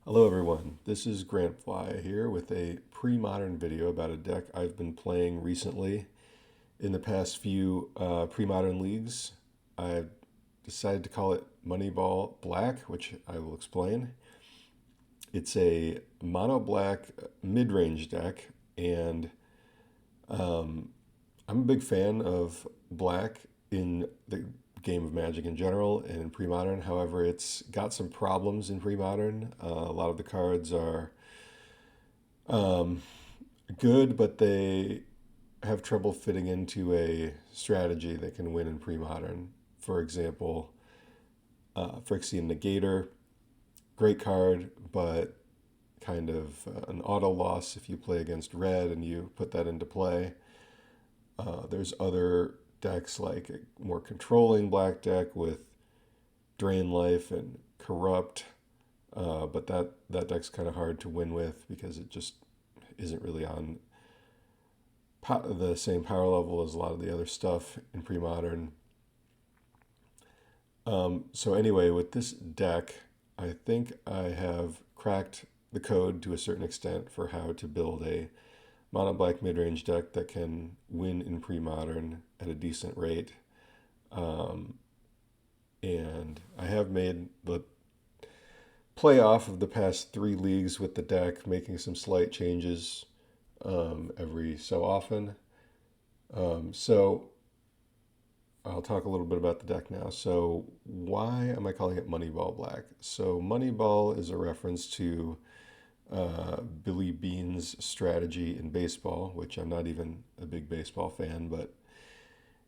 Hello everyone, this is Grantfly here with a pre-modern video about a deck I've been playing recently. In the past few pre-modern leagues, I've decided to call it Moneyball Black, which I will explain. It's a mono black mid-range deck, and um, I'm a big fan of black in the game of Magic in general and in pre-modern. However, it's got some problems in pre-modern. A lot of the cards are um, good, but they have trouble fitting into a strategy that can win in pre-modern. For example, Phyrexian Negator, great card, but kind of an auto loss if you play against red and you put that into play. There's other decks like a more controlling black deck with Drain Life and Corrupt, but that deck's kind of hard to win with because it just isn't really on the same power level as a lot of the other stuff in pre-modern. So anyway, with this deck, I think I have cracked the code to a certain extent for how to build a mono black mid-range deck that can win in pre-modern at a decent rate. Um, and I have made the playoff of the past three leagues with the deck, making some slight changes every so often. So I'll talk a little bit about the deck now. So why am I calling it Moneyball Black? So Moneyball is a reference to Billy Beane's strategy in baseball, which I'm not even a big baseball fan, but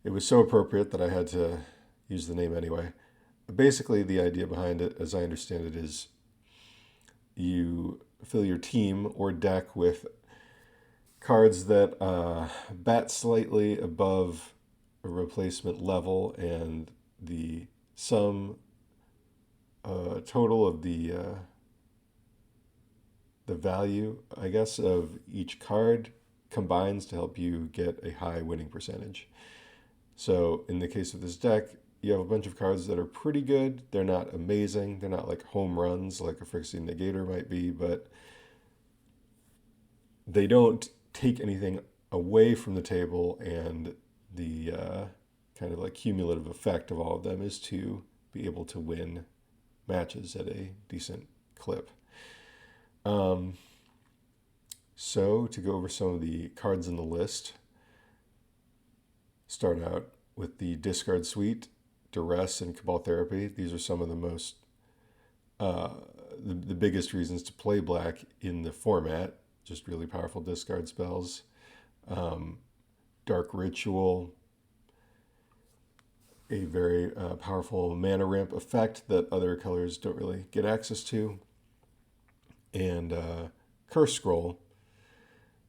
it was so appropriate that I had to use the name anyway. Basically, the idea behind it, as I understand it, is you fill your team or deck with cards that bat slightly above a replacement level, and the sum total of the value, I guess, of each card combines to help you get a high winning percentage. So in the case of this deck, you have a bunch of cards that are pretty good. They're not amazing. They're not like home runs like a Phyrexian Negator might be, but they don't take anything away from the table, and the kind of like cumulative effect of all of them is to be able to win matches at a decent clip. Um, so to go over some of the cards in the list, start out with the discard suite, Duress and Cabal Therapy. These are some of the most uh, the biggest reasons to play black in the format. Just really powerful discard spells. Um, Dark Ritual, a very powerful mana ramp effect that other colors don't really get access to. And Curse Scroll.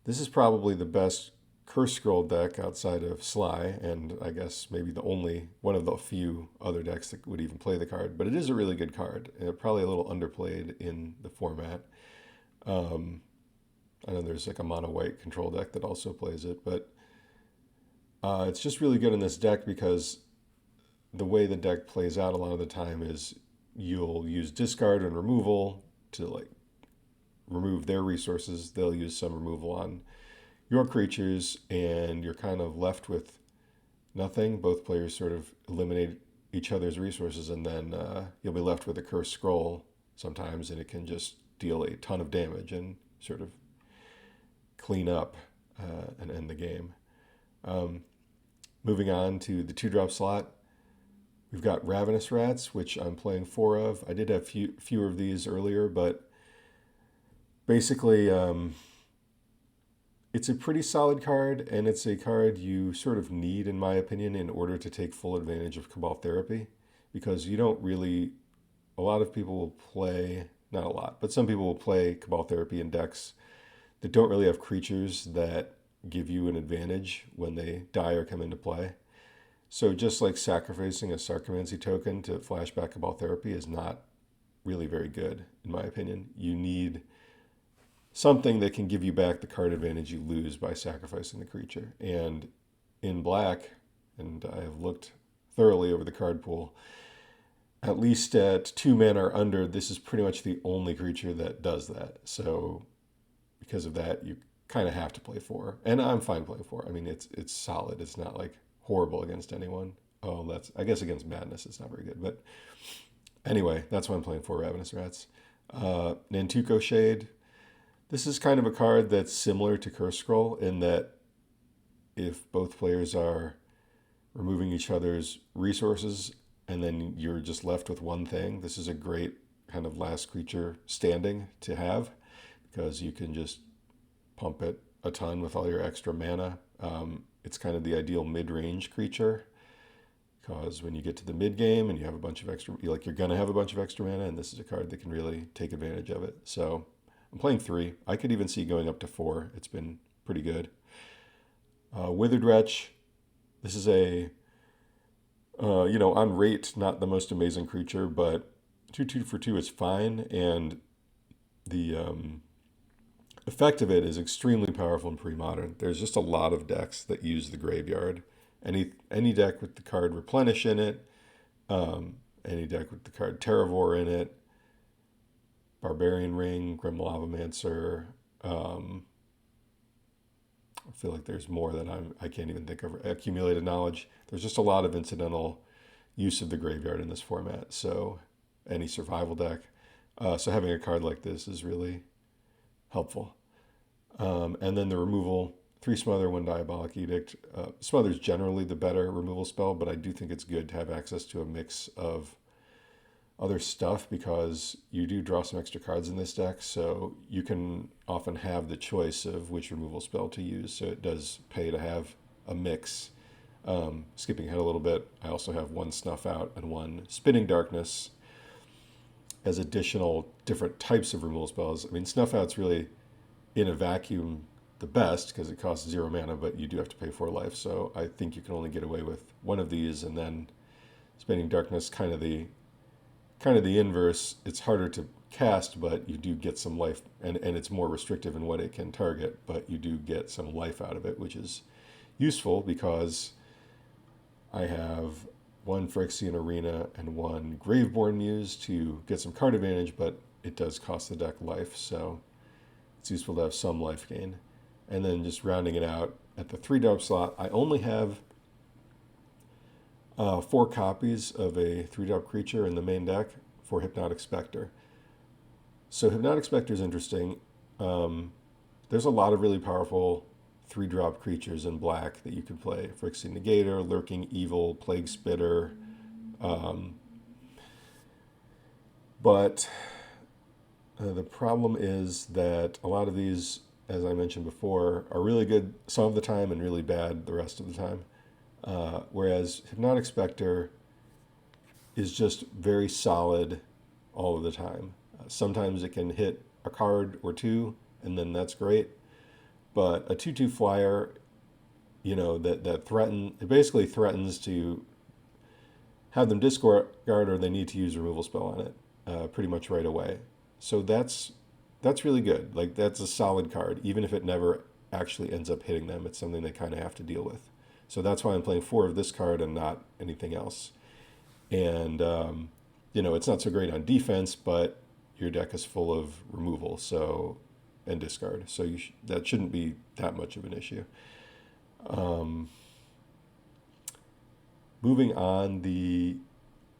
This is probably the best Curse Scroll deck outside of Sly, and I guess maybe the only one of the few other decks that would even play the card. But it is a really good card, and probably a little underplayed in the format. Um, I know there's like a mono white control deck that also plays it, but it's just really good in this deck because the way the deck plays out a lot of the time is you'll use discard and removal to like remove their resources. They'll use some removal on your creatures, and you're kind of left with nothing. Both players sort of eliminate each other's resources, and then you'll be left with a cursed scroll sometimes, and it can just deal a ton of damage and sort of clean up and end the game. Um, Moving on to the 2-drop slot, we've got Ravenous Rats, which I'm playing 4 of. I did have fewer of these earlier, but basically, it's a pretty solid card, and it's a card you sort of need, in my opinion, in order to take full advantage of Cabal Therapy, because you don't really, a lot of people will play, not a lot, but some people will play Cabal Therapy in decks that don't really have creatures that give you an advantage when they die or come into play. So just like sacrificing a Sarcomancy token to flashback Cabal Therapy is not really very good, in my opinion. You need something that can give you back the card advantage you lose by sacrificing the creature. And in black, and I have looked thoroughly over the card pool, at least at 2 mana or under, this is pretty much the only creature that does that. So because of that, you kind of have to play 4. And I'm fine playing 4. I mean, it's solid. It's not like horrible against anyone. Oh, that's, I guess against Madness, it's not very good. But anyway, that's why I'm playing 4 Ravenous Rats. Nantuko Shade. This is kind of a card that's similar to Curse Scroll in that if both players are removing each other's resources and then you're just left with one thing, this is a great kind of last creature standing to have because you can just pump it a ton with all your extra mana. It's kind of the ideal mid-range creature because when you get to the mid game and you have a bunch of extra, you're going to have a bunch of extra mana, and this is a card that can really take advantage of it. So I'm playing 3. I could even see going up to 4. It's been pretty good. Withered Wretch. This is a, on rate, not the most amazing creature, but 2/2 for 2 is fine, and the effect of it is extremely powerful in pre-modern. There's just a lot of decks that use the graveyard. Any deck with the card Replenish in it, any deck with the card Terravore in it, Barbarian Ring, Grim Lavamancer. I feel like there's more that I can't even think of. Accumulated Knowledge. There's just a lot of incidental use of the graveyard in this format. So any survival deck. So having a card like this is really helpful. And then the removal, 3 Smother, 1 Diabolic Edict. Smother is generally the better removal spell, but I do think it's good to have access to a mix of other stuff because you do draw some extra cards in this deck, so you can often have the choice of which removal spell to use, so it does pay to have a mix. Skipping ahead a little bit, I also have 1 Snuff Out and 1 Spinning Darkness as additional different types of removal spells. I mean, Snuff Out's really, in a vacuum, the best because it costs 0 mana, but you do have to pay 4 life, so I think you can only get away with one of these, and then Spinning Darkness, kind of the inverse. It's harder to cast, but you do get some life, and it's more restrictive in what it can target, but you do get some life out of it, which is useful because I have 1 Phyrexian Arena and 1 Graveborn Muse to get some card advantage, but it does cost the deck life, so it's useful to have some life gain. And then just rounding it out, at the 3-drop slot, I only have 4 copies of a 3-drop creature in the main deck for Hypnotic Specter. So Hypnotic Specter is interesting. There's a lot of really powerful 3-drop creatures in black that you can play. Phyrexian Negator, Lurking Evil, Plague Spitter. But the problem is that a lot of these, as I mentioned before, are really good some of the time and really bad the rest of the time. Whereas Hypnotic Specter is just very solid all of the time. Sometimes it can hit a card or 2, and then that's great. But a 2/2 flyer, it basically threatens to have them discard or they need to use a removal spell on it pretty much right away. So that's really good. Like, that's a solid card, even if it never actually ends up hitting them. It's something they kind of have to deal with. So that's why I'm playing 4 of this card and not anything else. And, it's not so great on defense, but your deck is full of removal and discard. So that shouldn't be that much of an issue. Moving on, the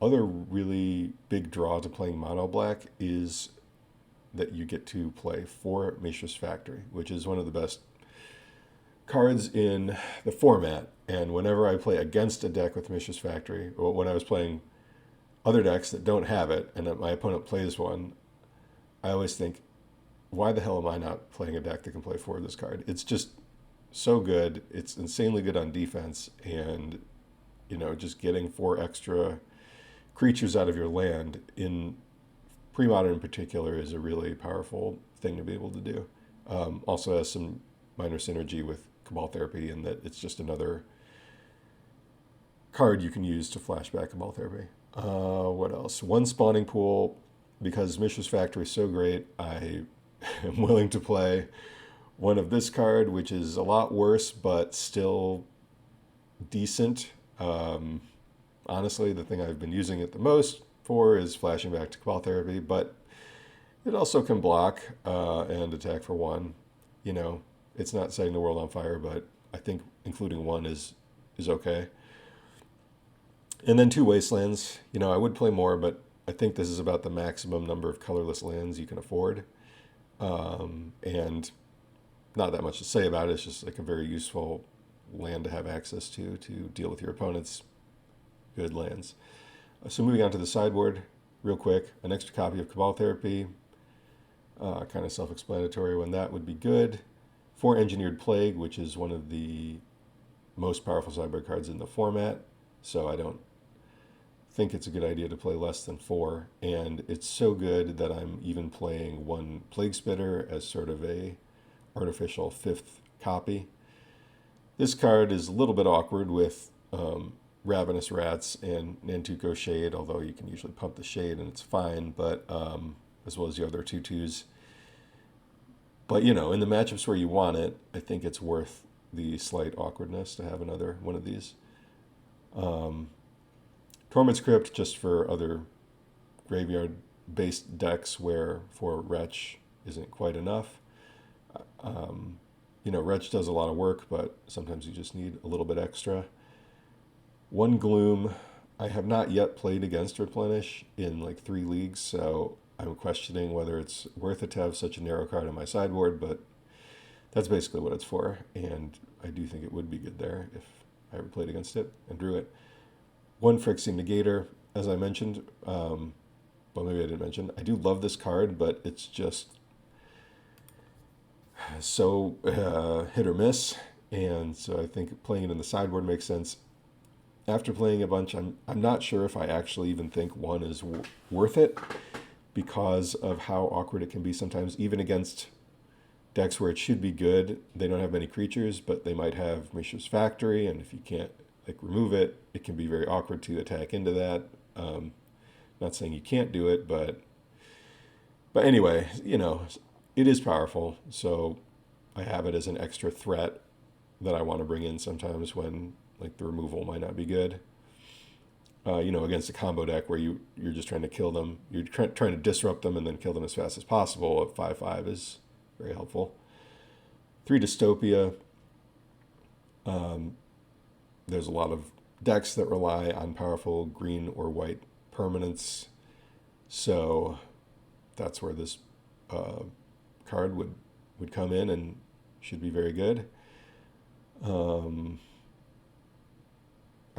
other really big draw to playing Mono Black is that you get to play 4 Mishra's Factory, which is one of the best cards in the format. And whenever I play against a deck with Mishra's Factory, or when I was playing other decks that don't have it, and my opponent plays one, I always think, why the hell am I not playing a deck that can play 4 of this card? It's just so good. It's insanely good on defense, and just getting 4 extra creatures out of your land in pre-modern in particular is a really powerful thing to be able to do. Also has some minor synergy with Cabal Therapy in that it's just another card you can use to flashback Cabal Therapy. What else? 1 Spawning Pool. Because Mishra's Factory is so great, I am willing to play 1 of this card, which is a lot worse, but still decent. Honestly, the thing I've been using it the most 4 is flashing back to Cabal Therapy, but it also can block and attack for 1. You know, it's not setting the world on fire, but I think including 1 is okay. And then 2 Wastelands. You know, I would play more, but I think this is about the maximum number of colorless lands you can afford. And not that much to say about it. It's just like a very useful land to have access to deal with your opponent's good lands. So moving on to the sideboard, real quick, an extra copy of Cabal Therapy. Kind of self-explanatory when that would be good. 4 Engineered Plague, which is one of the most powerful sideboard cards in the format. So I don't think it's a good idea to play less than 4. And it's so good that I'm even playing 1 Plague Spitter as sort of a artificial 5th copy. This card is a little bit awkward with Ravenous Rats and Nantuko Shade, although you can usually pump the Shade and it's fine, but as well as the other 2/2s. But, you know, in the matchups where you want it, I think it's worth the slight awkwardness to have another one of these. Tormod's Crypt, just for other graveyard-based decks where 4 Wretch isn't quite enough. You know, Wretch does a lot of work, but sometimes you just need a little bit extra. 1 Gloom. I have not yet played against Replenish in like 3 leagues, so I'm questioning whether it's worth it to have such a narrow card on my sideboard, but that's basically what it's for, and I do think it would be good there if I ever played against it and drew it. 1 Phyrexian Negator, as I mentioned. Well, maybe I didn't mention. I do love this card, but it's just so hit or miss, and so I think playing it in the sideboard makes sense. After playing a bunch, I'm not sure if I actually even think 1 is worth it because of how awkward it can be sometimes, even against decks where it should be good. They don't have many creatures, but they might have Mishra's Factory, and if you can't like remove it, it can be very awkward to attack into that. Not saying you can't do it, but anyway, you know, it is powerful, so I have it as an extra threat that I want to bring in sometimes when like the removal might not be good. You know, against a combo deck where you're just trying to kill them, you're trying to disrupt them and then kill them as fast as possible. A 5/5 is very helpful. 3 Dystopia. There's a lot of decks that rely on powerful green or white permanents, so that's where this card would come in and should be very good.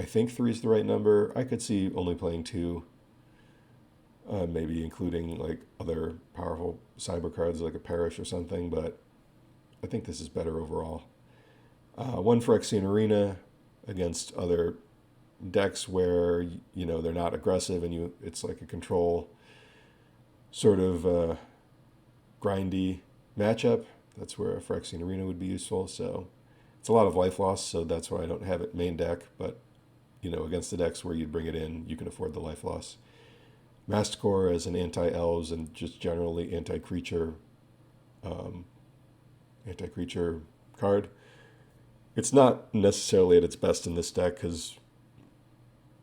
I think 3 is the right number. I could see only playing 2, maybe including like other powerful cyber cards like a Perish or something, but I think this is better overall. 1 Phyrexian Arena against other decks where, you know, they're not aggressive and it's like a control sort of grindy matchup. That's where a Phyrexian Arena would be useful. So it's a lot of life loss, so that's why I don't have it main deck, but you know, against the decks where you'd bring it in, you can afford the life loss. Masticore as an anti-elves and just generally anti-creature card. It's not necessarily at its best in this deck because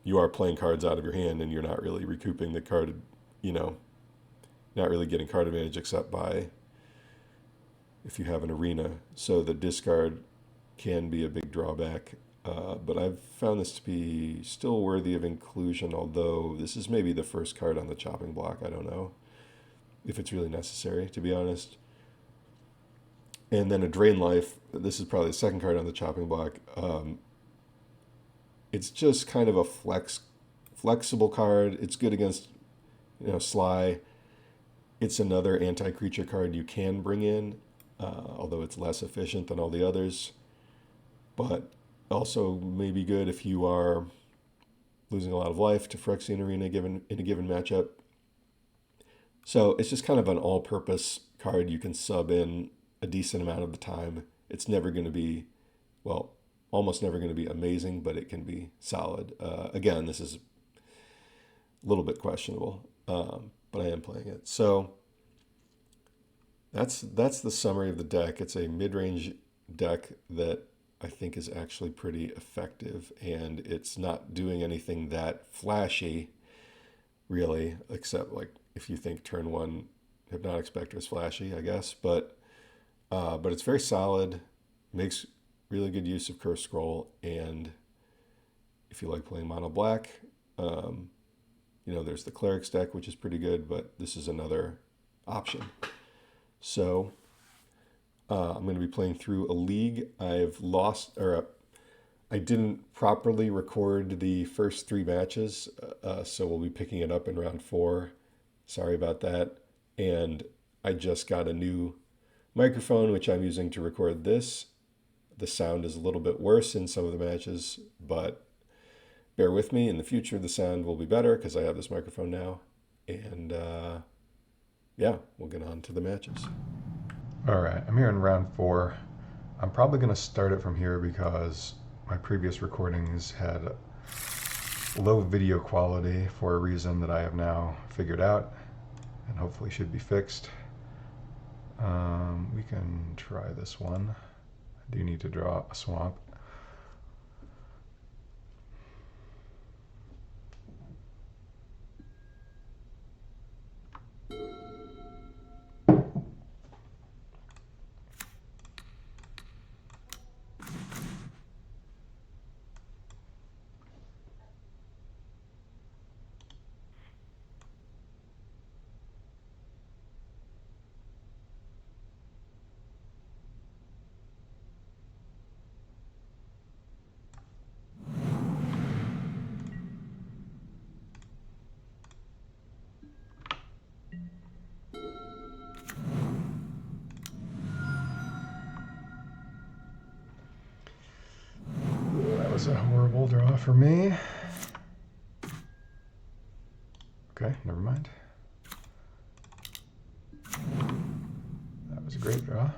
you are playing cards out of your hand and you're not really recouping the card, you know, not really getting card advantage except by if you have an arena. So the discard can be a big drawback. But I've found this to be still worthy of inclusion, although this is maybe the first card on the chopping block. I don't know if it's really necessary, to be honest. And then a Drain Life. This is probably the second card on the chopping block. It's just kind of a flexible card. It's good against, you know, Sly. It's another anti-creature card you can bring in, although it's less efficient than all the others. But also may be good if you are losing a lot of life to Phyrexian Arena in a given matchup. So it's just kind of an all-purpose card you can sub in a decent amount of the time. It's never going to be, well, almost never going to be amazing, but it can be solid. Again, this is a little bit questionable, but I am playing it. So that's the summary of the deck. It's a mid-range deck that I think is actually pretty effective, and it's not doing anything that flashy, really, except like if you think turn one Hypnotic Specter is flashy, I guess. But it's very solid, makes really good use of Curse Scroll, and if you like playing mono black, there's the Cleric's deck, which is pretty good, but this is another option. So I'm going to be playing through a league. I didn't properly record the first 3 matches, so we'll be picking it up in round 4. Sorry about that. And I just got a new microphone, which I'm using to record this. The sound is a little bit worse in some of the matches, but bear with me. In the future, the sound will be better because I have this microphone now. And we'll get on to the matches. All right, I'm here in round 4. I'm probably going to start it from here because my previous recordings had low video quality for a reason that I have now figured out and hopefully should be fixed. We can try this one. I do need to draw a swamp. That was a horrible draw for me. Okay, never mind. That was a great draw.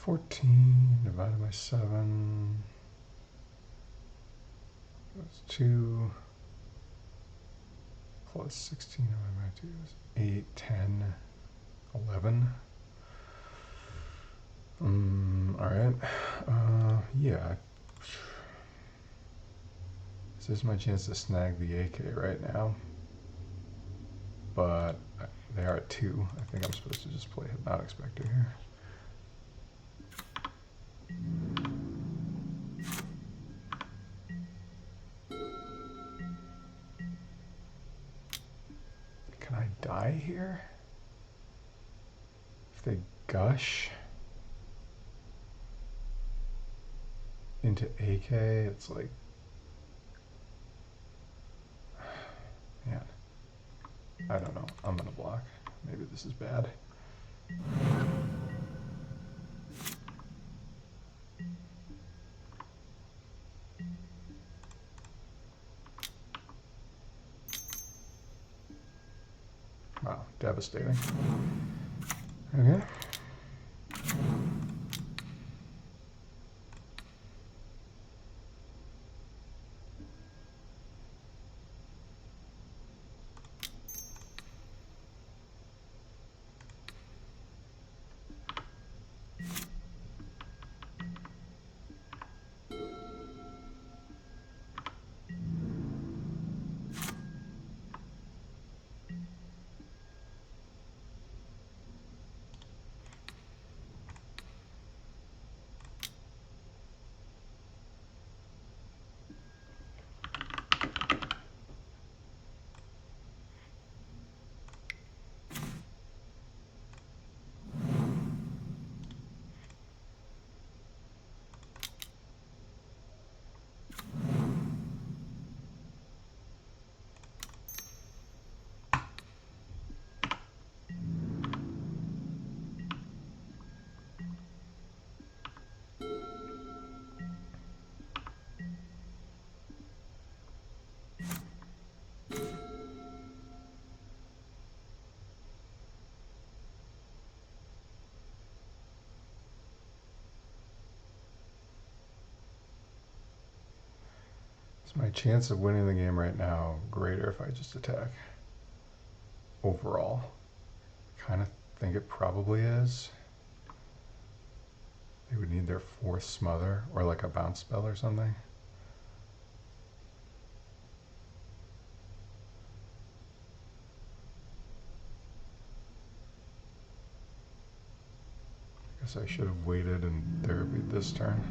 14 divided by 7. That's 2. Plus 16 divided by 2 is 8, 10, 11. Alright. Yeah. This is my chance to snag the AK right now. But they are at 2. I think I'm supposed to just play Hypnotic Specter here. Can I die here? If they gush into AK, it's like, man, I don't know. I'm gonna block. Maybe this is bad. Wow, devastating. Okay. Is my chance of winning the game right now greater if I just attack? Overall, kind of think it probably is. They would need their 4th Smother or like a bounce spell or something. I guess I should have waited and therapied this turn.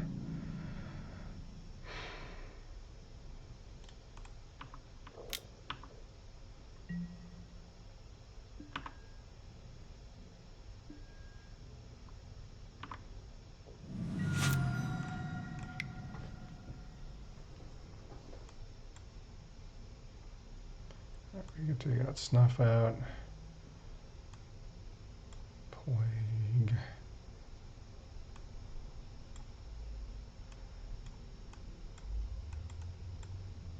We can take out Snuff Out. Plague.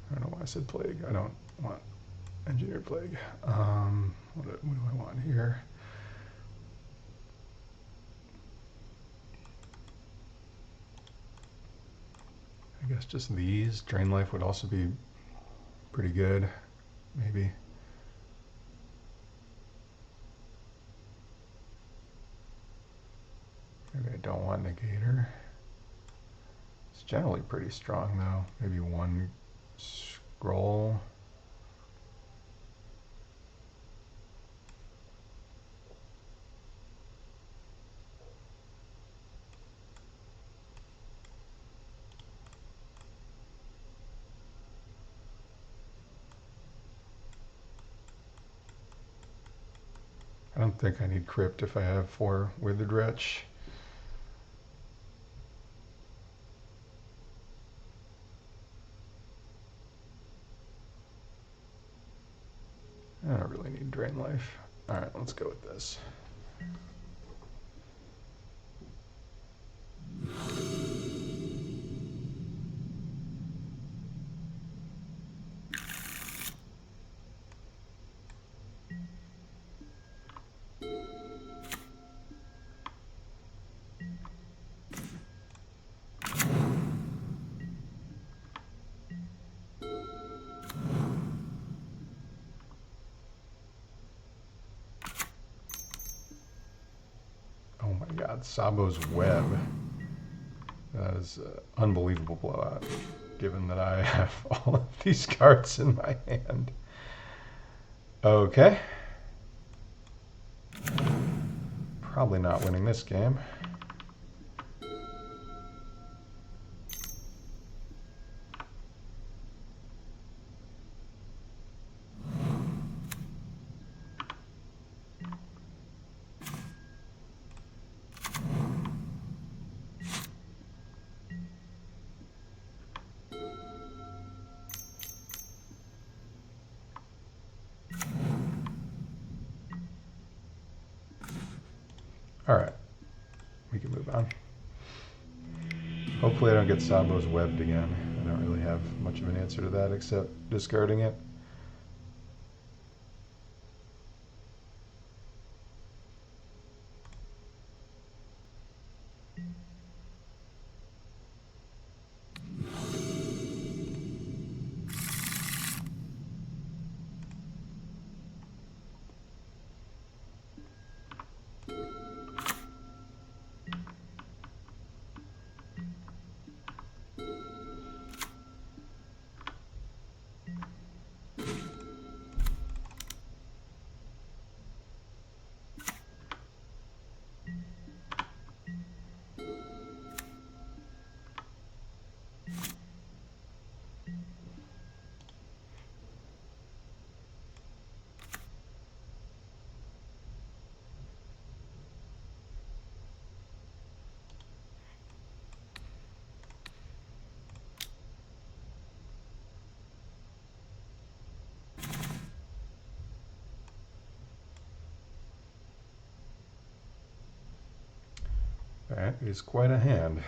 I don't know why I said Plague. I don't want Engineered Plague. What do I want here? I guess just these. Drain Life would also be pretty good, maybe. Maybe I don't want Negator. It's generally pretty strong though. Maybe 1 scroll. I don't think I need Crypt if I have 4 Withered Wretch. I don't really need Drain Life. Alright, let's go with this. God, Sabo's Web. That is an unbelievable blowout, given that I have all of these cards in my hand. Okay. Probably not winning this game. All right, we can move on. Hopefully I don't get Sabo's Webbed again. I don't really have much of an answer to that except discarding it. That is quite a hand.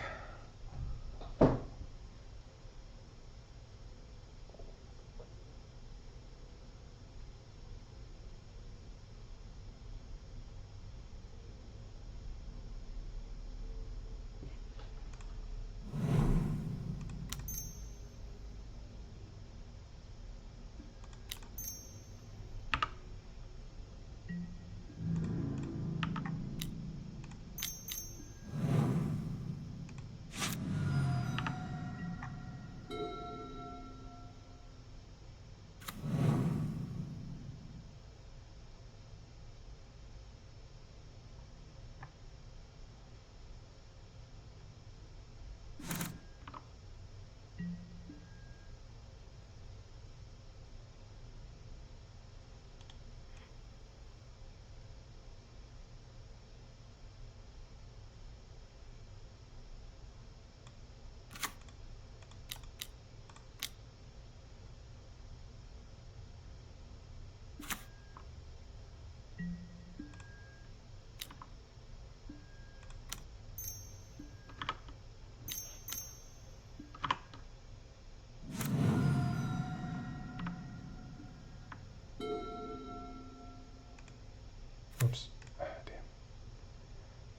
Oops. Damn.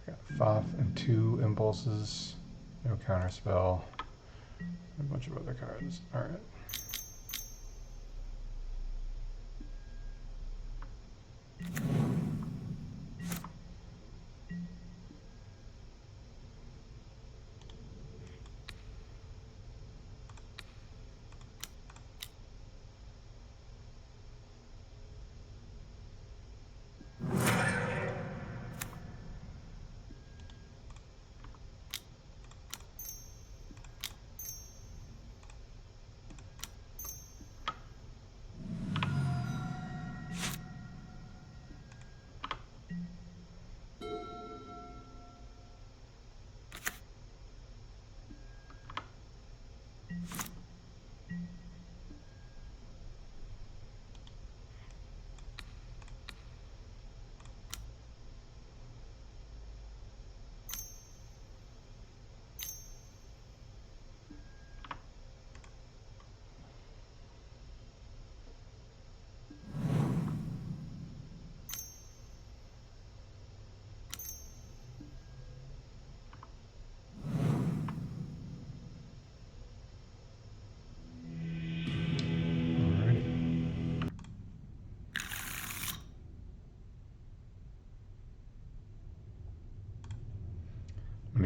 I got Foth and 2 impulses, no counterspell, a bunch of other cards. All right.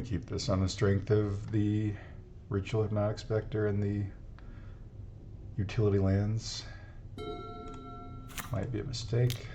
going to keep this on the strength of the Ritual Hypnotic Specter and the utility lands. Might be a mistake.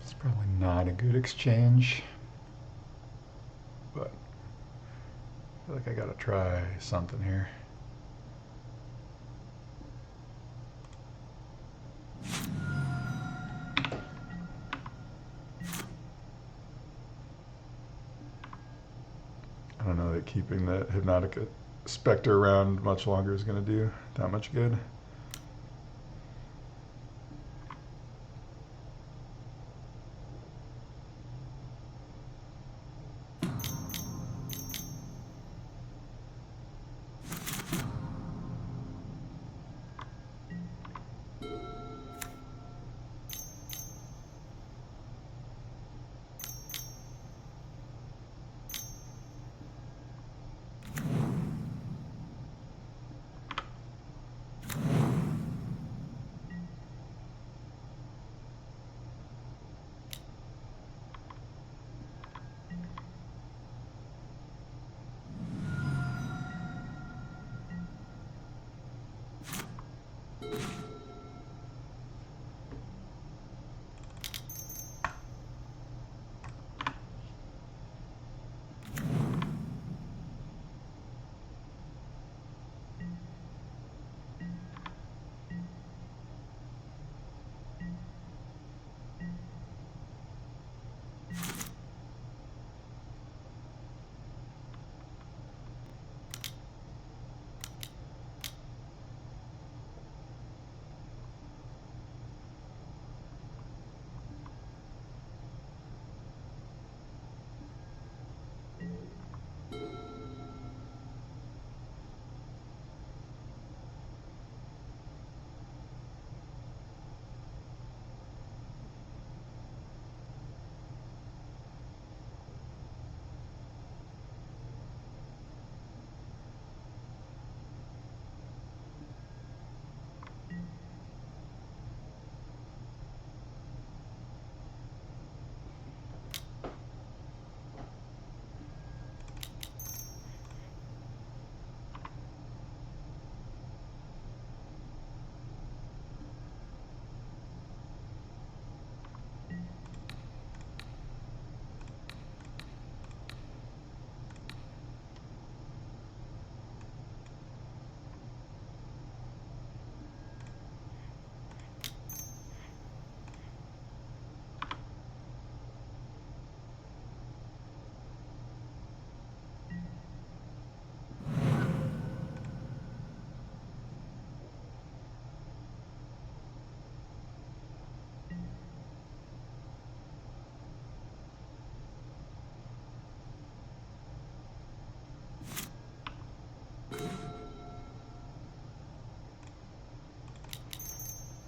It's probably not a good exchange, but I feel like I gotta try something here. I don't know that keeping the Hypnotic Specter around much longer is gonna do that much good.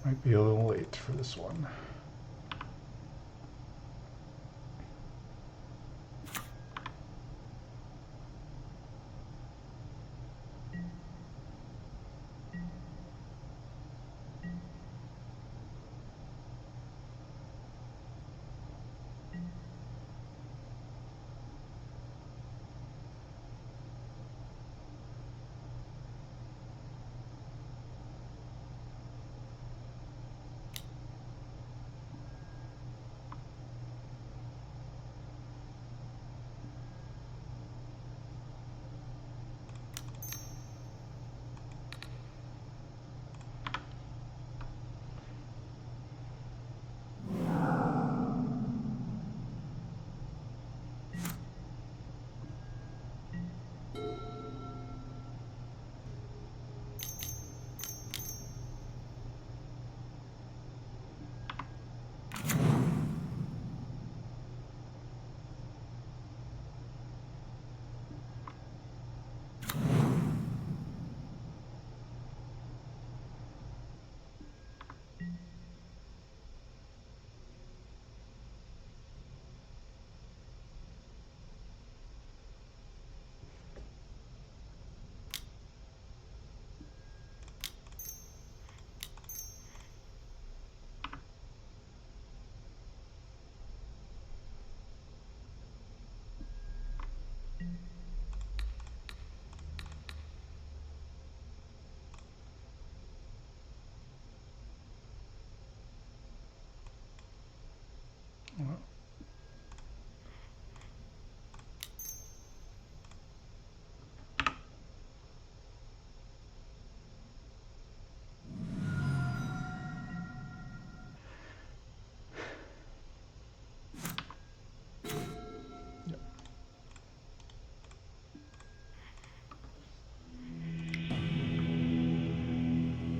Might be a little late for this one.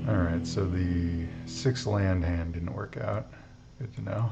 Alright, so the 6 land hand didn't work out. Good to know.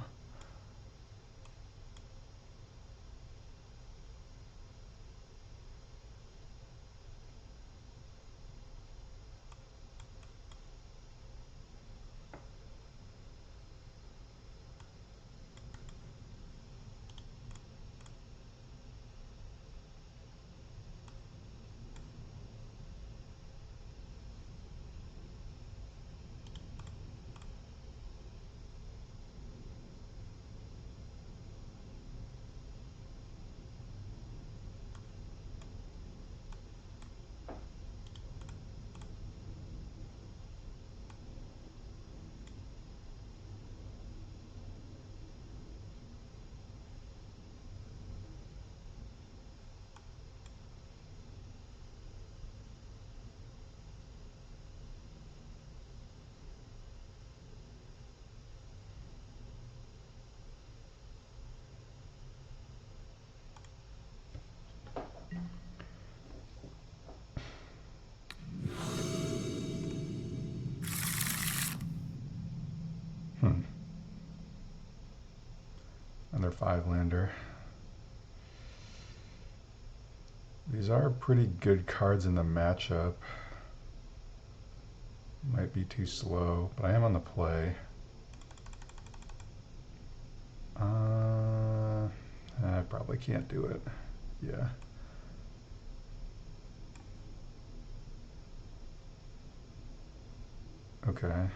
Another 5-lander. These are pretty good cards in the matchup. Might be too slow, but I am on the play. I probably can't do it. Yeah. Okay.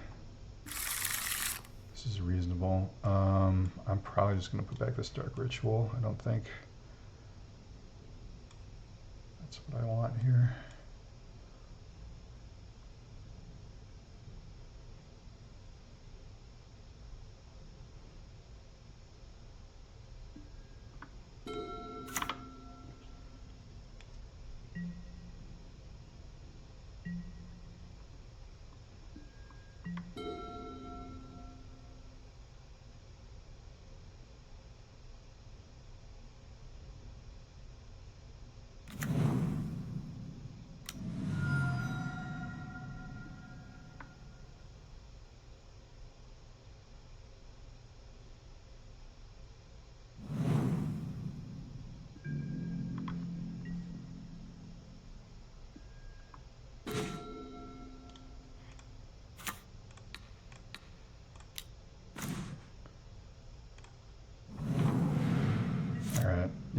This is reasonable. I'm probably just going to put back this Dark Ritual. I don't think that's what I want here.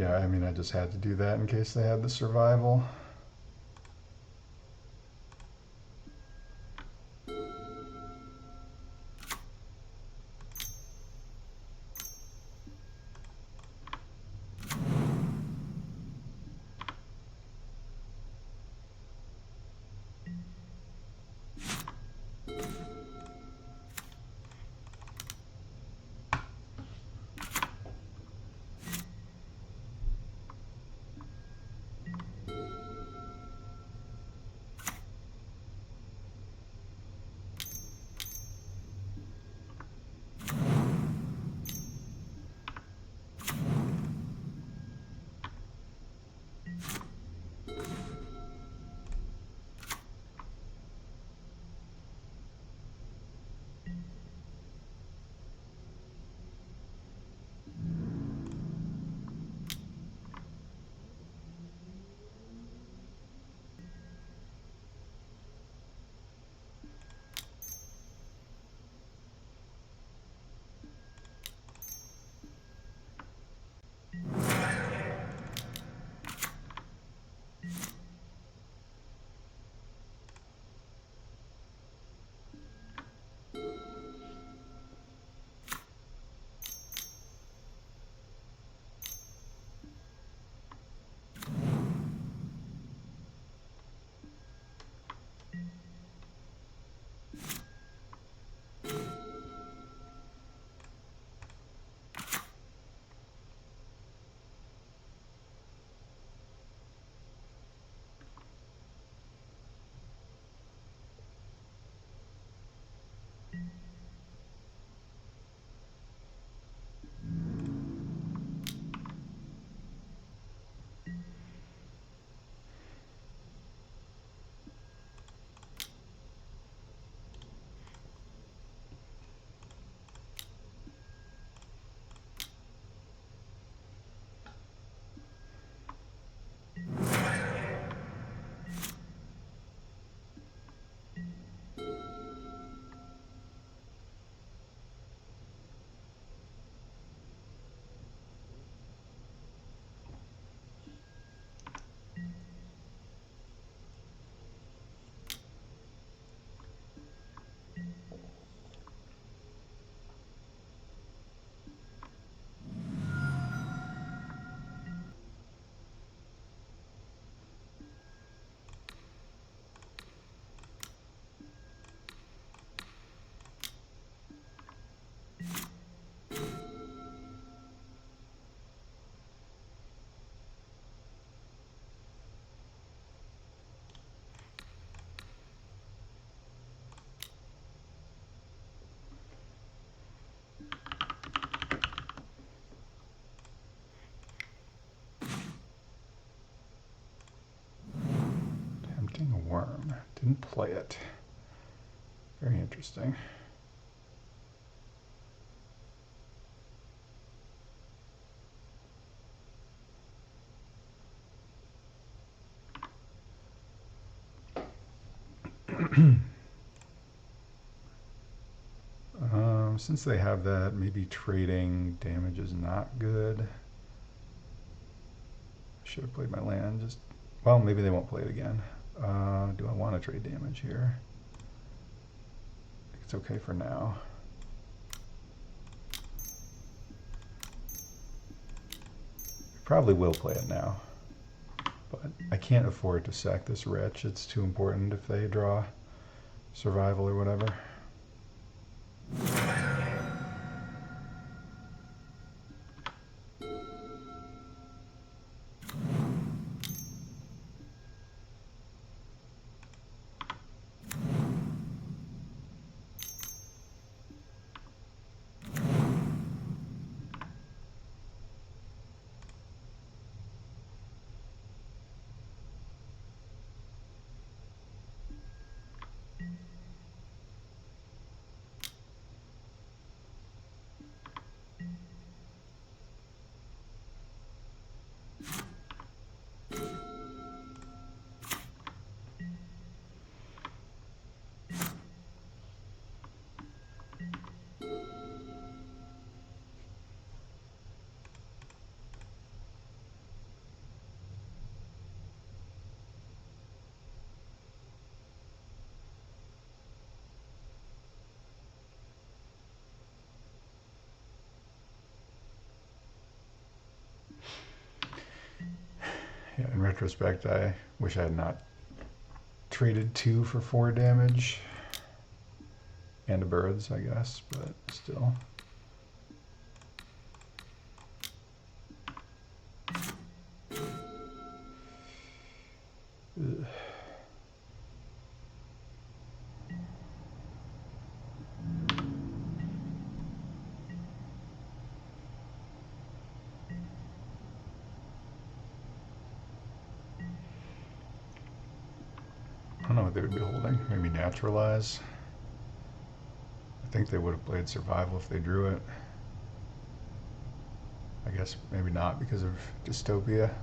Yeah, I mean, I just had to do that in case they had the survival. A worm. Didn't play it. Very interesting. Since they have that, maybe trading damage is not good. Should have played my land. Just, well, maybe they won't play it again. Do I want to trade damage here? I think it's okay for now. Probably will play it now, but I can't afford to sack this wretch. It's too important if they draw survival or whatever. Yeah, in retrospect, I wish I had not traded 2 for 4 damage. And a birds, I guess, but still. Ugh. I don't know what they would be holding. Maybe Naturalize. I think they would have played Survival if they drew it. I guess maybe not because of Dystopia.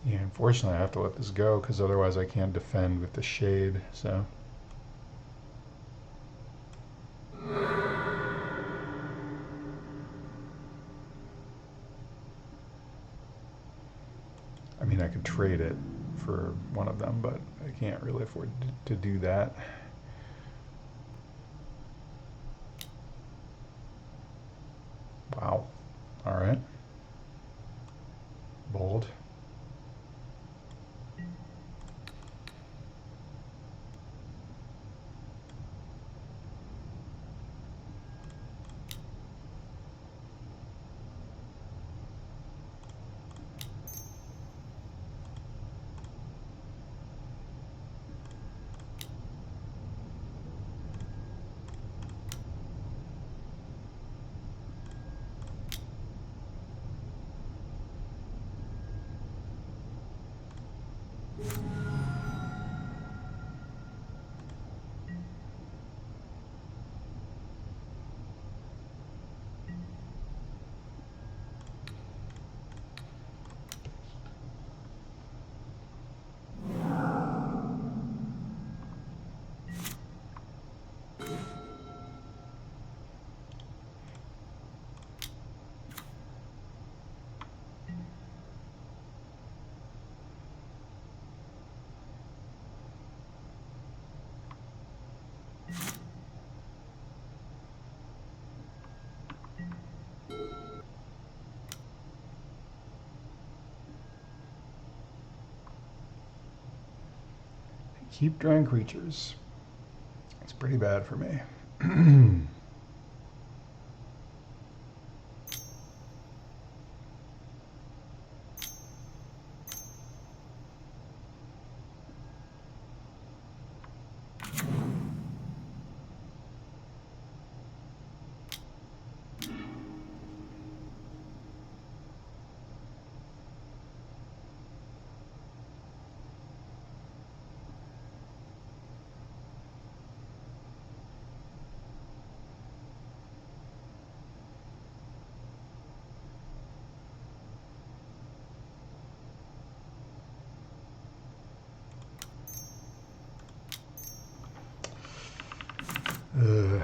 Yeah, unfortunately I have to let this go because otherwise I can't defend with the shade, so. I mean, I could trade it for one of them, but I can't really afford to do that. Wow. All right. Bold. Keep drawing creatures. It's pretty bad for me. Ugh.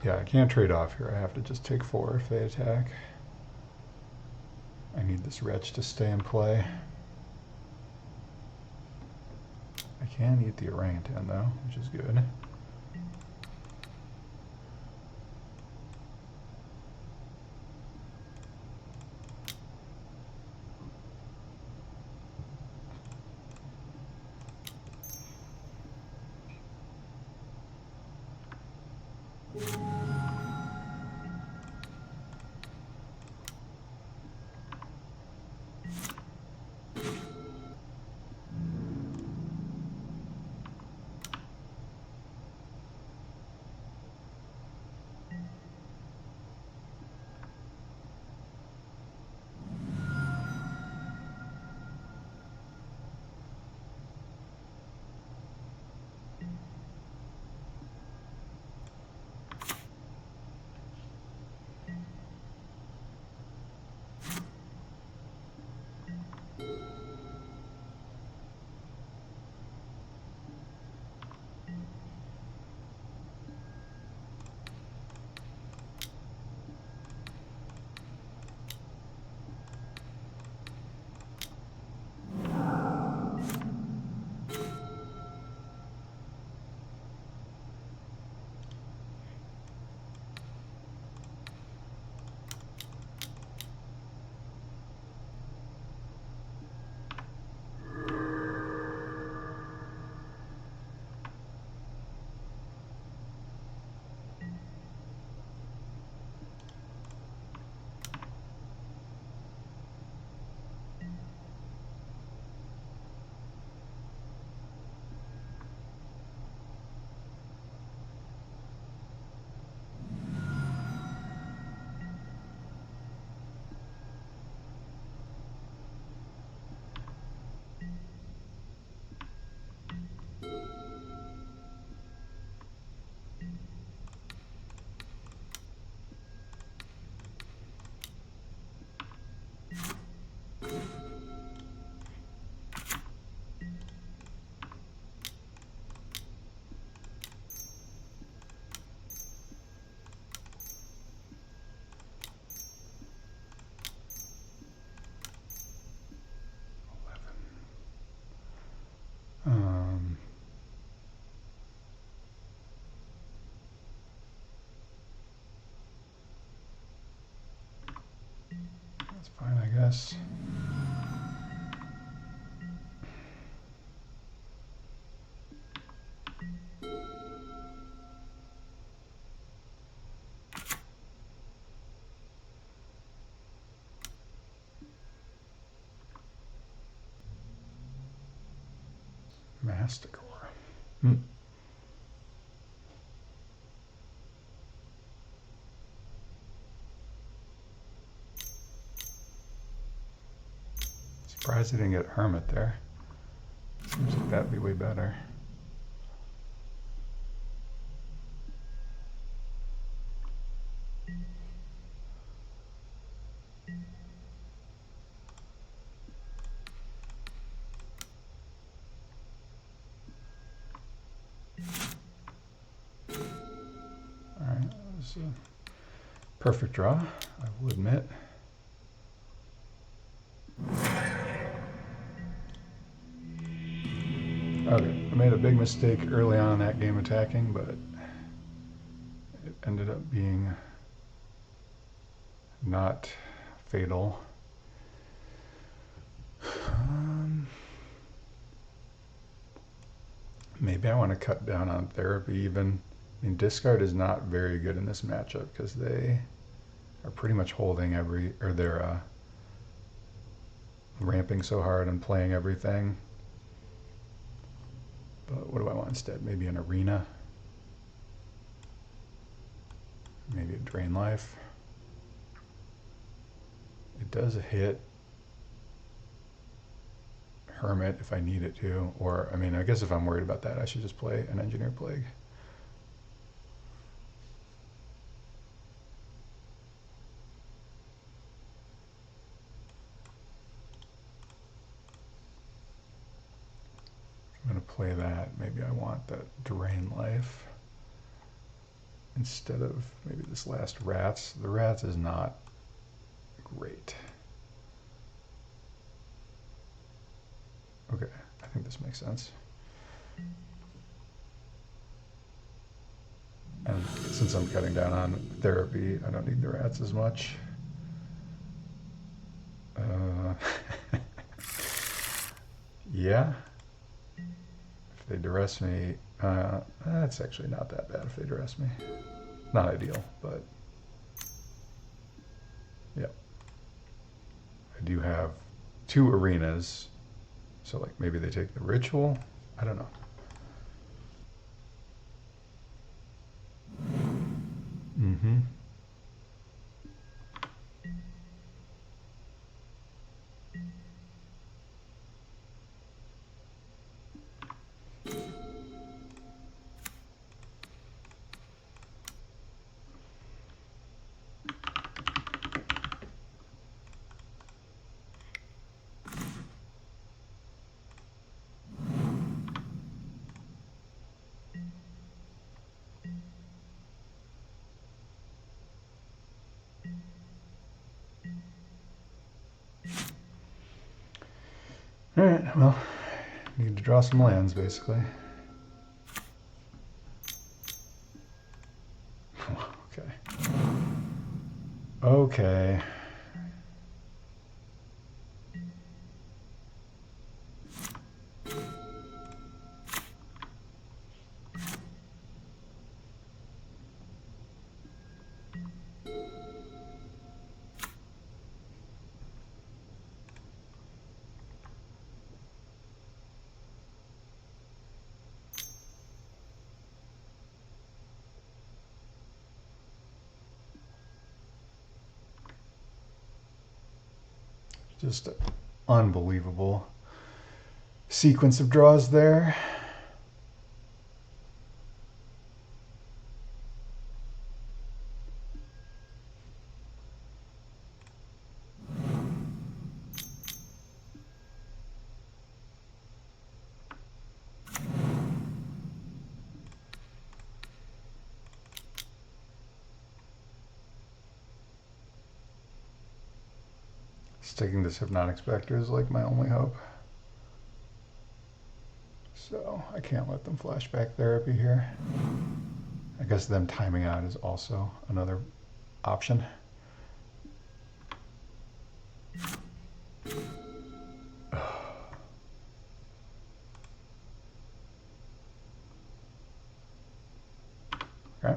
Yeah, I can't trade off here. I have to just take 4 if they attack. I need this Wretch to stay in play. I can eat the orangutan though, which is good. That's fine, I guess. Masticore. Surprised I didn't get Hermit there. Seems like that'd be way better. Alright, that was a perfect draw, I will admit. Okay, I made a big mistake early on in that game attacking, but it ended up being not fatal. Maybe I want to cut down on therapy even. I mean, discard is not very good in this matchup because they are pretty much holding every, or they're ramping so hard and playing everything. But what do I want instead? Maybe an arena. Maybe a drain life. It does hit Hermit if I need it to. Or, I mean, I guess if I'm worried about that, I should just play an Engineer Plague. I'm going to play that. Maybe I want that drain life. instead of maybe this last rats. The rats is not great. Okay, I think this makes sense. And since I'm cutting down on therapy, I don't need the rats as much. Yeah. If they duress me, that's actually not that bad if they duress me. Not ideal, but yeah. I do have 2 arenas, so like maybe they take the ritual. I don't know. Mm-hmm. All right, well, need to draw some lands, basically. Okay. Okay. Just an unbelievable sequence of draws there. Sticking this Hypnotic Specter is like my only hope. So I can't let them flashback therapy here. I guess them timing out is also another option. Okay.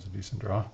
was a decent draw.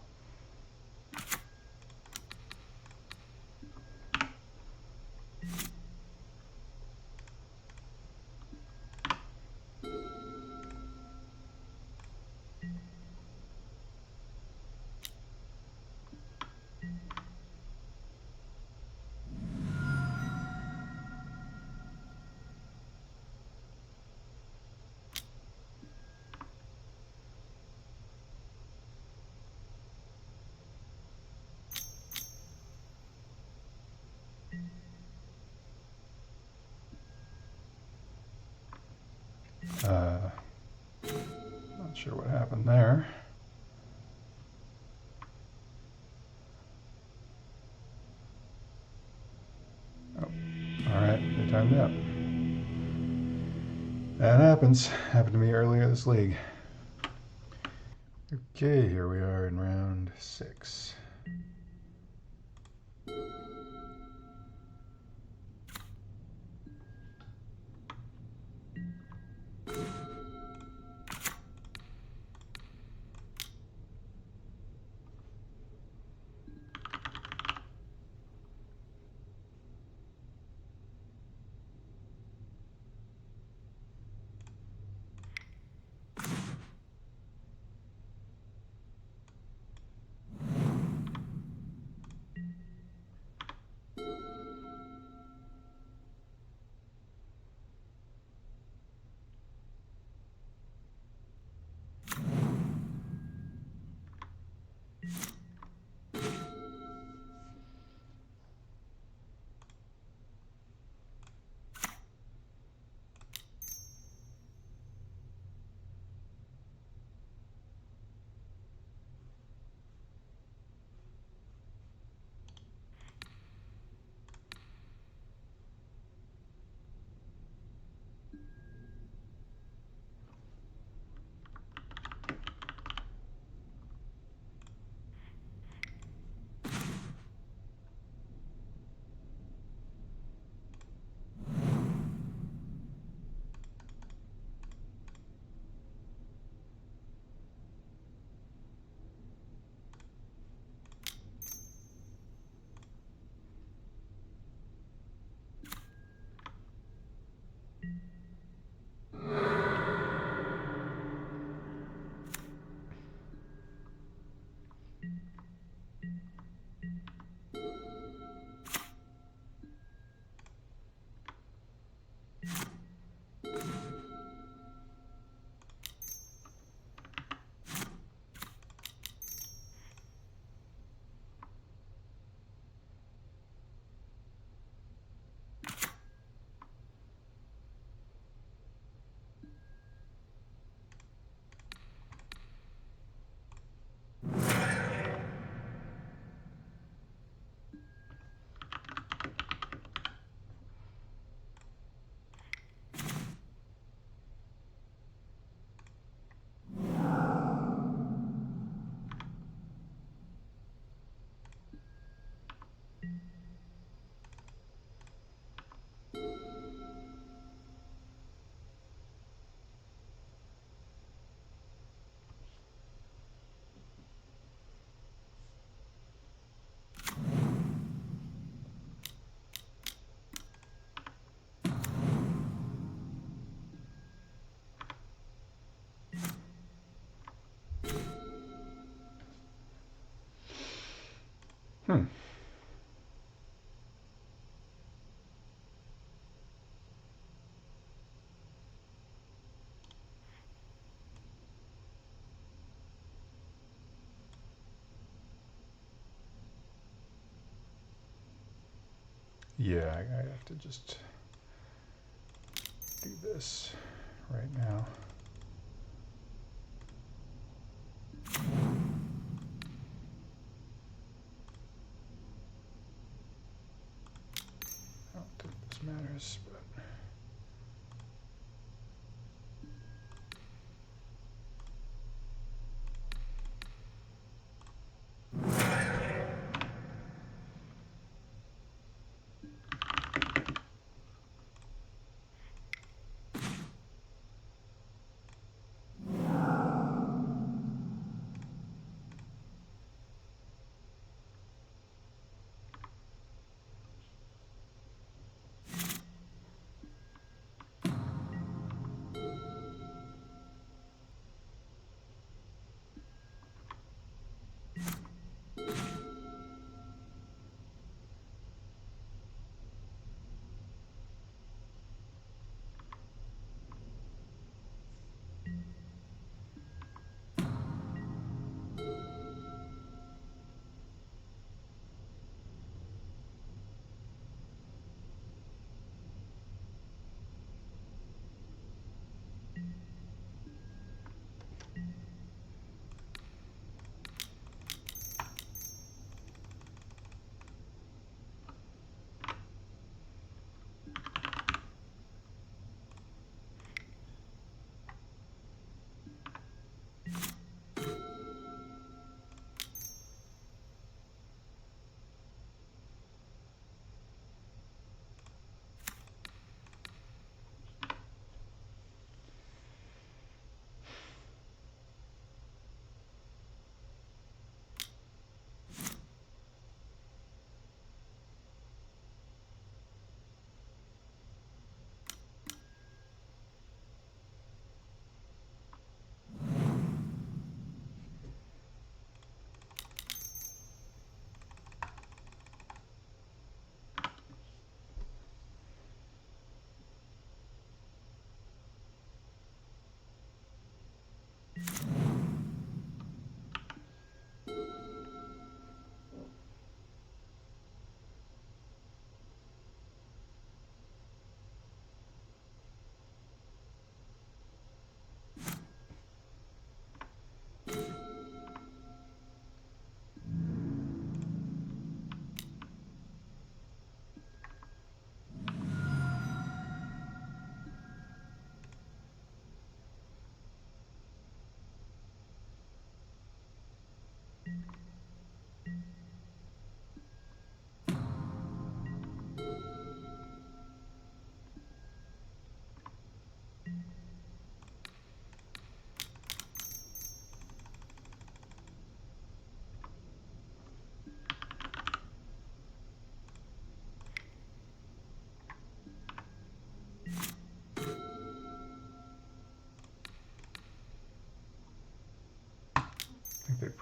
Not sure what happened there. Oh, all right, they timed out. That happens. Happened to me earlier this league. Okay, here we are in round 6. Yeah, I have to just do this right now. I don't think this matters, but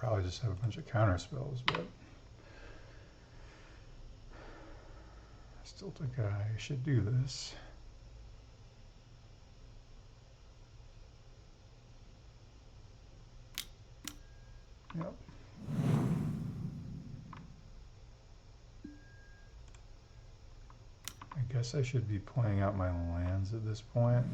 probably just have a bunch of counter spells, but I still think I should do this. Yep. I guess I should be playing out my lands at this point.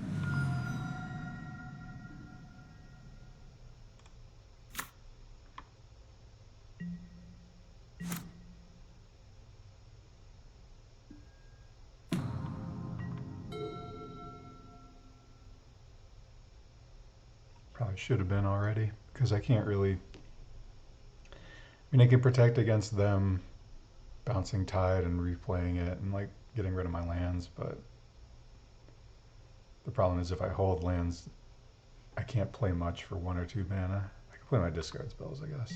Probably should have been already, because I can't really... I mean, I can protect against them bouncing Tide and replaying it and like getting rid of my lands, but the problem is if I hold lands, I can't play much for 1 or 2 mana. I can play my discard spells, I guess.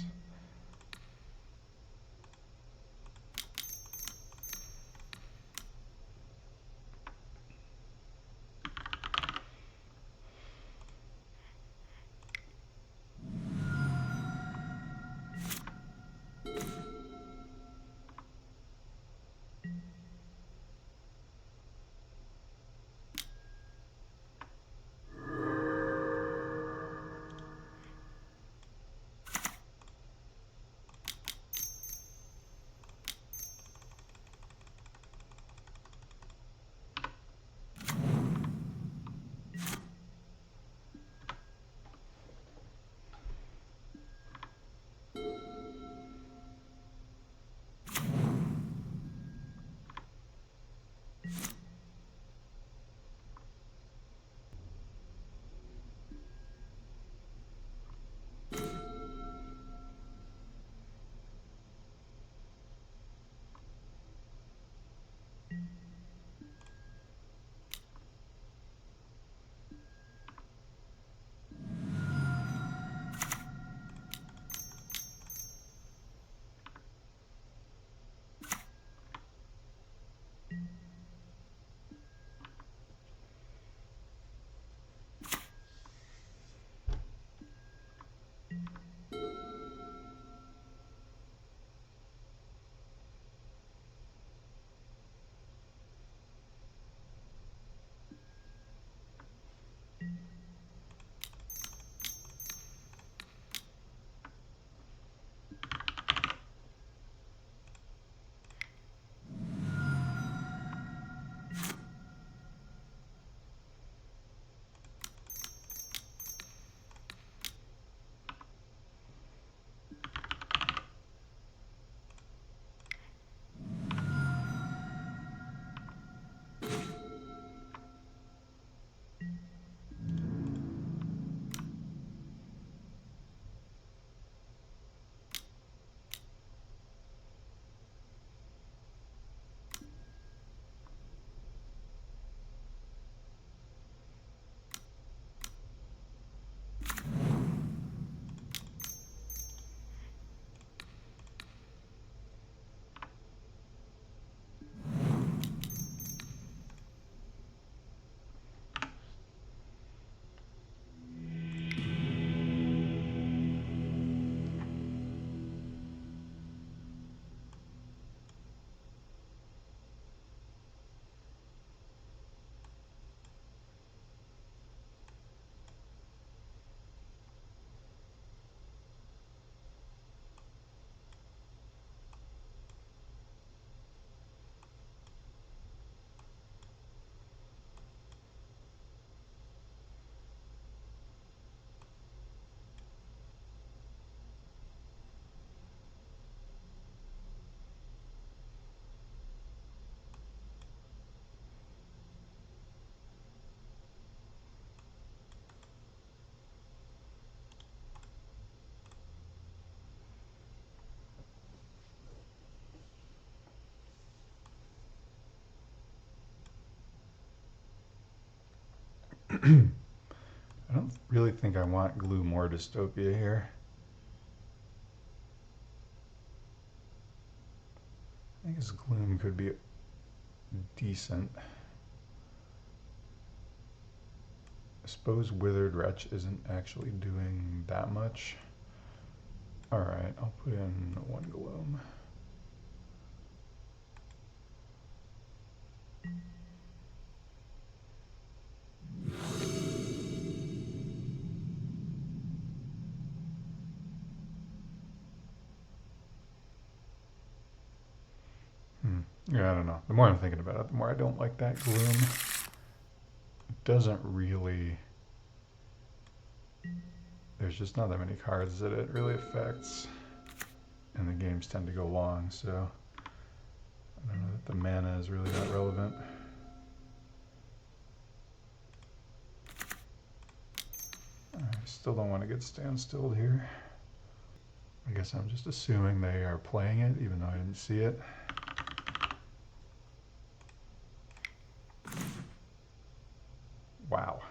I don't really think I want Gloom or Dystopia here. I think his Gloom could be decent. I suppose Withered Wretch isn't actually doing that much. Alright, I'll put in one Gloom. Yeah, I don't know. The more I'm thinking about it, the more I don't like that Gloom. It doesn't really... There's just not that many cards that it really affects. And the games tend to go long, so... I don't know that the mana is really that relevant. I still don't want to get standstilled here. I guess I'm just assuming they are playing it, even though I didn't see it. Wow.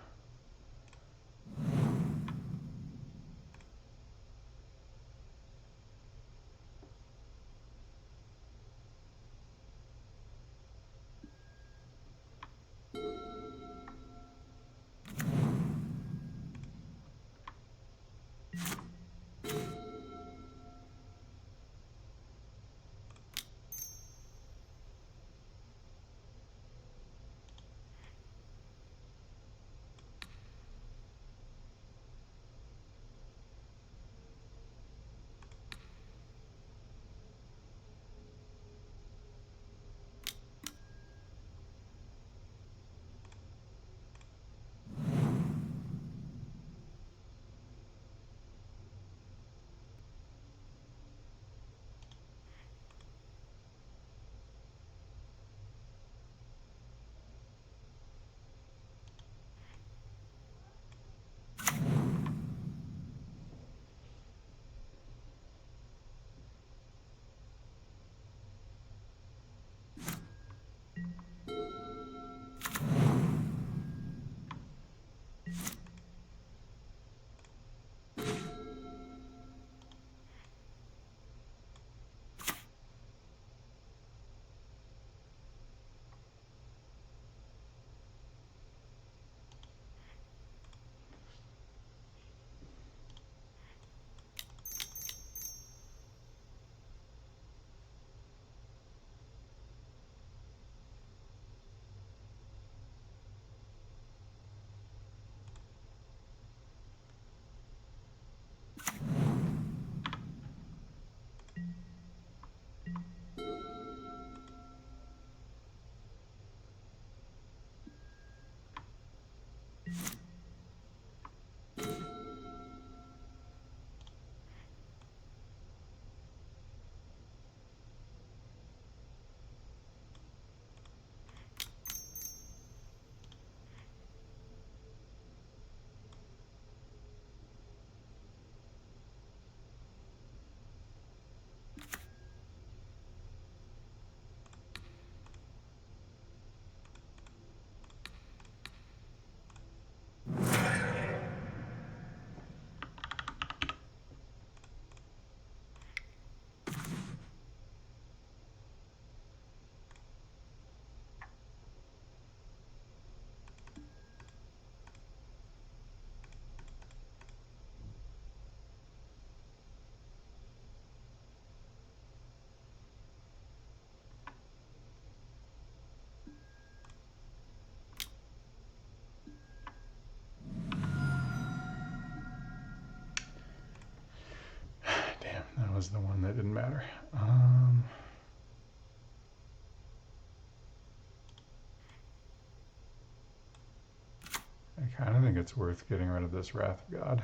That was the one that didn't matter. I kind of think it's worth getting rid of this Wrath of God.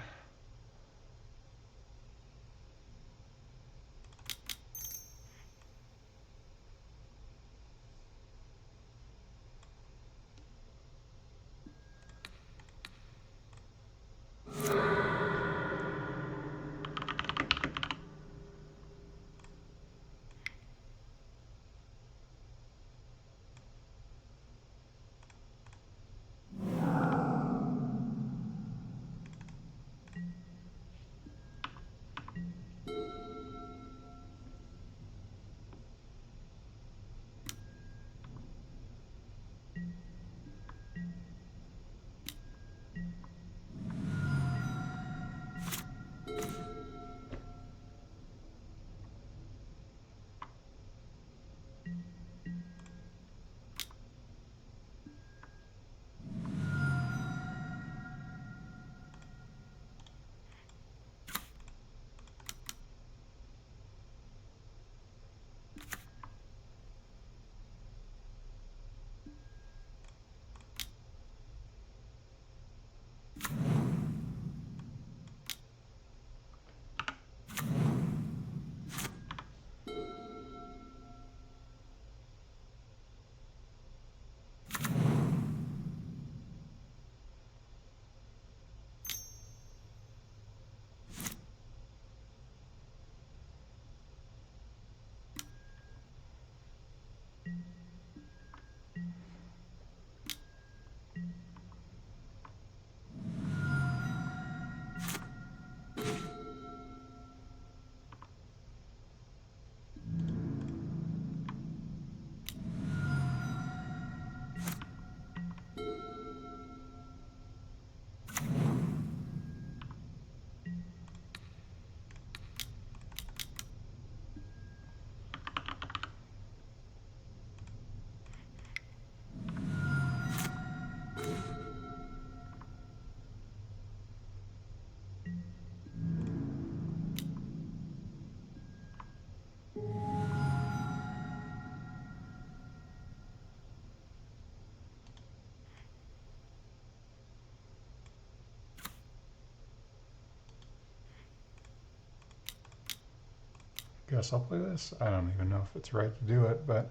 guess I'll play this. I don't even know if it's right to do it, but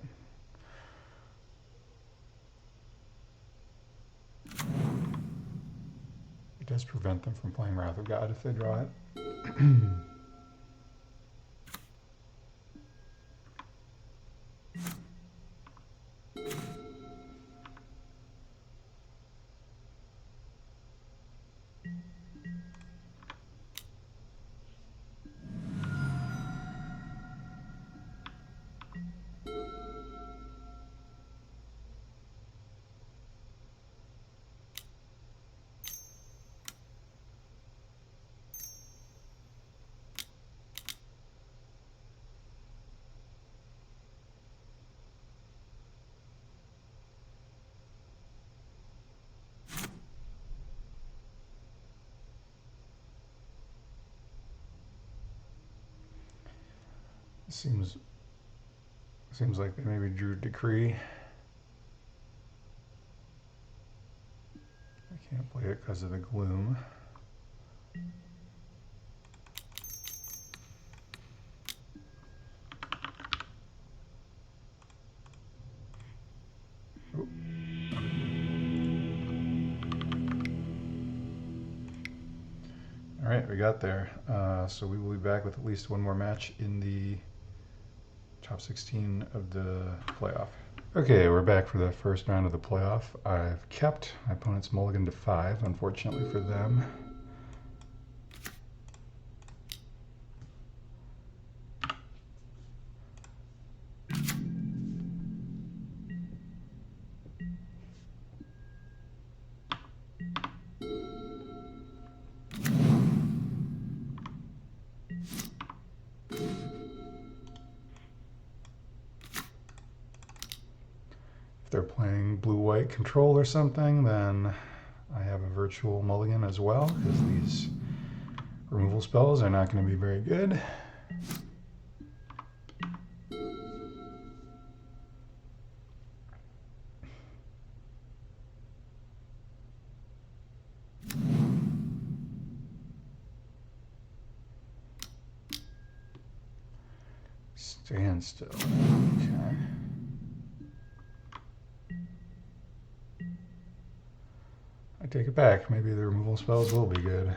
it does prevent them from playing Wrath of God if they draw it. Seems like they maybe drew Decree. I can't play it because of the Gloom. Ooh. All right, we got there. So we will be back with at least one more match in the top 16 of the playoff. Okay, we're back for the first round of the playoff. I've kept my opponent's mulligan to 5, unfortunately for them. If they're playing blue-white control or something, then I have a virtual mulligan as well, because these removal spells are not going to be very good. Standstill. Okay. I take it back. Maybe the removal spells will be good.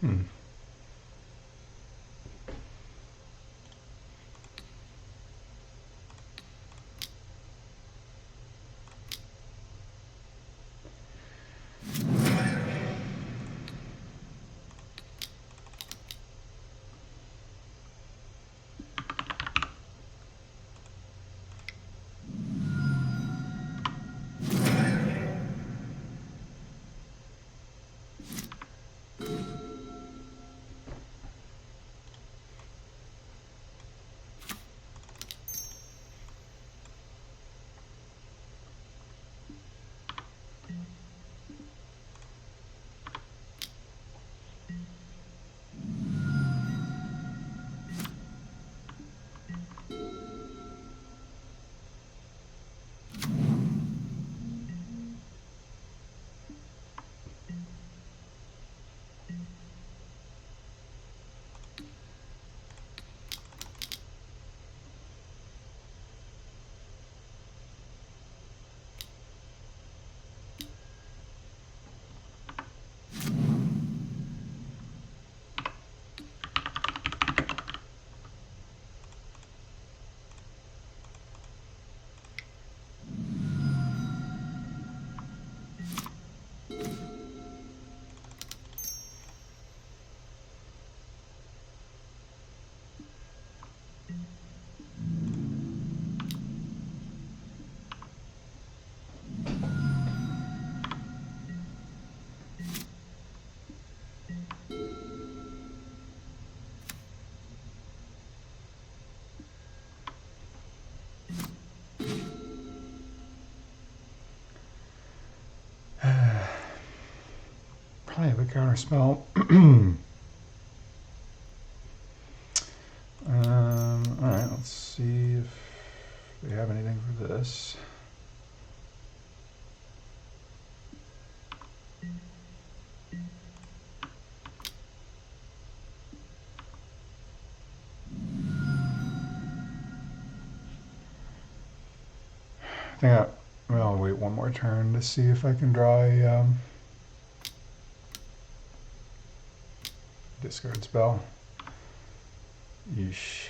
Hmm. Probably have a counter spell. Alright, let's see if we have anything for this. I think I'll wait one more turn to see if I can draw a discard spell. Yeesh.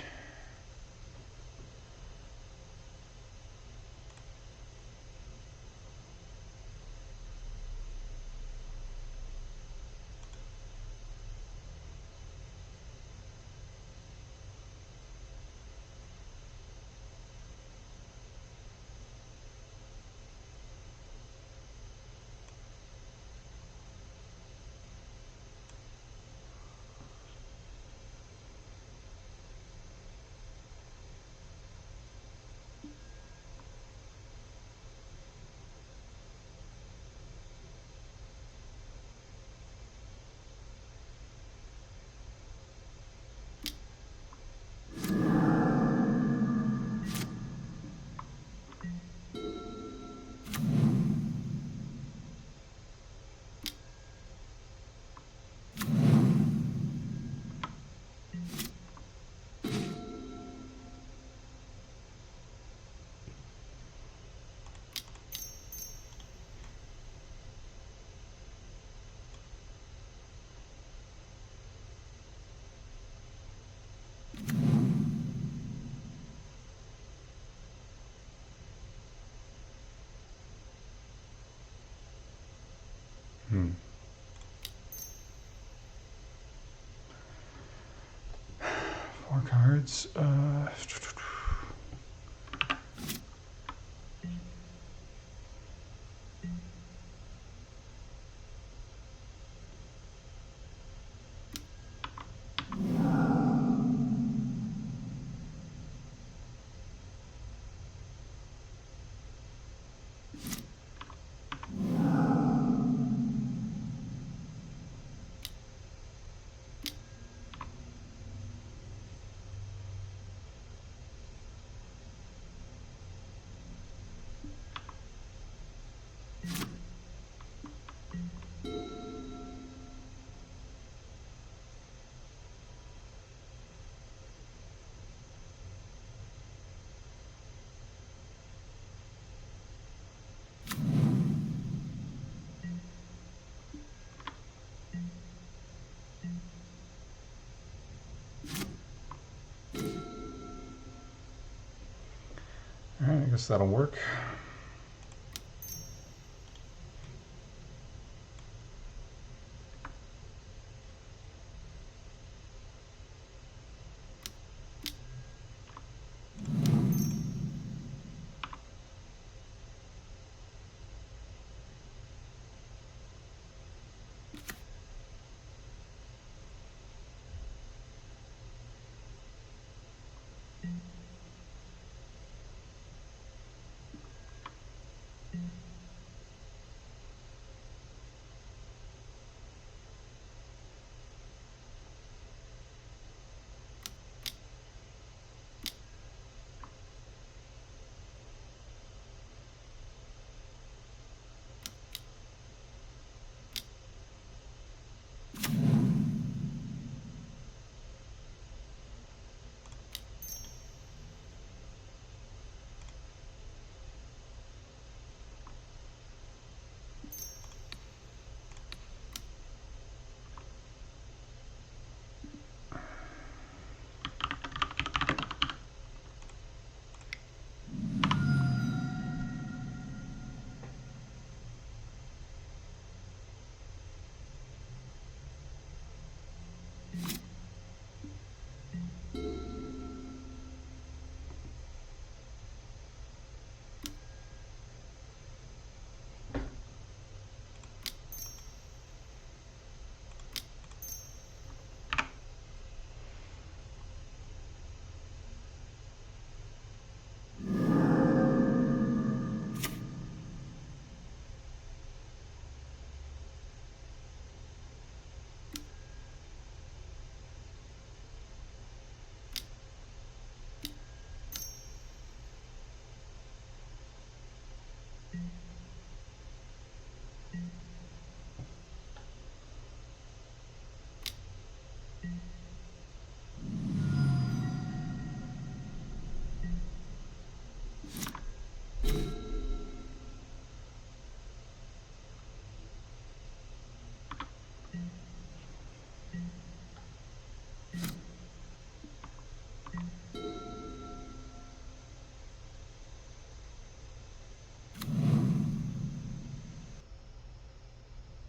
Four cards. I guess that'll work.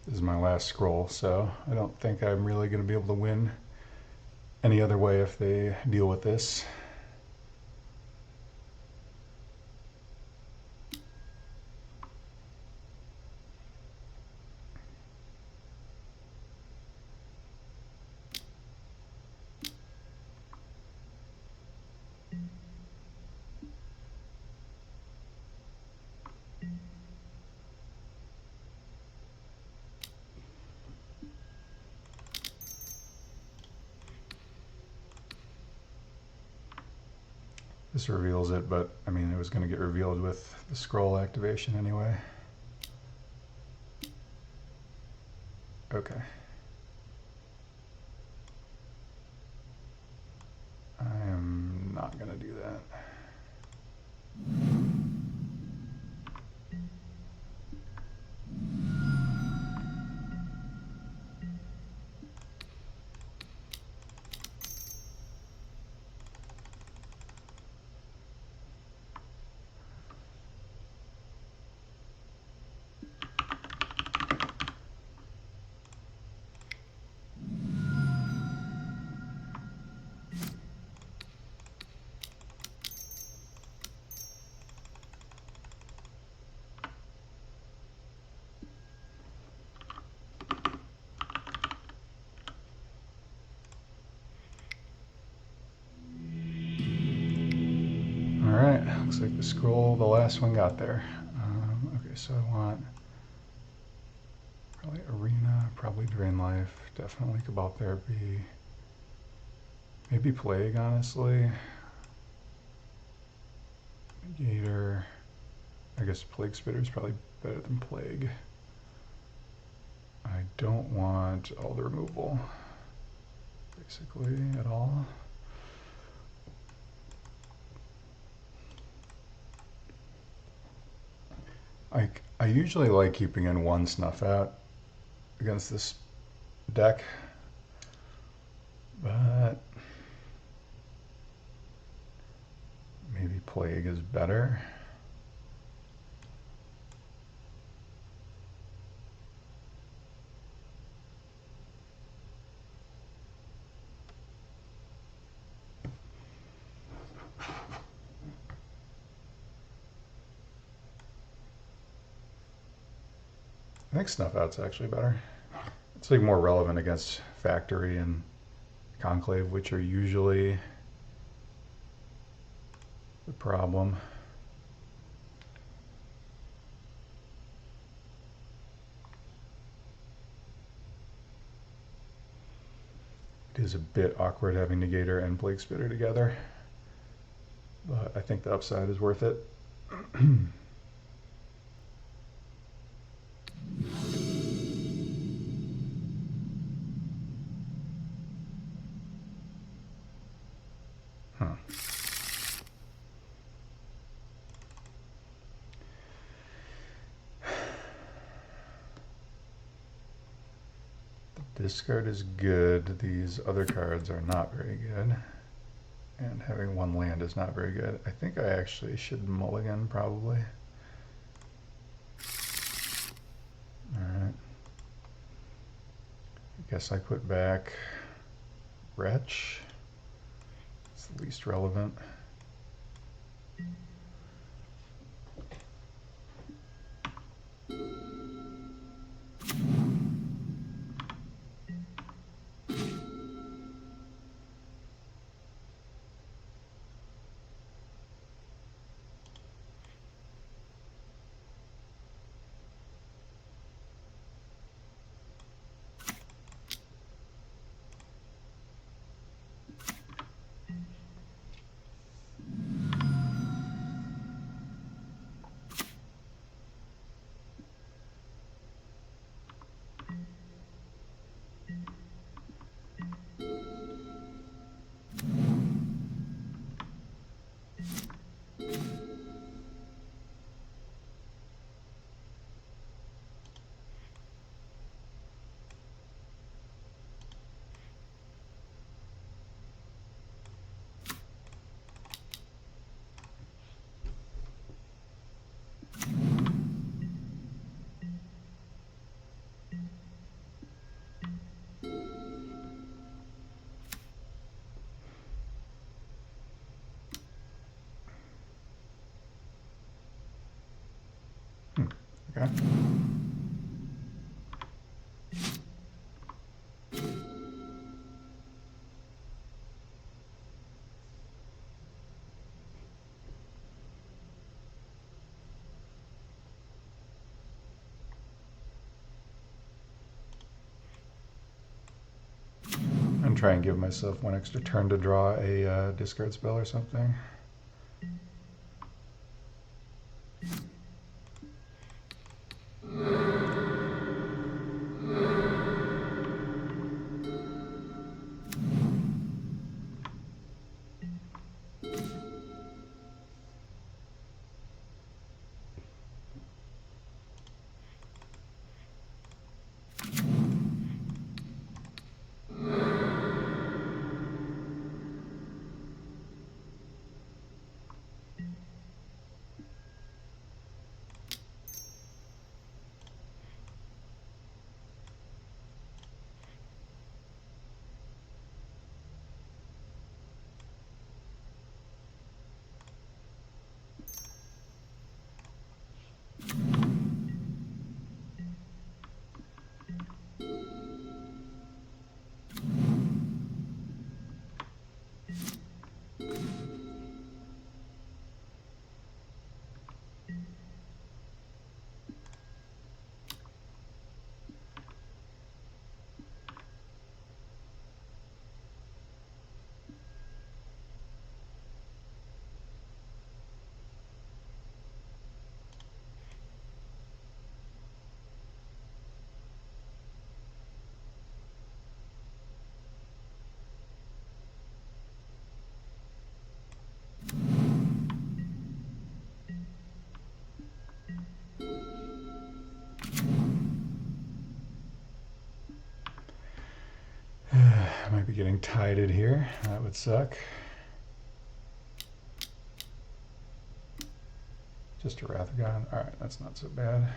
This is my last scroll, so I don't think I'm really going to be able to win any other way if they deal with this. This reveals it, but I mean, it was going to get revealed with the scroll activation anyway. Okay. I am not going to do that. Alright, looks like the scroll, the last one got there. Okay, so I want probably Arena, probably Drain Life, definitely Cabal Therapy, maybe Plague, honestly. Negator, I guess Plague Spitter is probably better than Plague. I don't want all the removal, basically, at all. I usually like keeping in one Snuff Out against this deck, but maybe Plague is better. I think Snuff Out's actually better. It's like more relevant against Factory and Conclave, which are usually the problem. It is a bit awkward having Negator and Plague Spitter together, but I think the upside is worth it. Huh. The discard is good. These other cards are not very good. And having one land is not very good. I think I actually should mulligan, probably. Alright. I guess I put back Wretch. It's the least relevant. Okay. And try and give myself one extra turn to draw a discard spell or something. I might be getting tided here. That would suck. Just a Wrathagon. Alright, that's not so bad.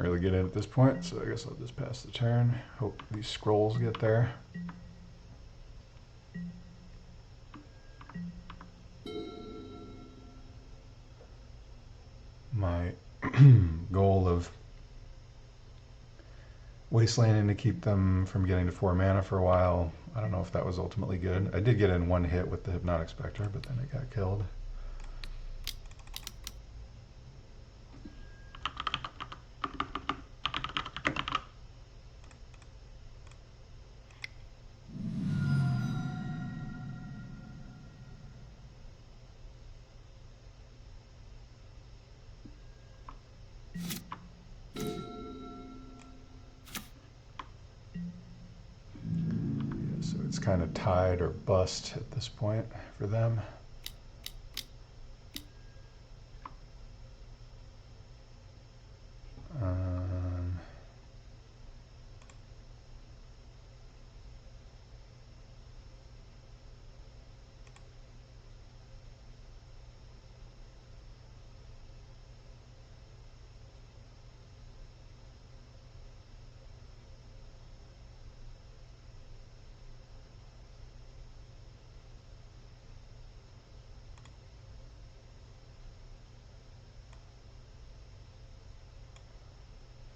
really get in at this point, so I guess I'll just pass the turn. Hope these scrolls get there. My goal of Wastelanding to keep them from getting to 4 mana for a while, I don't know if that was ultimately good. I did get in 1 hit with the Hypnotic Specter, but then it got killed. Kind of tied or bust at this point for them.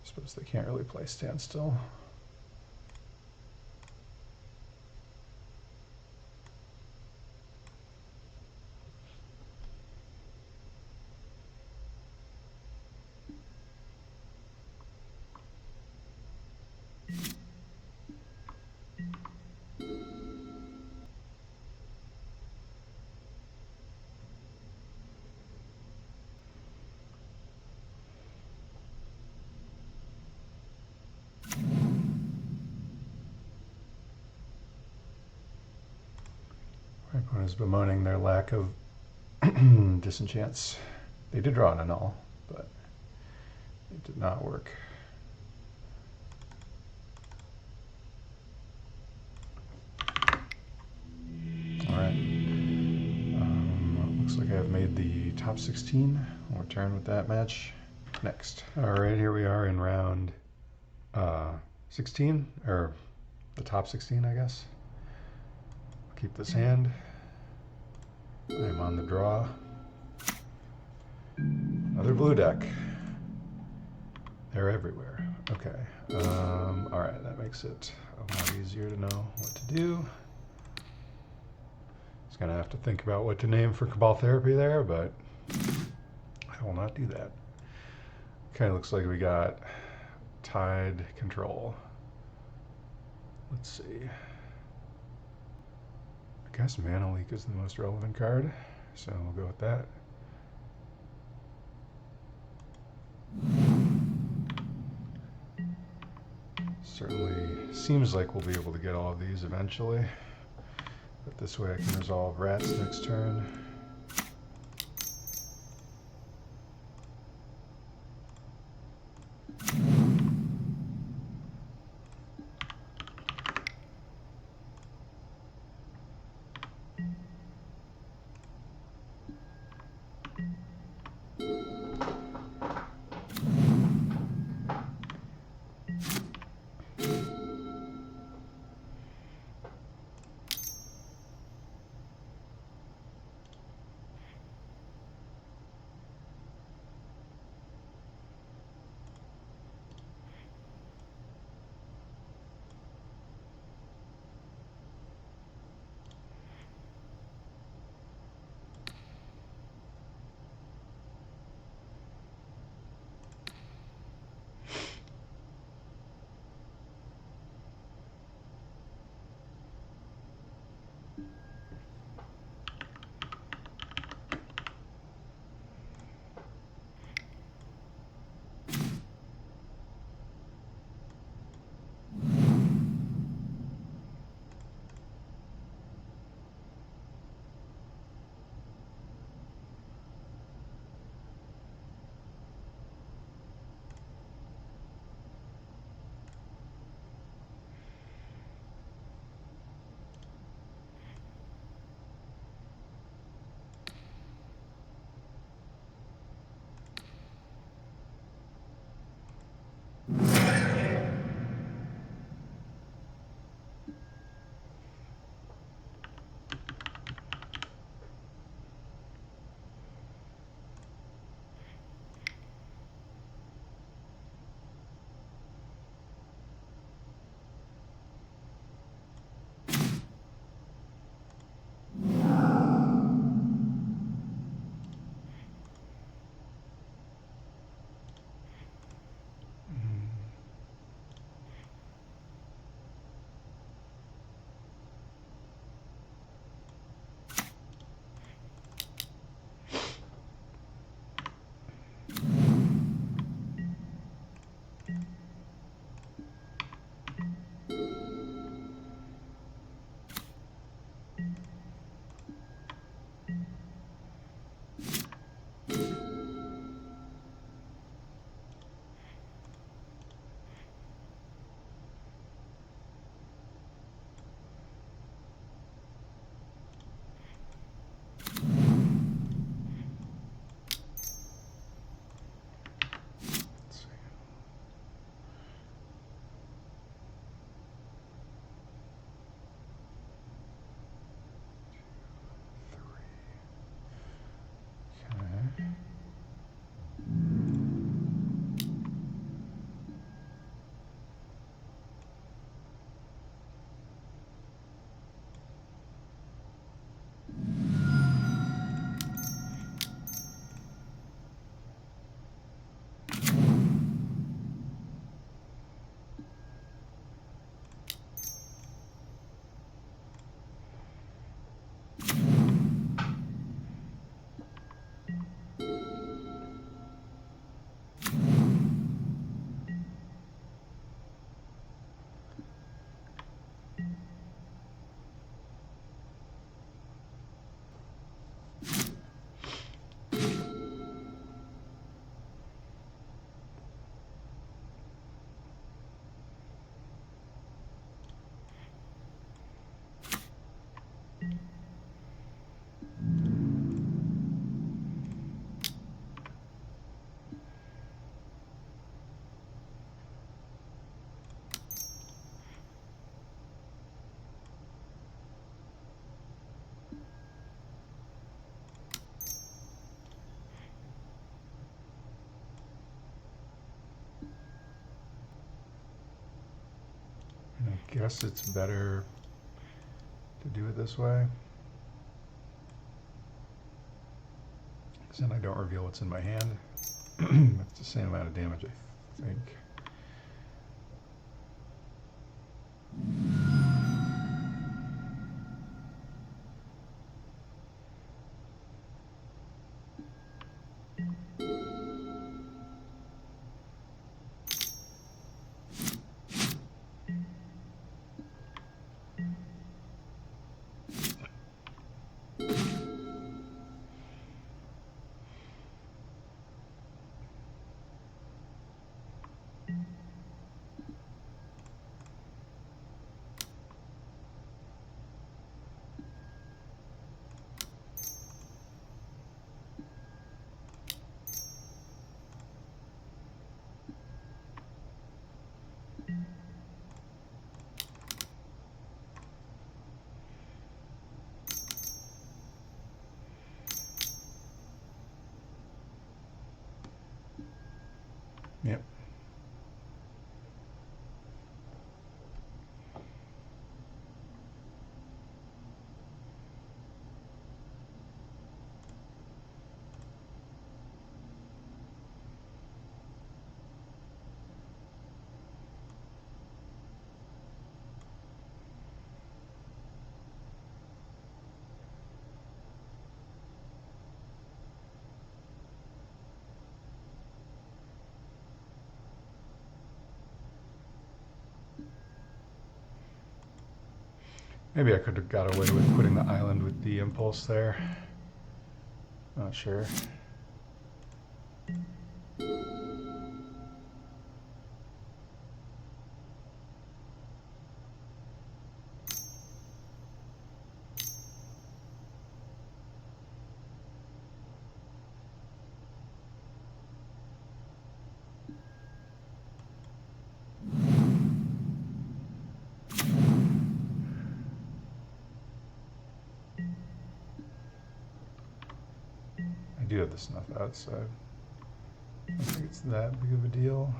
I suppose they can't really play Standstill. My opponent is bemoaning their lack of disenchants. They did draw an annul, but it did not work. Alright. Looks like I've made the top 16. We'll return with that match next. Alright, here we are in round 16, or the top 16, I guess. Keep this hand. I'm on the draw. Another blue deck. They're everywhere. Okay. Alright, that makes it a lot easier to know what to do. Just gonna have to think about what to name for Cabal Therapy there, but I will not do that. Okay, looks like we got Tide Control. Let's see. I guess Mana Leak is the most relevant card, so we'll go with that. Certainly seems like we'll be able to get all of these eventually, but this way I can resolve Rats next turn. guess it's better to do it this way. Because then I don't reveal what's in my hand. It's the same amount of damage, I think. Yep. Maybe I could have got away with putting the island with the impulse there. Not sure. I do have the Snuff Out, so I don't think it's that big of a deal.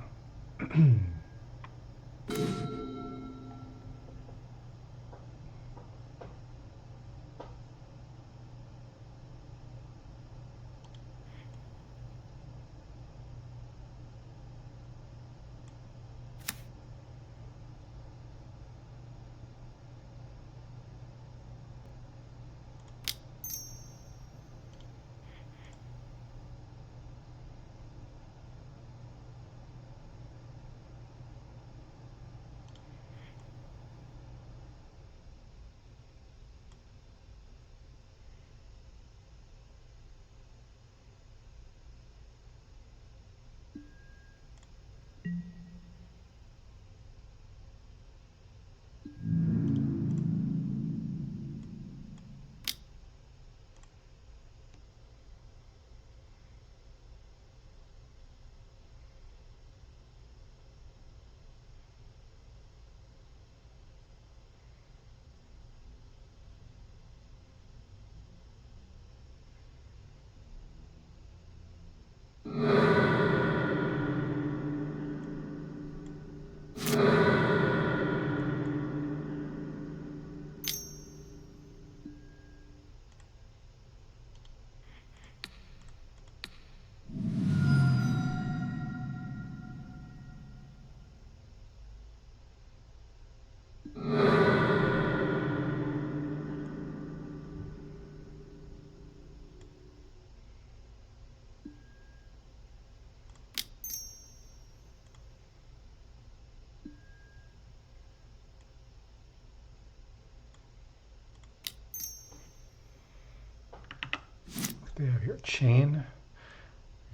They have here chain. I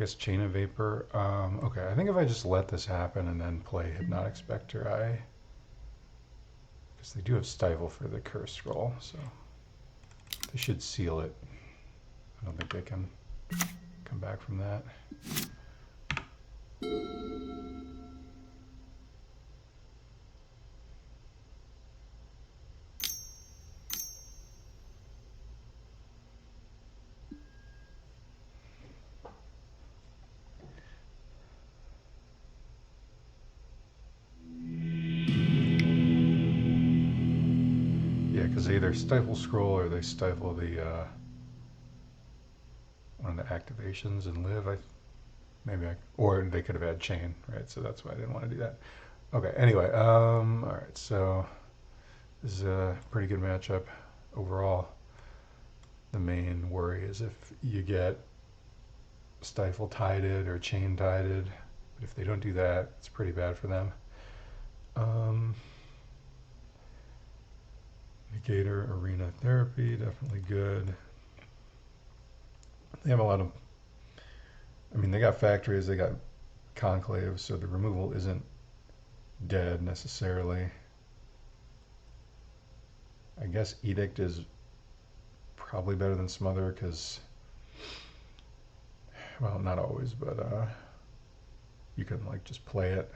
guess chain of vapor. Okay, I think if I just let this happen and then play Hypnotic Specter, because they do have stifle for the curse scroll, so they should seal it. I don't think they can come back from that. Yeah, because they either stifle scroll or they stifle the one of the activations and live. Or they could have had chain, right? So that's why I didn't want to do that. Okay. Anyway, all right. So this is a pretty good matchup overall. The main worry is if you get stifle tided or chain tided. But if they don't do that, it's pretty bad for them. Negator, Arena Therapy, definitely good. They have a lot of, I mean, they got factories, they got conclaves, so the removal isn't dead necessarily. I guess Edict is probably better than Smother because, well, not always, but you can like just play it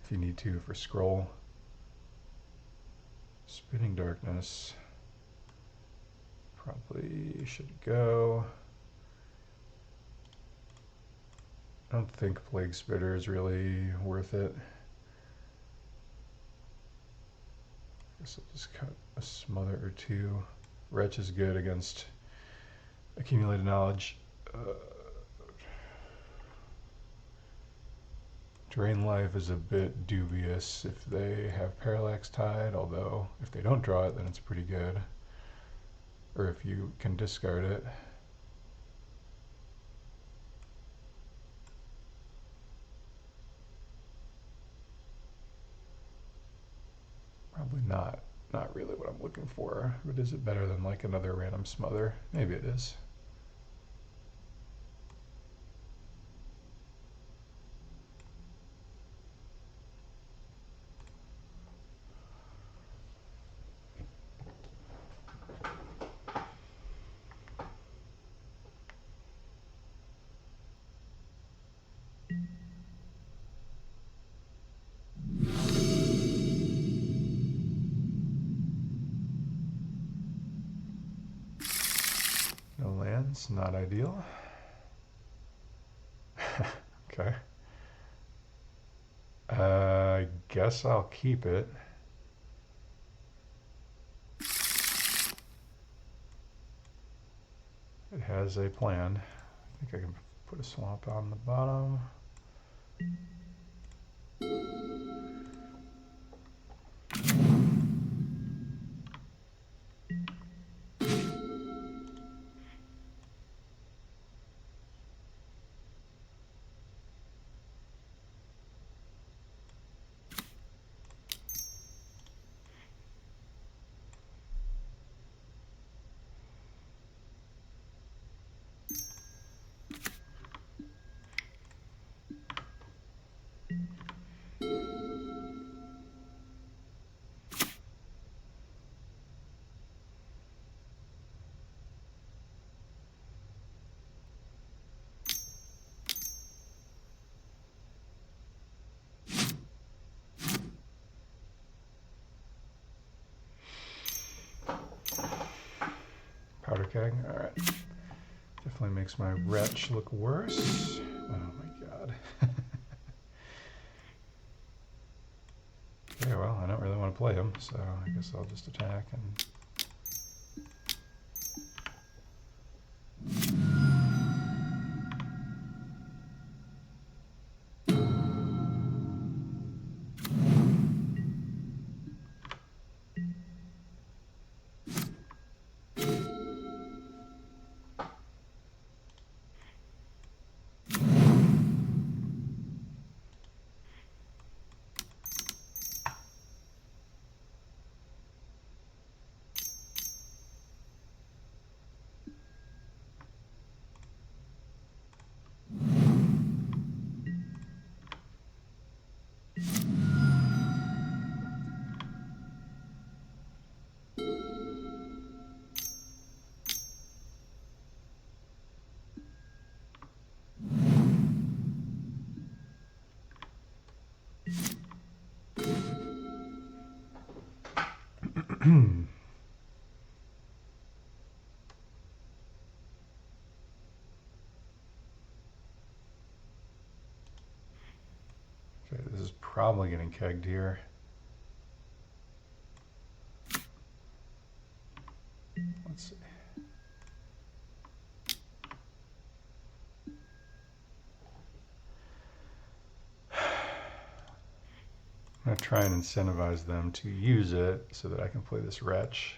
if you need to for scroll. Spinning Darkness probably should go. I don't think Plague Spitter is really worth it. I guess I'll just cut a Smother or two. Wretch is good against Accumulated Knowledge. Drain Life is a bit dubious if they have Parallax Tide, although if they don't draw it, then it's pretty good. Or if you can discard it. Probably not really what I'm looking for. But is it better than like another random Smother? Maybe it is. No lands, not ideal. Okay. I guess I'll keep it. It has a plan. I think I can put a swamp on the bottom. Powder keg, all right. Definitely makes my wretch look worse. Oh my god. Okay, well, I don't really want to play him, so I guess I'll just attack and... Okay, this is probably getting kegged here. Let's see. I'm going to try and incentivize them to use it so that I can play this Wretch.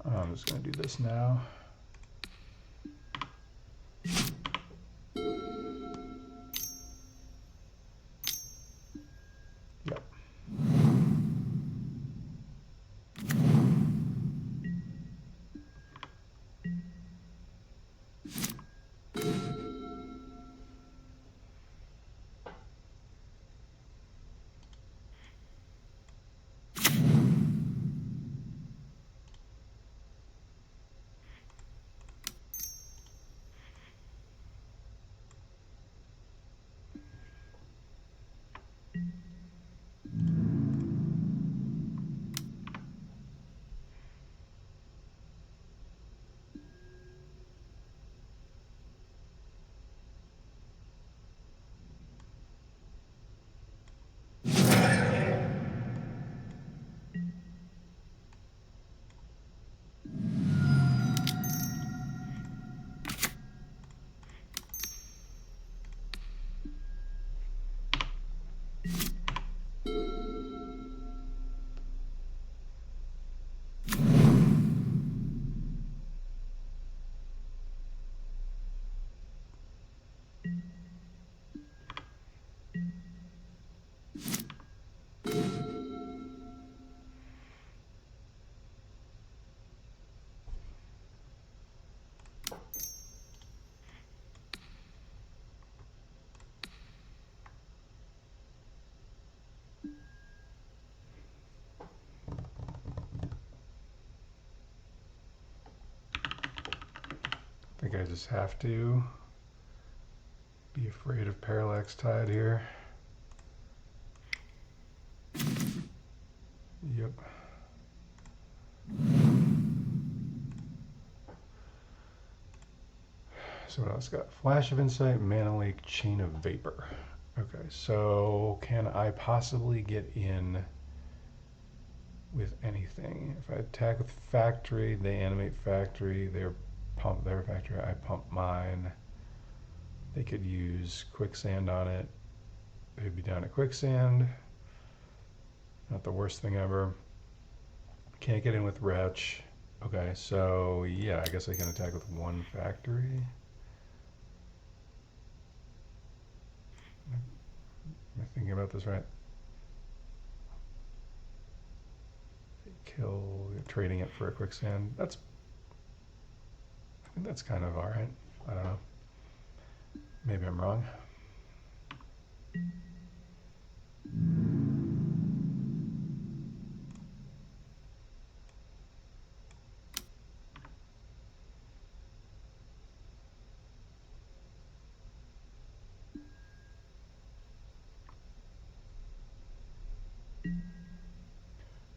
I'm just going to do this now. Yep. I think I just have to be afraid of Parallax Tide here. Yep. So what else got? Flash of Insight, Mana Leak, Chain of Vapor. Okay, so can I possibly get in with anything? If I attack with Factory, they animate Factory, they pump their Factory, I pump mine. They could use Quicksand on it. They'd be down to Quicksand. Not the worst thing ever. Can't get in with Wretch. Okay, so yeah, I guess I can attack with one Factory. Am I thinking about this right? Kill, trading it for a Quicksand. I think that's kind of alright. I don't know. Maybe I'm wrong.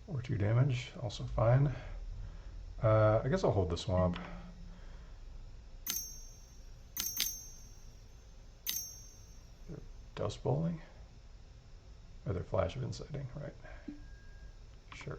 Or 2 damage, also fine. I guess I'll hold the swamp. Dust bowling? Or they're Flash of Inciting, right? Sure.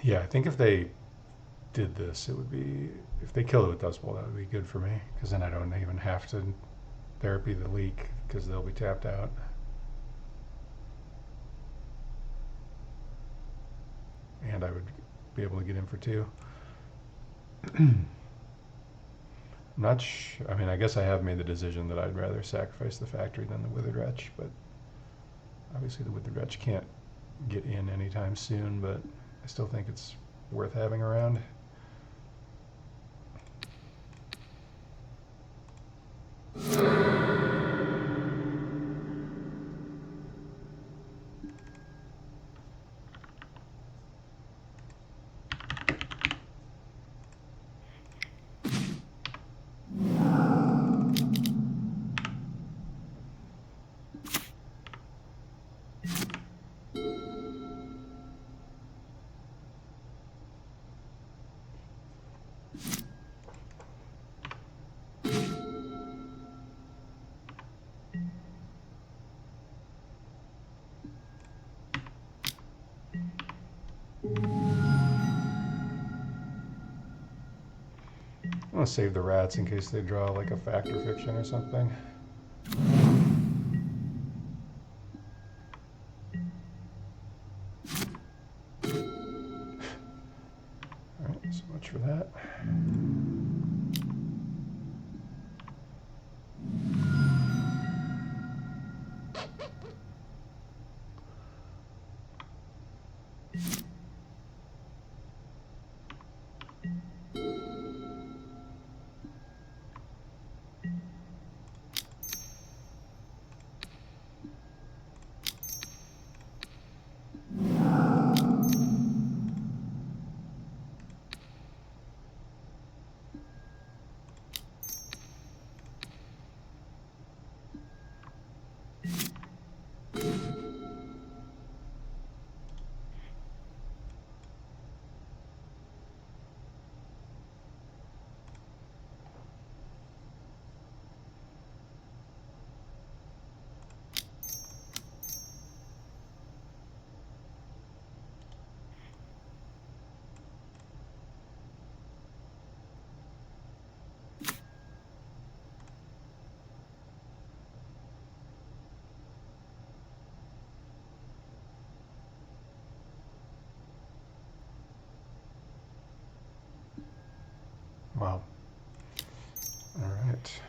Yeah, I think if they did this, it would be, if they kill it with Dust Bowl, that would be good for me, because then I don't even have to therapy the leak, because they'll be tapped out. And I would be able to get in for 2. I'm not I mean, I guess I have made the decision that I'd rather sacrifice the factory than the Withered Wretch, but obviously the Withered Wretch can't get in anytime soon, but I still think it's worth having around. I'm gonna save the rats in case they draw like a fact or fiction or something. Alright, so much for that. Wow. All right.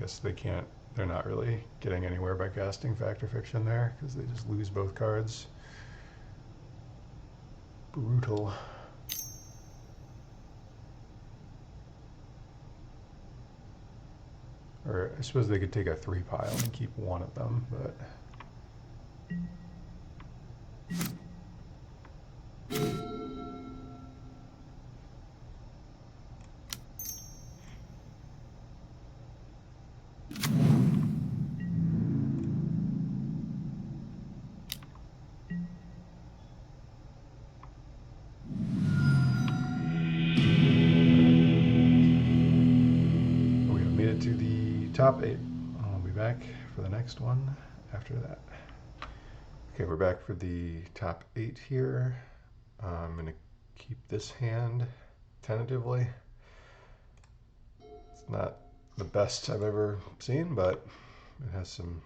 guess they can't, they're not really getting anywhere by casting Fact or Fiction there, because they just lose both cards. Brutal. Or I suppose they could take a 3 pile and keep one of them, but... top 8. I'll be back for the next one after that. Okay, we're back for the top 8 here. I'm going to keep this hand tentatively. It's not the best I've ever seen, but it has some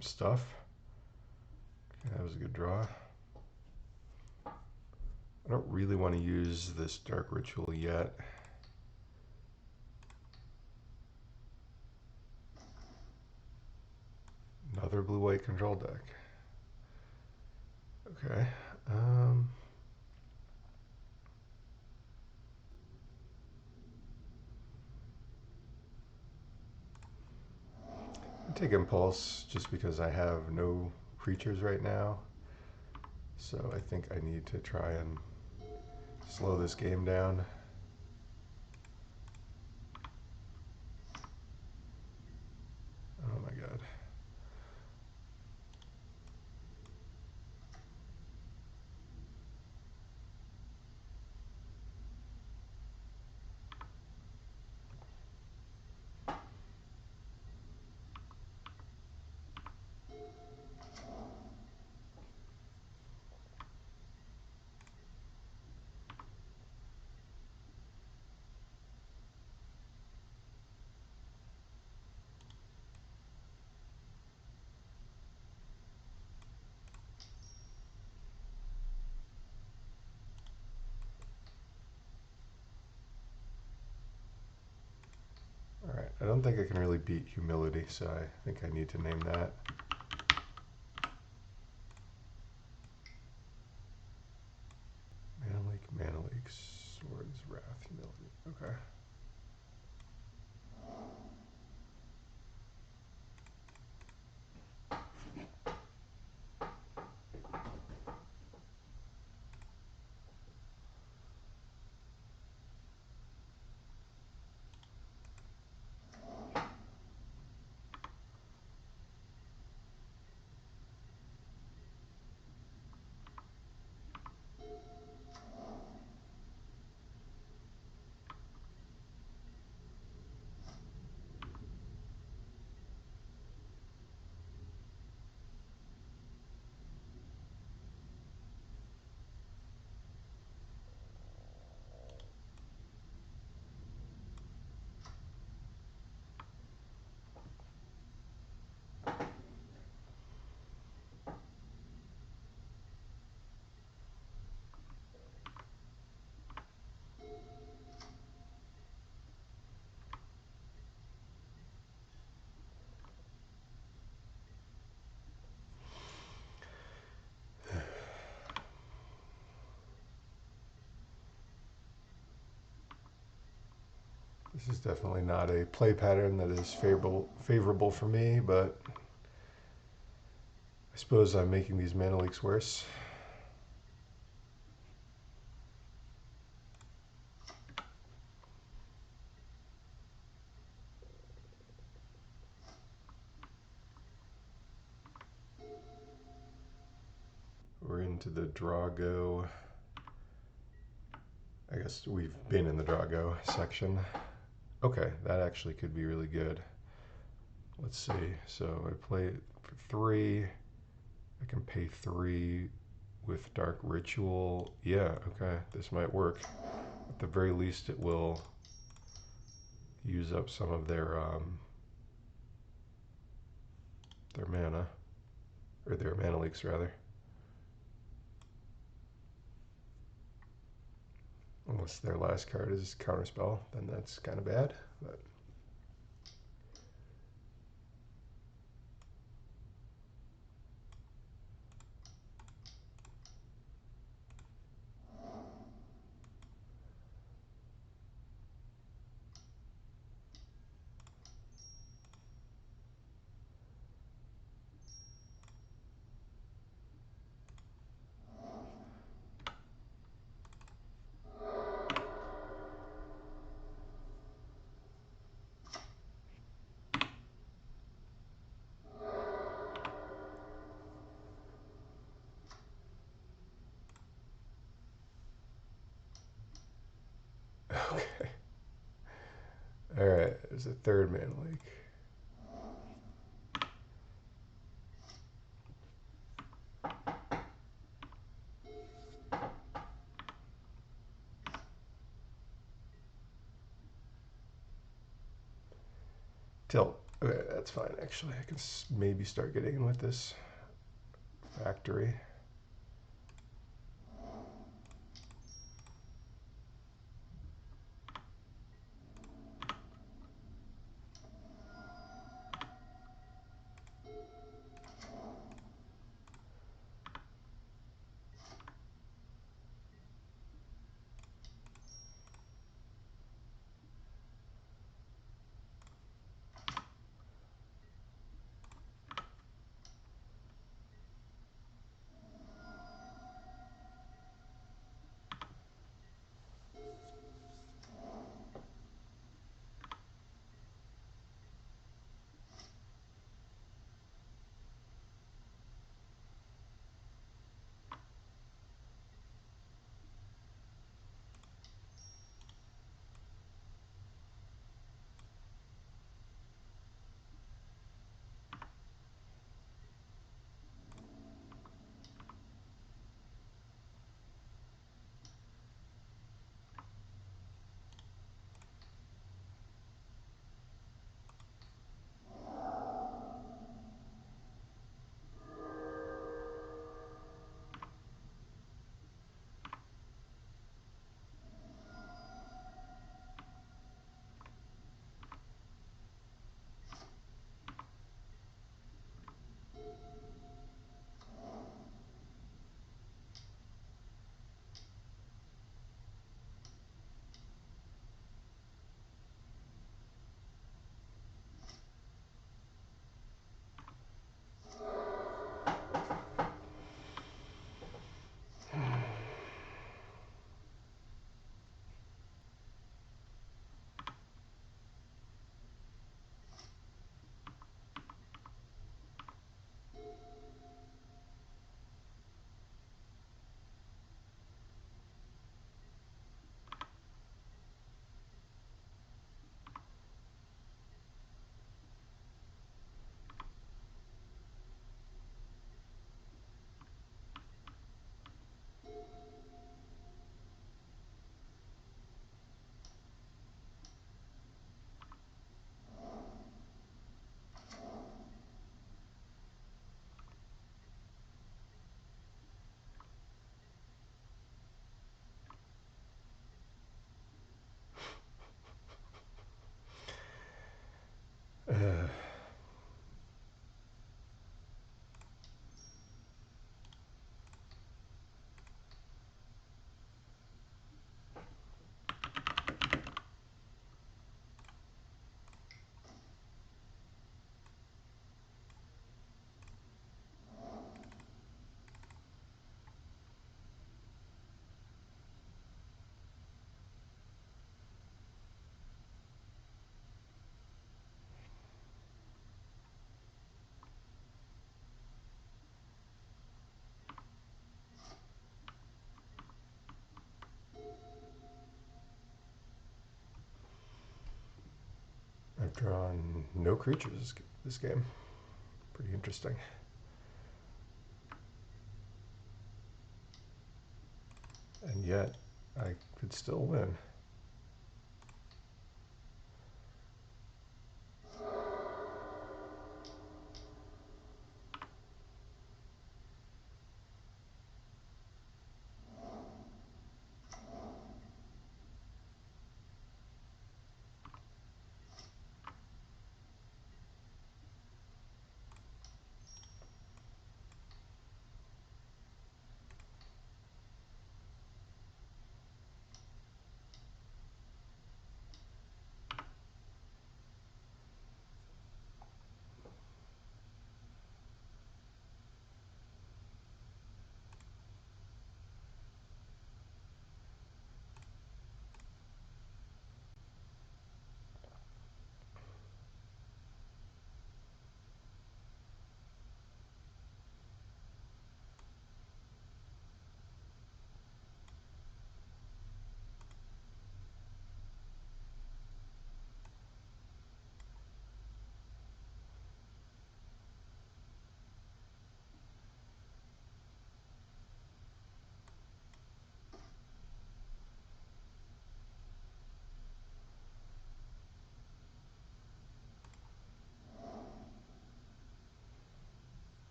stuff. Okay, that was a good draw. I don't really want to use this Dark Ritual yet. Another blue-white control deck. Okay. Take Impulse just because I have no creatures right now. So I think I need to try and slow this game down. Oh my god. Alright, I don't think I can really beat Humility, so I think I need to name that. Mana Leak, Swords, Wrath, Humility. Okay. This is definitely not a play pattern that is favorable for me, but I suppose I'm making these mana leaks worse. We're into the draw go. I guess we've been in the draw go section. Okay, that actually could be really good. Let's see. So I play for 3. I can pay 3 with Dark Ritual. Yeah, okay, this might work. At the very least, it will use up some of their mana, or their mana leaks rather. Unless their last card is Counterspell, then that's kind of bad. But Alright, there's a third mana leak. Tilt. Okay, that's fine actually. I can maybe start getting in with this factory. Uh, I've drawn no creatures this game. Pretty interesting. And yet, I could still win.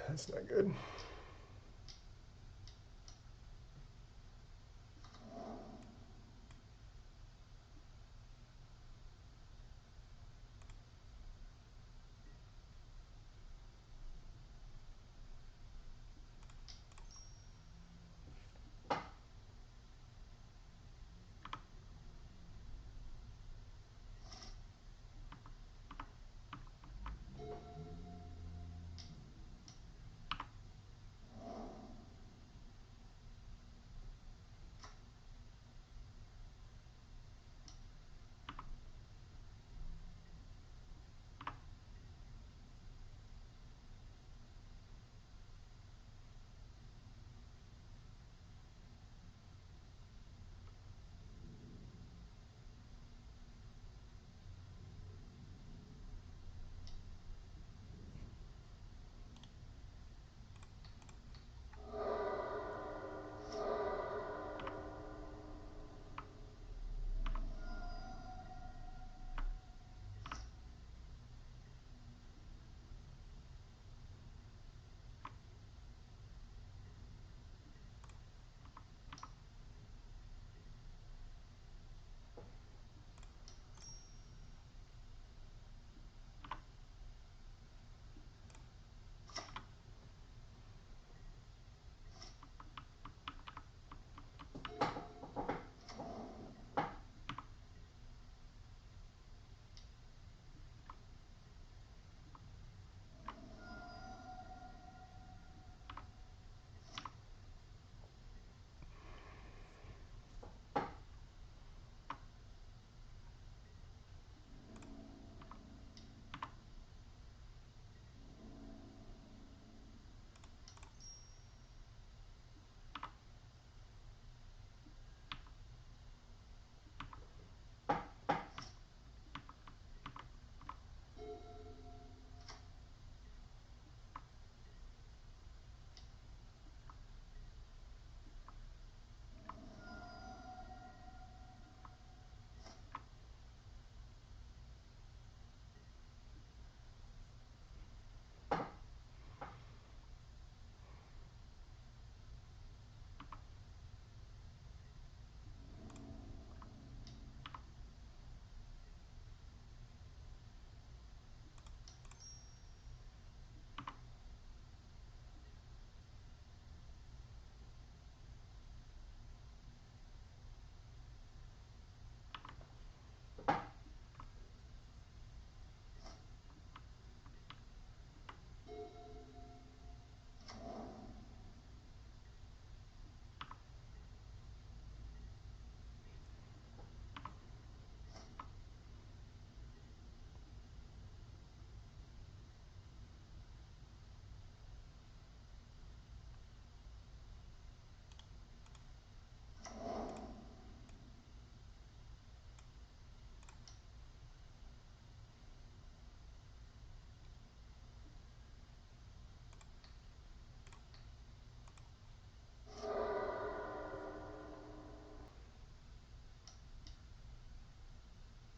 That's not good.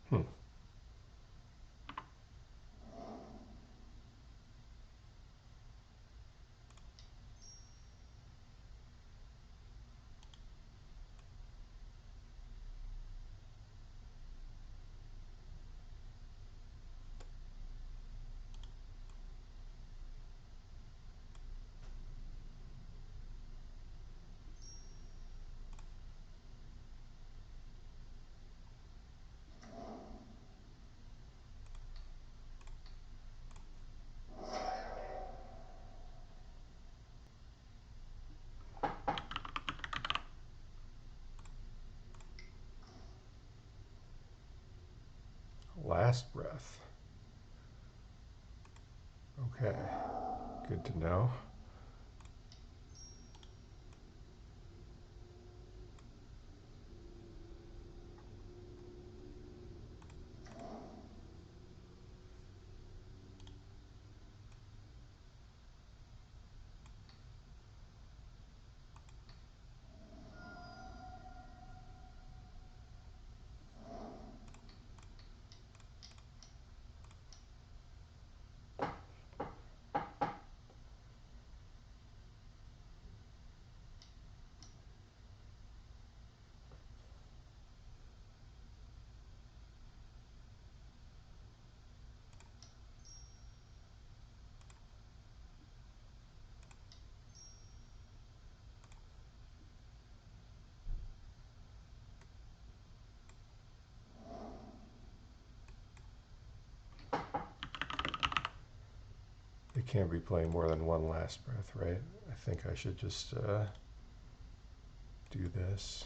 Hmm. Last breath. Okay, good to know. can't be playing more than one Last Breath, right? I think I should just do this.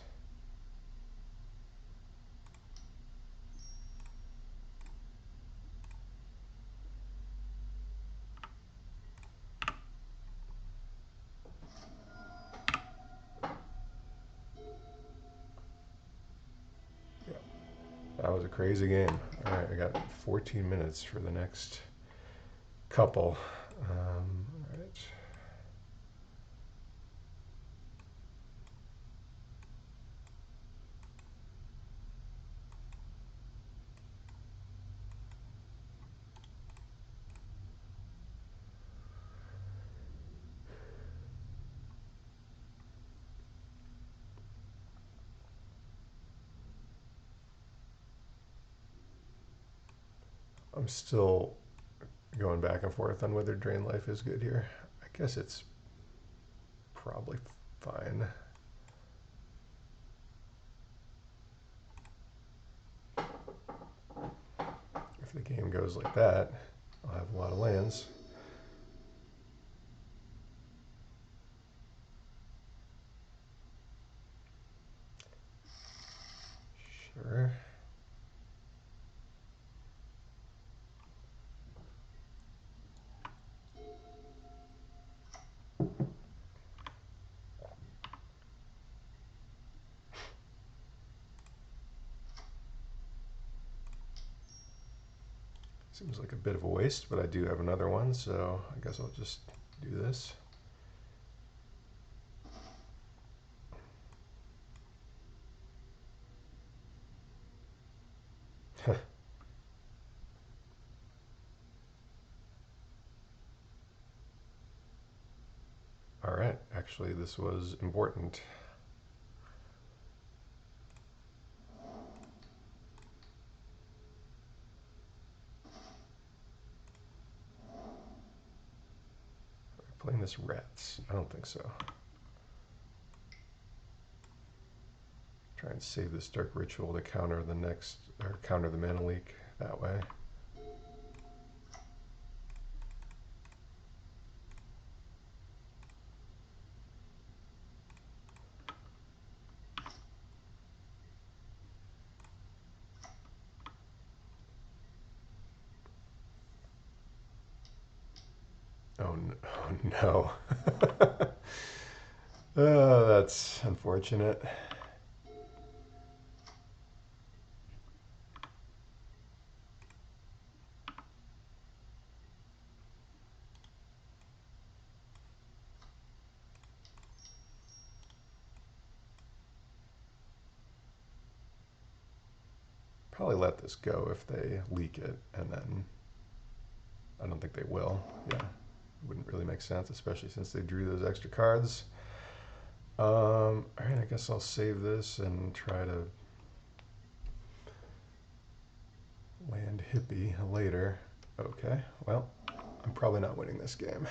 That was a crazy game. All right, I got 14 minutes for the next couple. All right. I'm still going back and forth on whether Drain Life is good here. I guess it's probably fine. If the game goes like that, I'll have a lot of lands. Sure. Seems like a bit of a waste, but I do have another one, so I guess I'll just do this. All right, actually this was important. Playing this Rats? I don't think so. Try and save this Dark Ritual to counter the next, or counter the mana leak that way. Oh no. Oh, that's unfortunate. Probably let this go if they leak it, and then I don't think they will. Yeah, it wouldn't really make sense, especially since they drew those extra cards. All right, I guess I'll save this and try to land Hippie later. Okay, well, I'm probably not winning this game.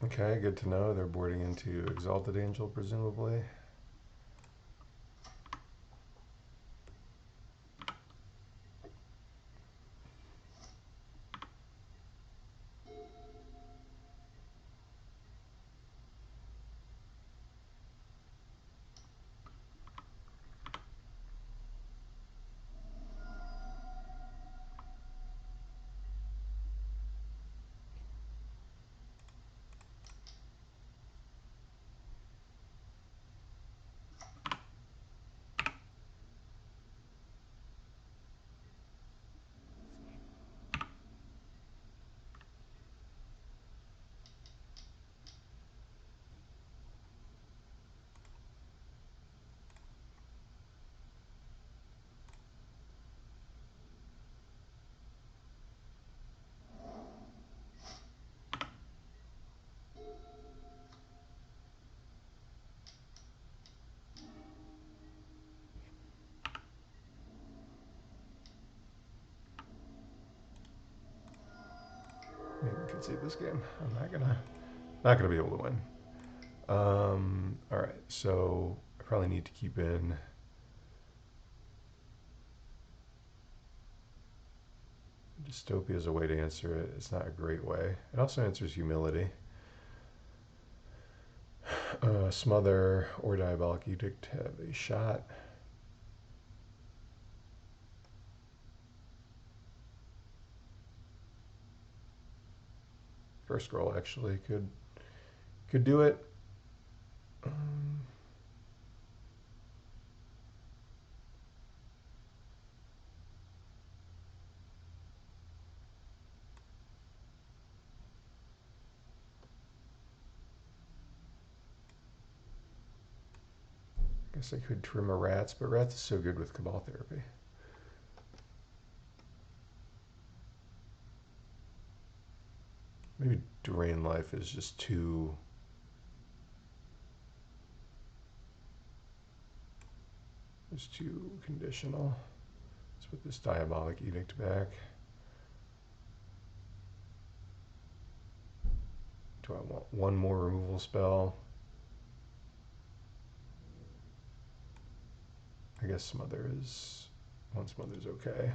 Okay, good to know. They're boarding into Exalted Angel, presumably. concede this game. I'm not gonna be able to win. All right, so I probably need to keep in Dystopia is a way to answer it. It's not a great way. It also answers humility. Smother or Diabolic Edict have a shot. First roll actually could do it. Guess I could trim a Rats, but Rats is so good with Cabal Therapy. Maybe Drain Life is just too... It's too conditional. Let's put this Diabolic Edict back. Do I want one more removal spell? I guess Smother is... One Smother's okay.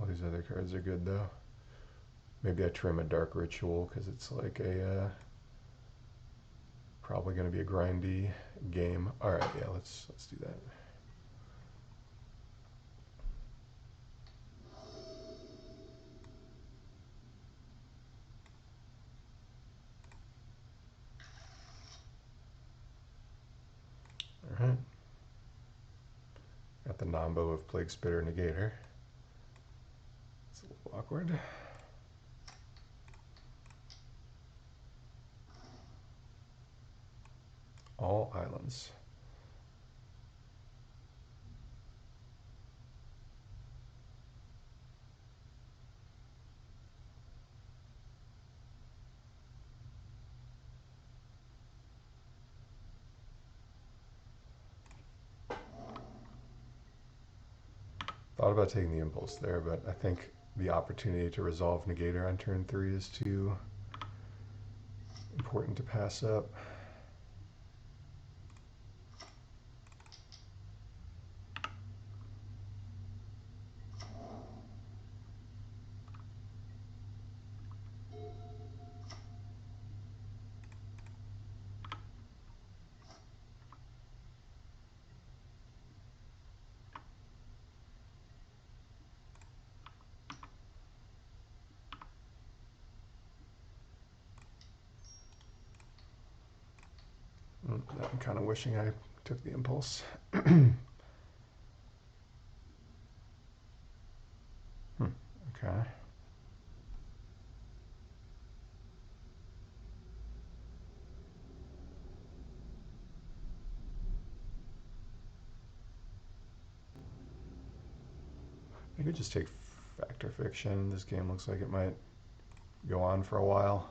All these other cards are good though. Maybe I trim a Dark Ritual because it's like a probably going to be a grindy game. All right, yeah, let's do that. All right. Got the Nombo of Plague Spitter Negator. It's a little awkward. All islands. Thought about taking the Impulse there, but I think the opportunity to resolve Negator on turn 3 is too important to pass up. I'm kind of wishing I took the Impulse. Okay. I could just take Fact or Fiction. This game looks like it might go on for a while.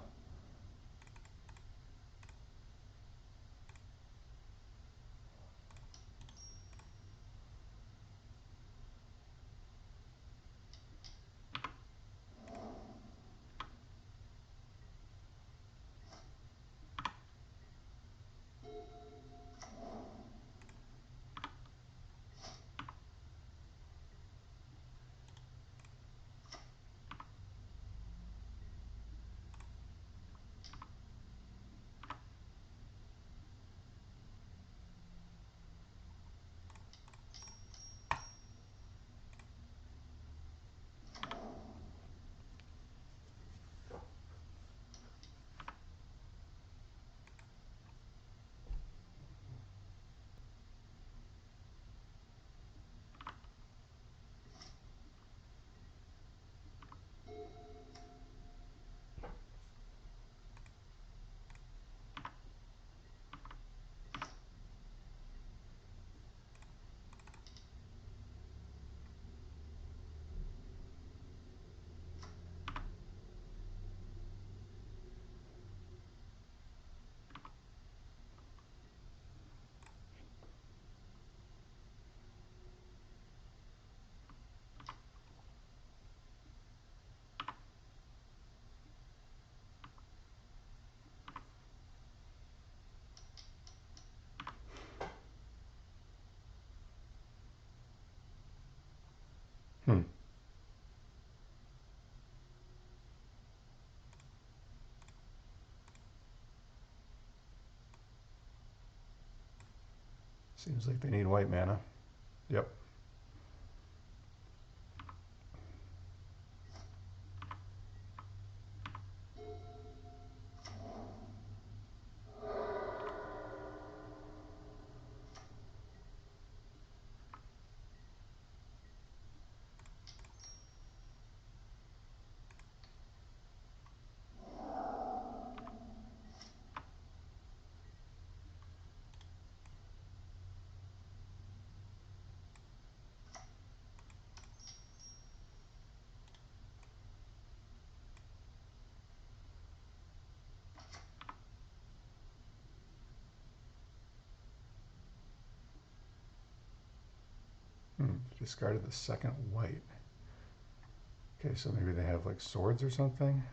Seems like they need white mana. Yep. Discarded the second white. Okay, so maybe they have like swords or something.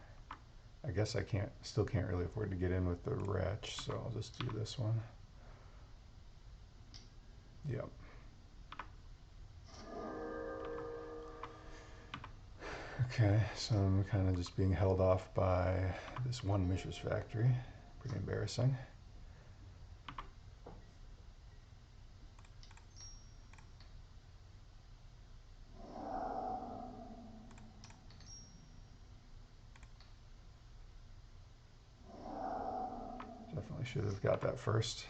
I guess I still can't really afford to get in with the Wretch, so I'll just do this one. Yep. Okay, so I'm kind of just being held off by this one Mishra's Factory. Pretty embarrassing. Definitely should have got that first.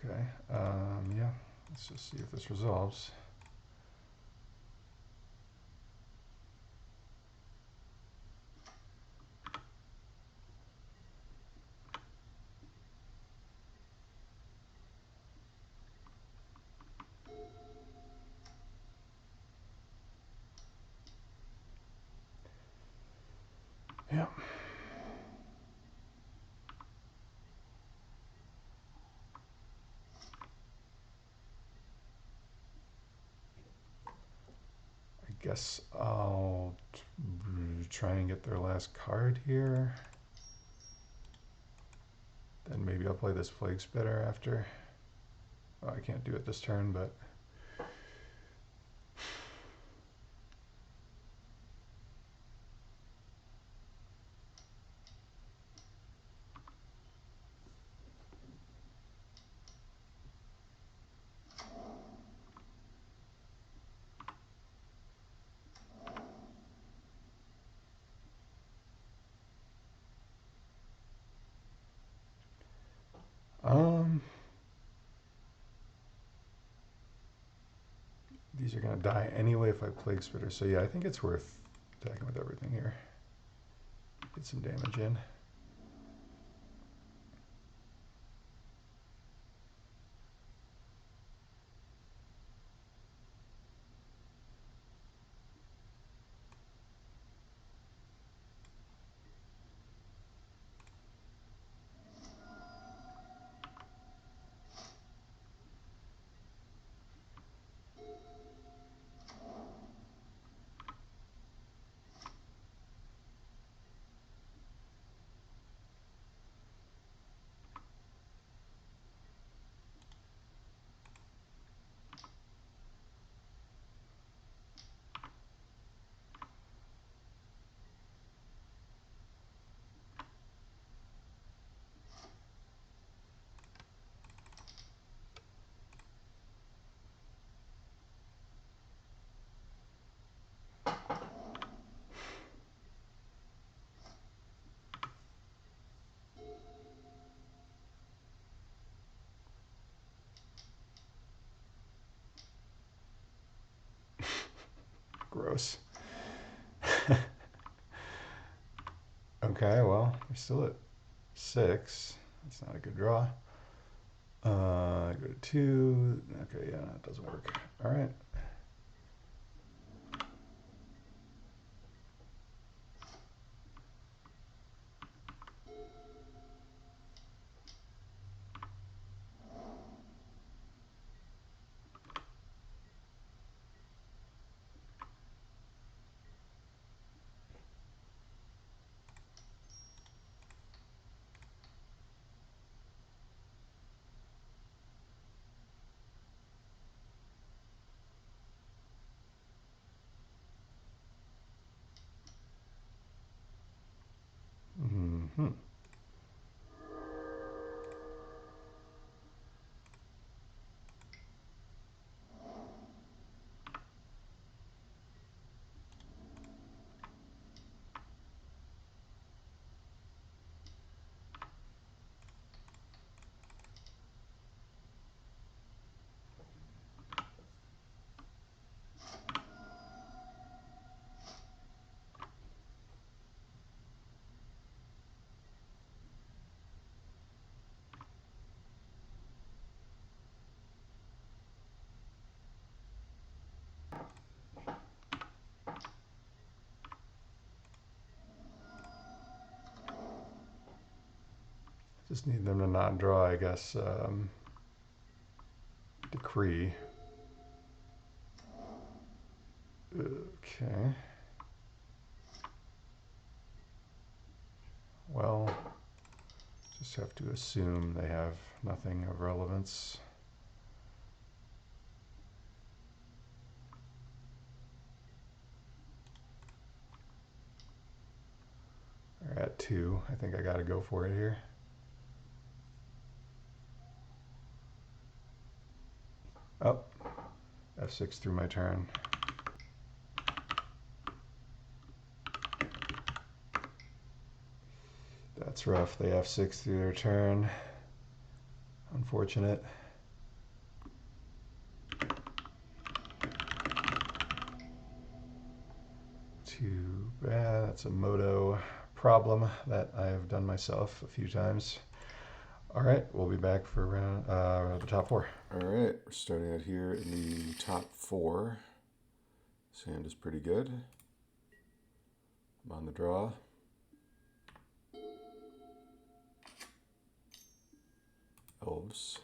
Okay, yeah, let's just see if this resolves. Yeah. I guess I'll try and get their last card here. Then maybe I'll play this Plague Spitter after. Oh, I can't do it this turn, but these are gonna die anyway if I Plague Spitter. So yeah, I think it's worth attacking with everything here. Get some damage in. Gross. Okay, well, we're still at 6. That's not a good draw. Go to 2. Okay, yeah, that doesn't work. All right. Just need them to not draw, I guess, Decree. Okay. Well, just have to assume they have nothing of relevance. They're at 2. I think I gotta go for it here. Oh, F6 through my turn. That's rough. They F6 through their turn. Unfortunate. Too bad. That's a moto problem that I have done myself a few times. All right, we'll be back for round the top 4. All right, we're starting out here in the top 4. This hand is pretty good. I'm on the draw. Elves.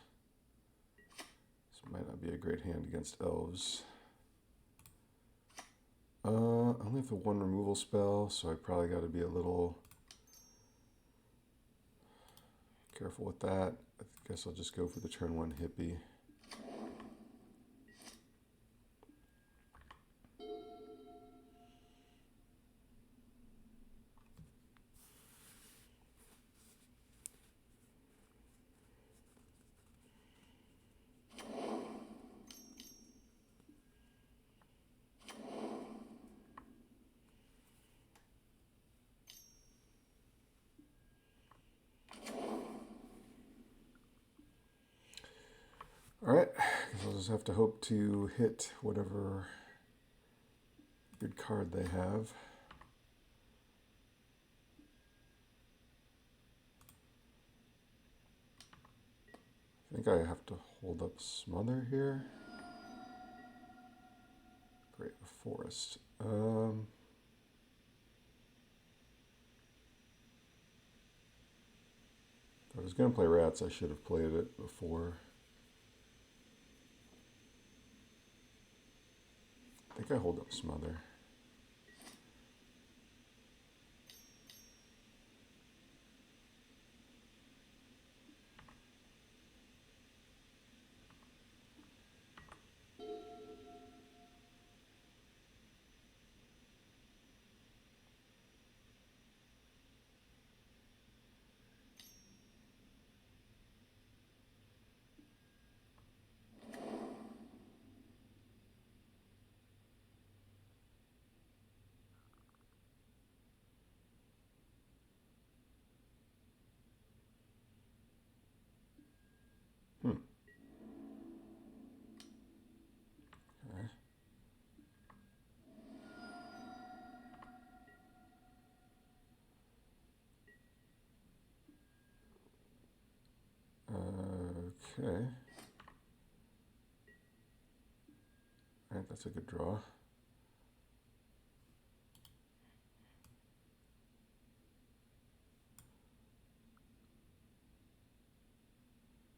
This might not be a great hand against Elves. I only have the 1 removal spell, so I probably got to be a little careful with that. I guess I'll just go for the turn 1 hippie. All right, I guess I'll just have to hope to hit whatever good card they have. I think I have to hold up Smother here. Great, a forest. If I was going to play rats, I should have played it before. I think I hold up Smother. Okay. Okay. All right, that's a good draw.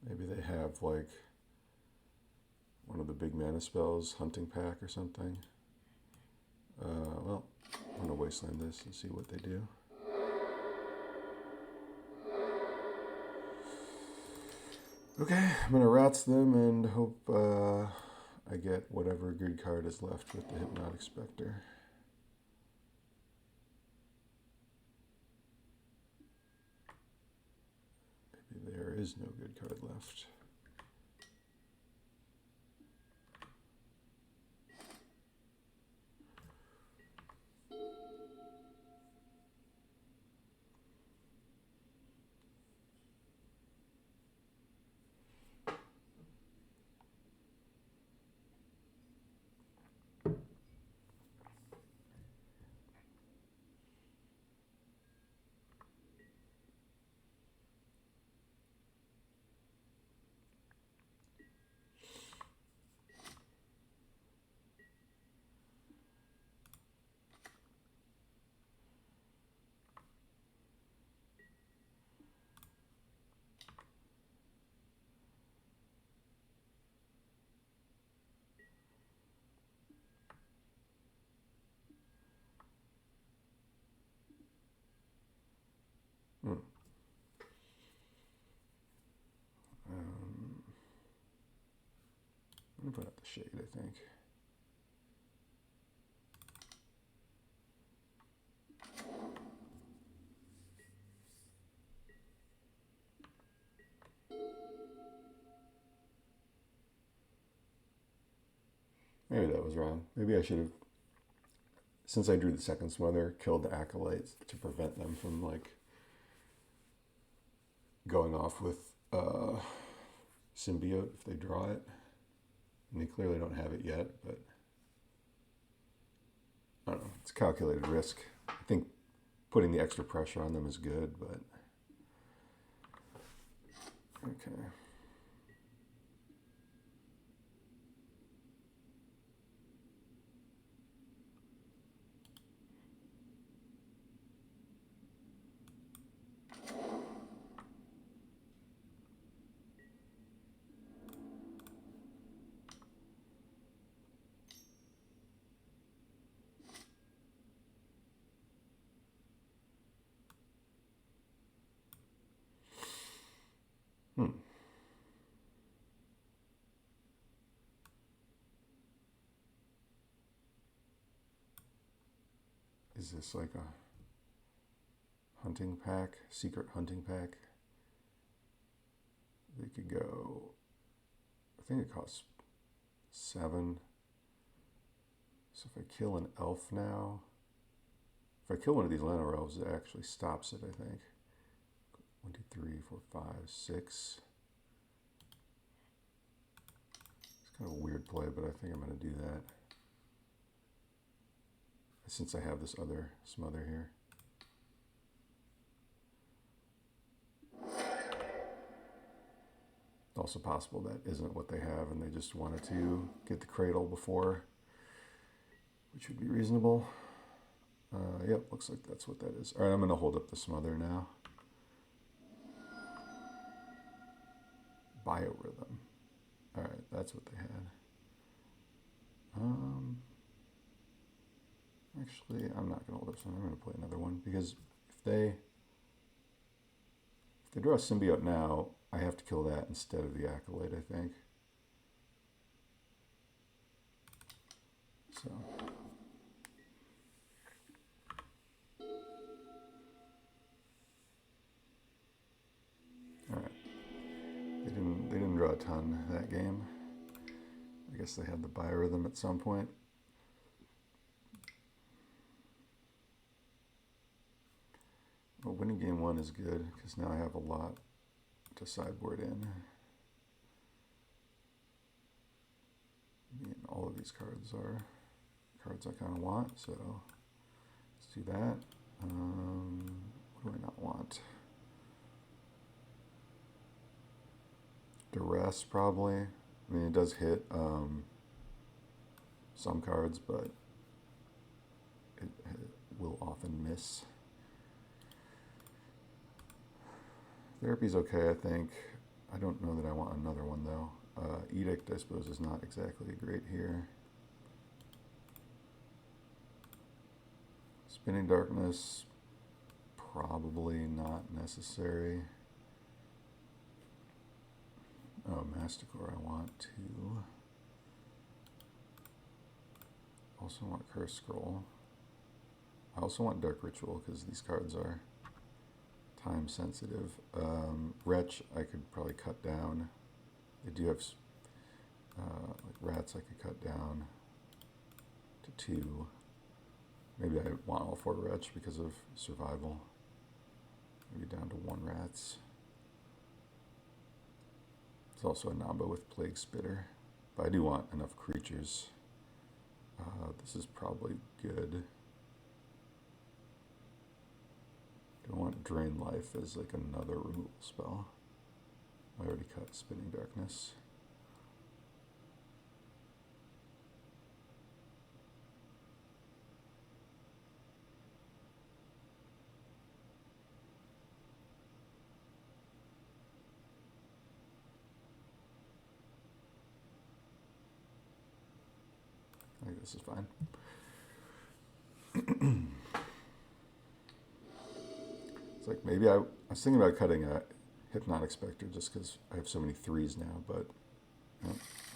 Maybe they have like one of the big mana spells, Hunting Pack or something. Well, I'm gonna Wasteland this and see what they do. Okay, I'm gonna rats them and hope I get whatever good card is left with the Hypnotic Specter. Maybe there is no good card left. Hmm. I'm going to put out the shade, I think. Maybe that was wrong. Maybe I should have, since I drew the second Smother, killed the Acolytes to prevent them from, like, going off with Symbiote if they draw it. And they clearly don't have it yet, but I don't know. It's a calculated risk. I think putting the extra pressure on them is good, but okay. Is this like a hunting pack, secret hunting pack? They could go, I think it costs 7. So if I kill an elf now, if I kill one of these Llanowar elves, it actually stops it, I think. 1, 2, 3, 4, 5, 6. It's kind of a weird play, but I think I'm going to do that. Since I have this other Smother here. It's also possible that isn't what they have and they just wanted to get the Cradle before, which would be reasonable. Yep, looks like that's what that is. All right, I'm going to hold up the Smother now. Biorhythm. All right, that's what they had. Actually, I'm not going to hold up something. I'm going to play another one because if they draw a Symbiote now, I have to kill that instead of the Acolyte, I think. So. All right. They didn't draw a ton that game. I guess they had the Biorhythm at some point. Well, winning game 1 is good because now I have a lot to sideboard in. And all of these cards are cards I kind of want, so let's do that. What do I not want? Duress, probably. I mean, it does hit some cards, but it will often miss. Therapy's okay, I think. I don't know that I want another one, though. Edict, I suppose, is not exactly great here. Spinning Darkness, probably not necessary. Oh, Masticore I want to. Also want Curse Scroll. I also want Dark Ritual because these cards are time sensitive. Wretch I could probably cut down. They do have like Rats I could cut down to 2. Maybe I want all 4 Wretch because of survival. Maybe down to 1 Rats. There's also a Namba with Plague Spitter, but I do want enough creatures. This is probably good. Do I want Drain Life as like another removal spell? I already cut Spinning Darkness. I think this is fine. like maybe I was thinking about cutting a Hypnotic Specter just because I have so many 3s now, but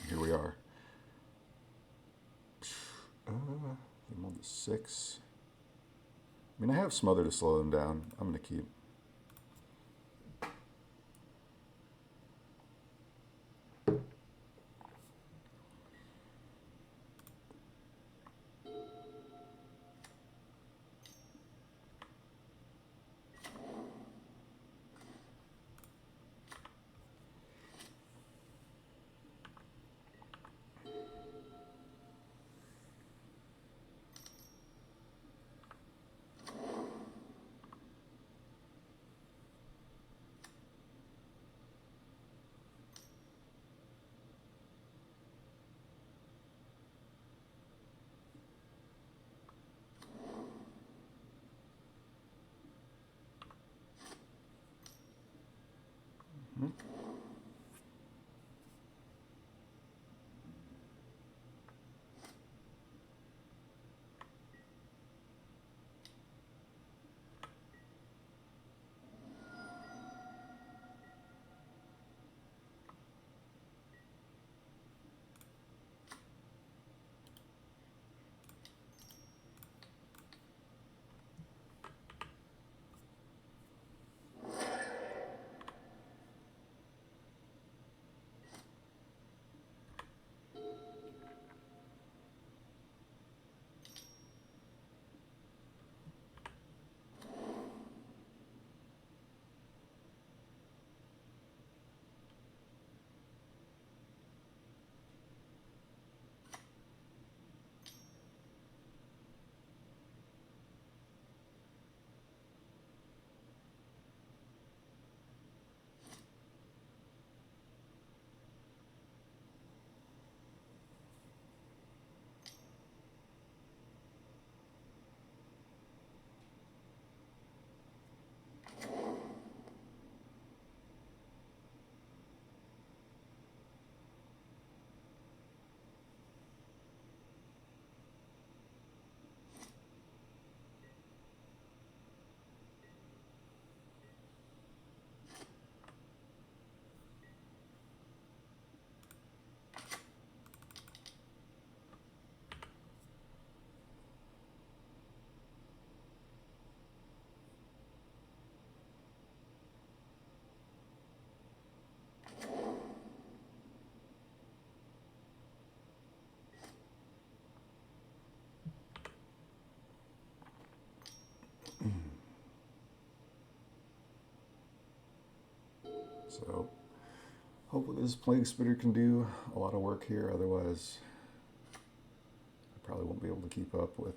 here we are. I'm on the 6. I mean, I have Smother to slow them down. I'm going to keep. So hopefully this Plague Spitter can do a lot of work here, otherwise I probably won't be able to keep up with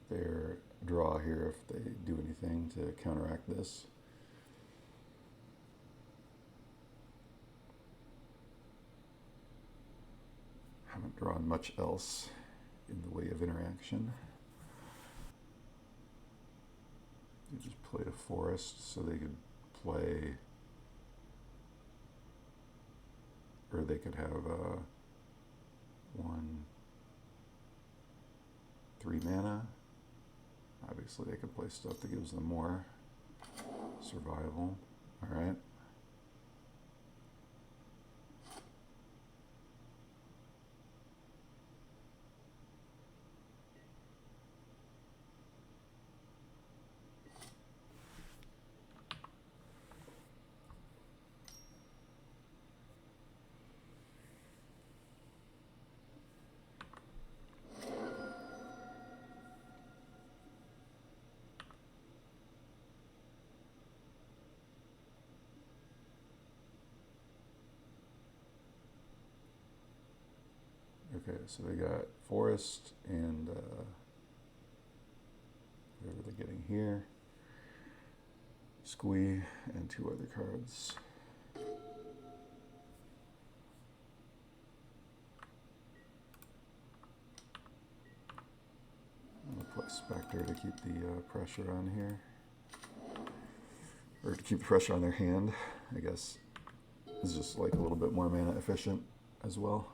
their draw here if they do anything to counteract this. Haven't drawn much else in the way of interaction. They just played a forest so they could play, or they could have 3 mana. Obviously they could play stuff that gives them more survival. Alright. Okay, so they got forest and whatever they're getting here. Squee and 2 other cards. I'm gonna put Spectre to keep the pressure on here. Or to keep the pressure on their hand, I guess. It's just like a little bit more mana efficient as well.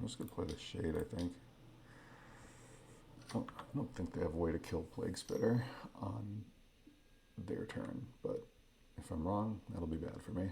I'm just going to play the Shade, I think. I don't think they have a way to kill Plague Spitter on their turn, but if I'm wrong, that'll be bad for me.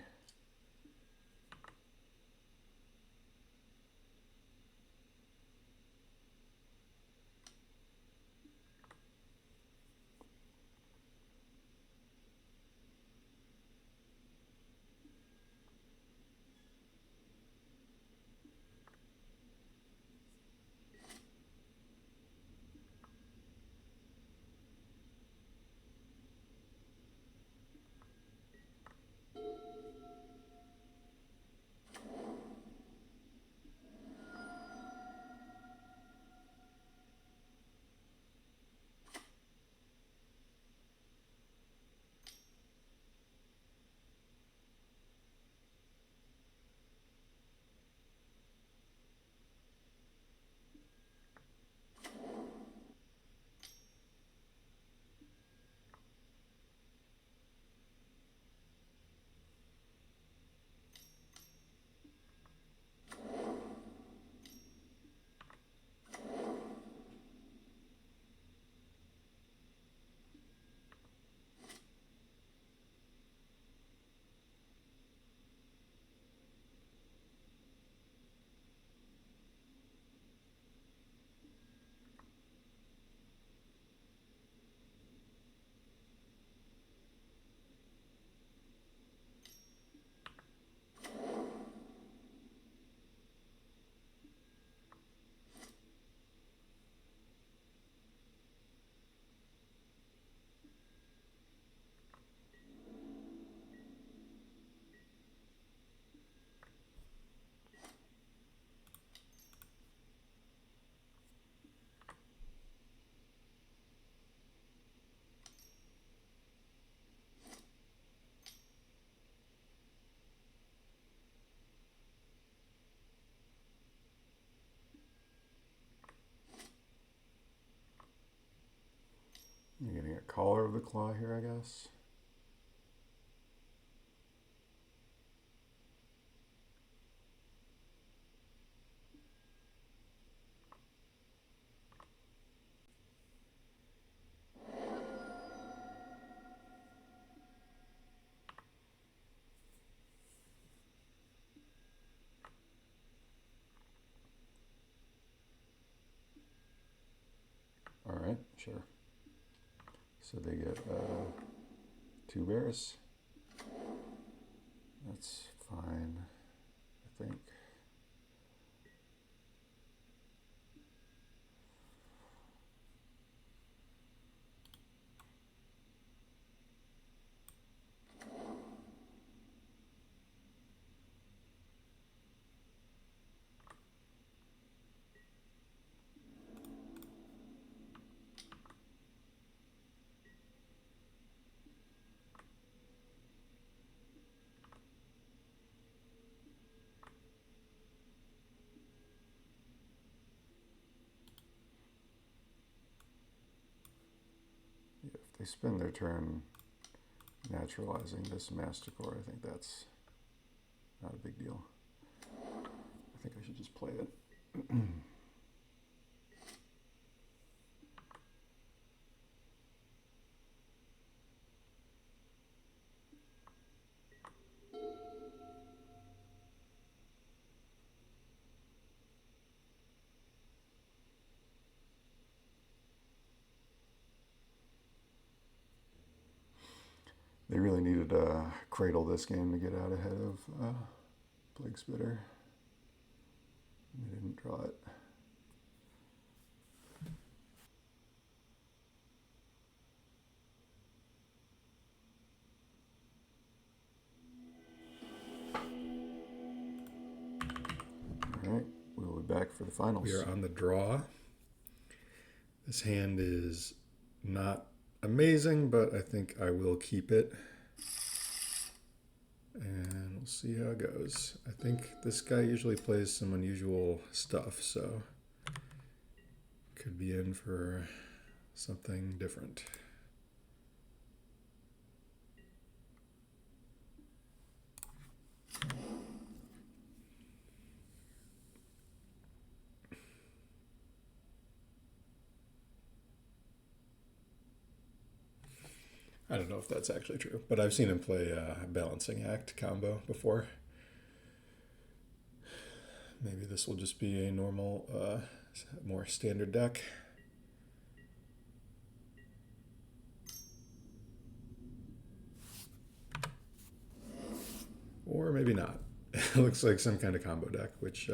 You're getting a Caller of the Claw here, I guess. All right, sure. So they get 2 bears. That's fine, I think. If they spend their turn naturalizing this Masticore, I think that's not a big deal. I think I should just play it. They really needed to cradle this game to get out ahead of Plague Spitter. They didn't draw it. All right, we'll be back for the finals. We are on the draw. This hand is not amazing, but I think I will keep it. And we'll see how it goes. I think this guy usually plays some unusual stuff, so could be in for something different. I don't know if that's actually true, but I've seen him play Balancing Act combo before. Maybe this will just be a normal, more standard deck. Or maybe not. It looks like some kind of combo deck, which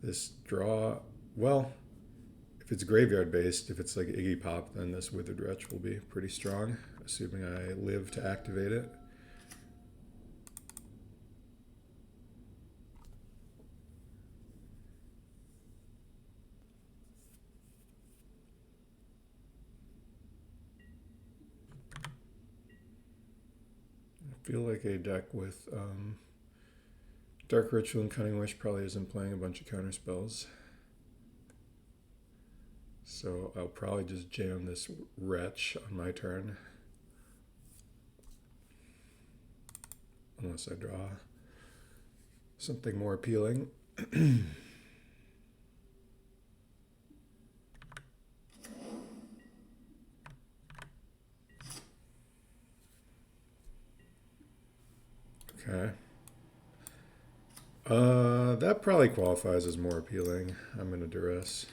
this draw, well, if it's graveyard based, if it's like Iggy Pop, then this Withered Wretch will be pretty strong, assuming I live to activate it. I feel like a deck with Dark Ritual and Cunning Wish probably isn't playing a bunch of counter spells. So I'll probably just jam this Wretch on my turn. Unless I draw something more appealing. Okay. That probably qualifies as more appealing. I'm in a Duress.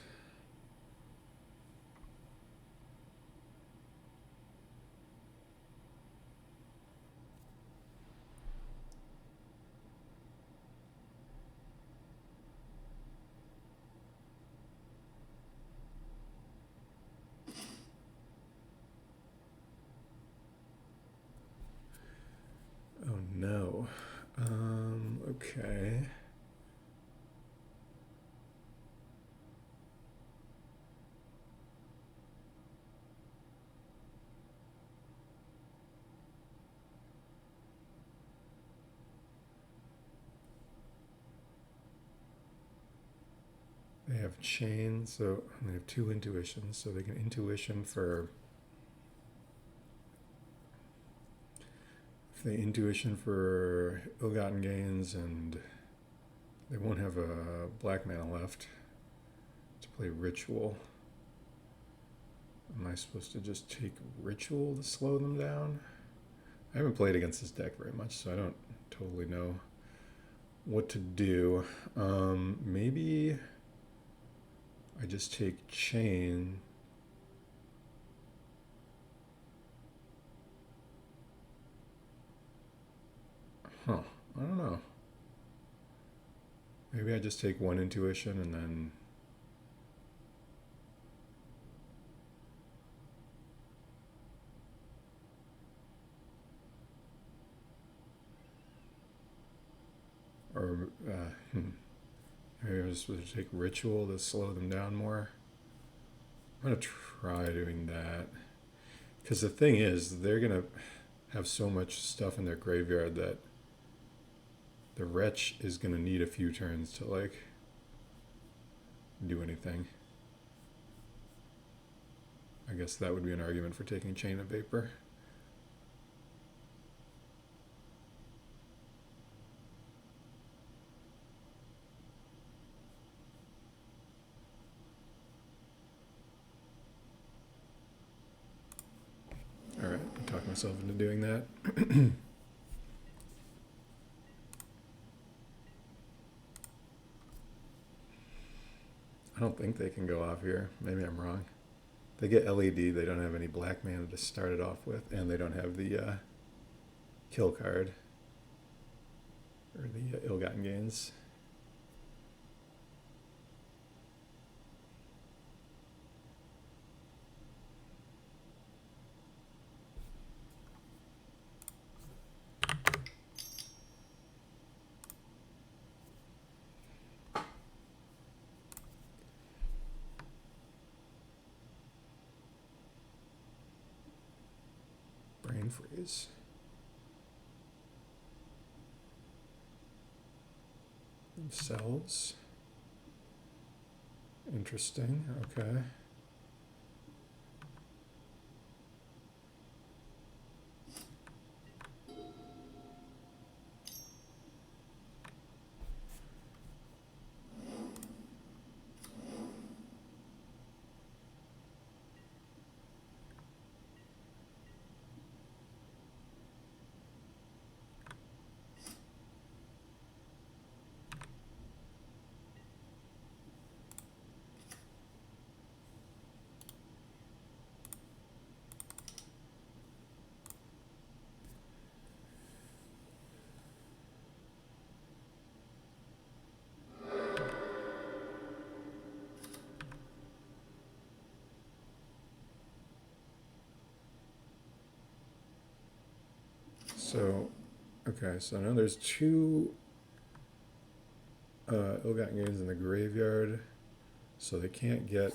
Oh no. Okay. They have chain, so they have 2 intuitions, so they can intuition for. If they intuition for ill-gotten gains, and they won't have a black mana left to play Ritual. Am I supposed to just take Ritual to slow them down? I haven't played against this deck very much, so I don't totally know what to do. Maybe I just take Chain. Huh, I don't know. Maybe I just take 1 intuition and then or maybe I'm supposed to take Ritual to slow them down more. I'm gonna try doing that, because the thing is, they're gonna have so much stuff in their graveyard that the Wretch is gonna need a few turns to like do anything. I guess that would be an argument for taking Chain of Vapor. Alright, I talked myself into doing that. I don't think they can go off here. Maybe I'm wrong. They get LED, they don't have any black mana to start it off with, and they don't have the kill card, or the ill-gotten gains. Brain freeze. Themselves. Interesting. Okay. So, okay, so now there's two ill-gotten gains in the graveyard, so they can't get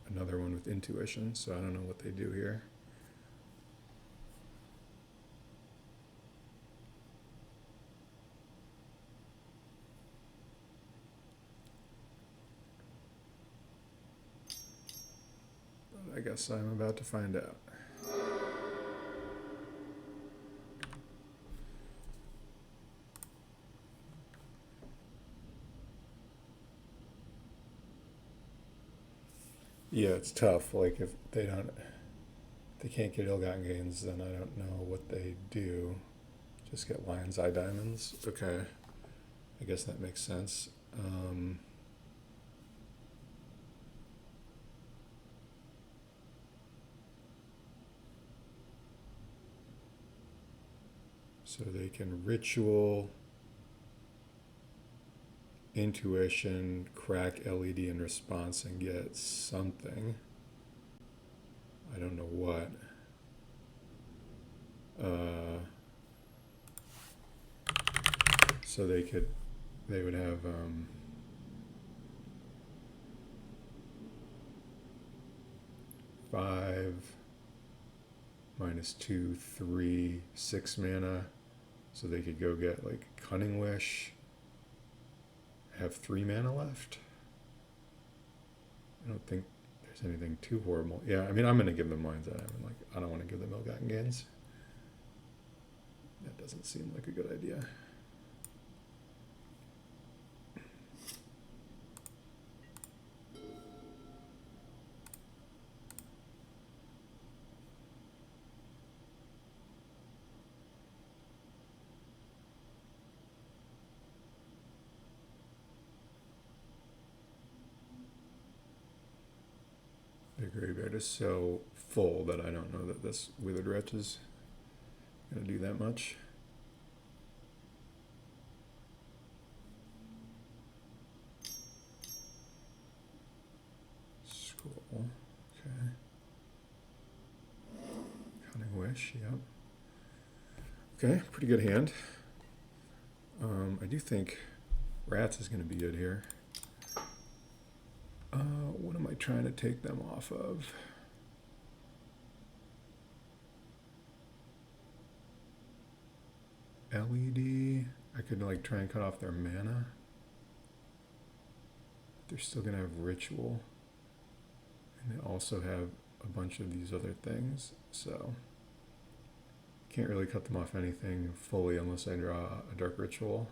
another one with intuition, so I don't know what they do here. But I guess I'm about to find out. Yeah, it's tough. Like if they can't get ill-gotten gains, then I don't know what they do. Just get lion's eye diamonds. Okay, I guess that makes sense. So they can ritual, intuition, crack LED in response and get something. I don't know what. So they would have 5 -2, 3, 6 mana. So they could go get like Cunning Wish, have 3 mana left. I don't think there's anything too horrible. Yeah, I mean, I'm going to give them Lion's Eye. Like, I don't want to give them ill-gotten gains. That doesn't seem like a good idea. The graveyard is so full that I don't know that this Withered Wretch is going to do that much. Scroll, okay. Cunning Wish, yep. Okay, pretty good hand. I do think Rats is going to be good here. What am I trying to take them off of? LED. I could like try and cut off their mana. They're still gonna have ritual. And they also have a bunch of these other things. So can't really cut them off anything fully unless I draw a dark ritual.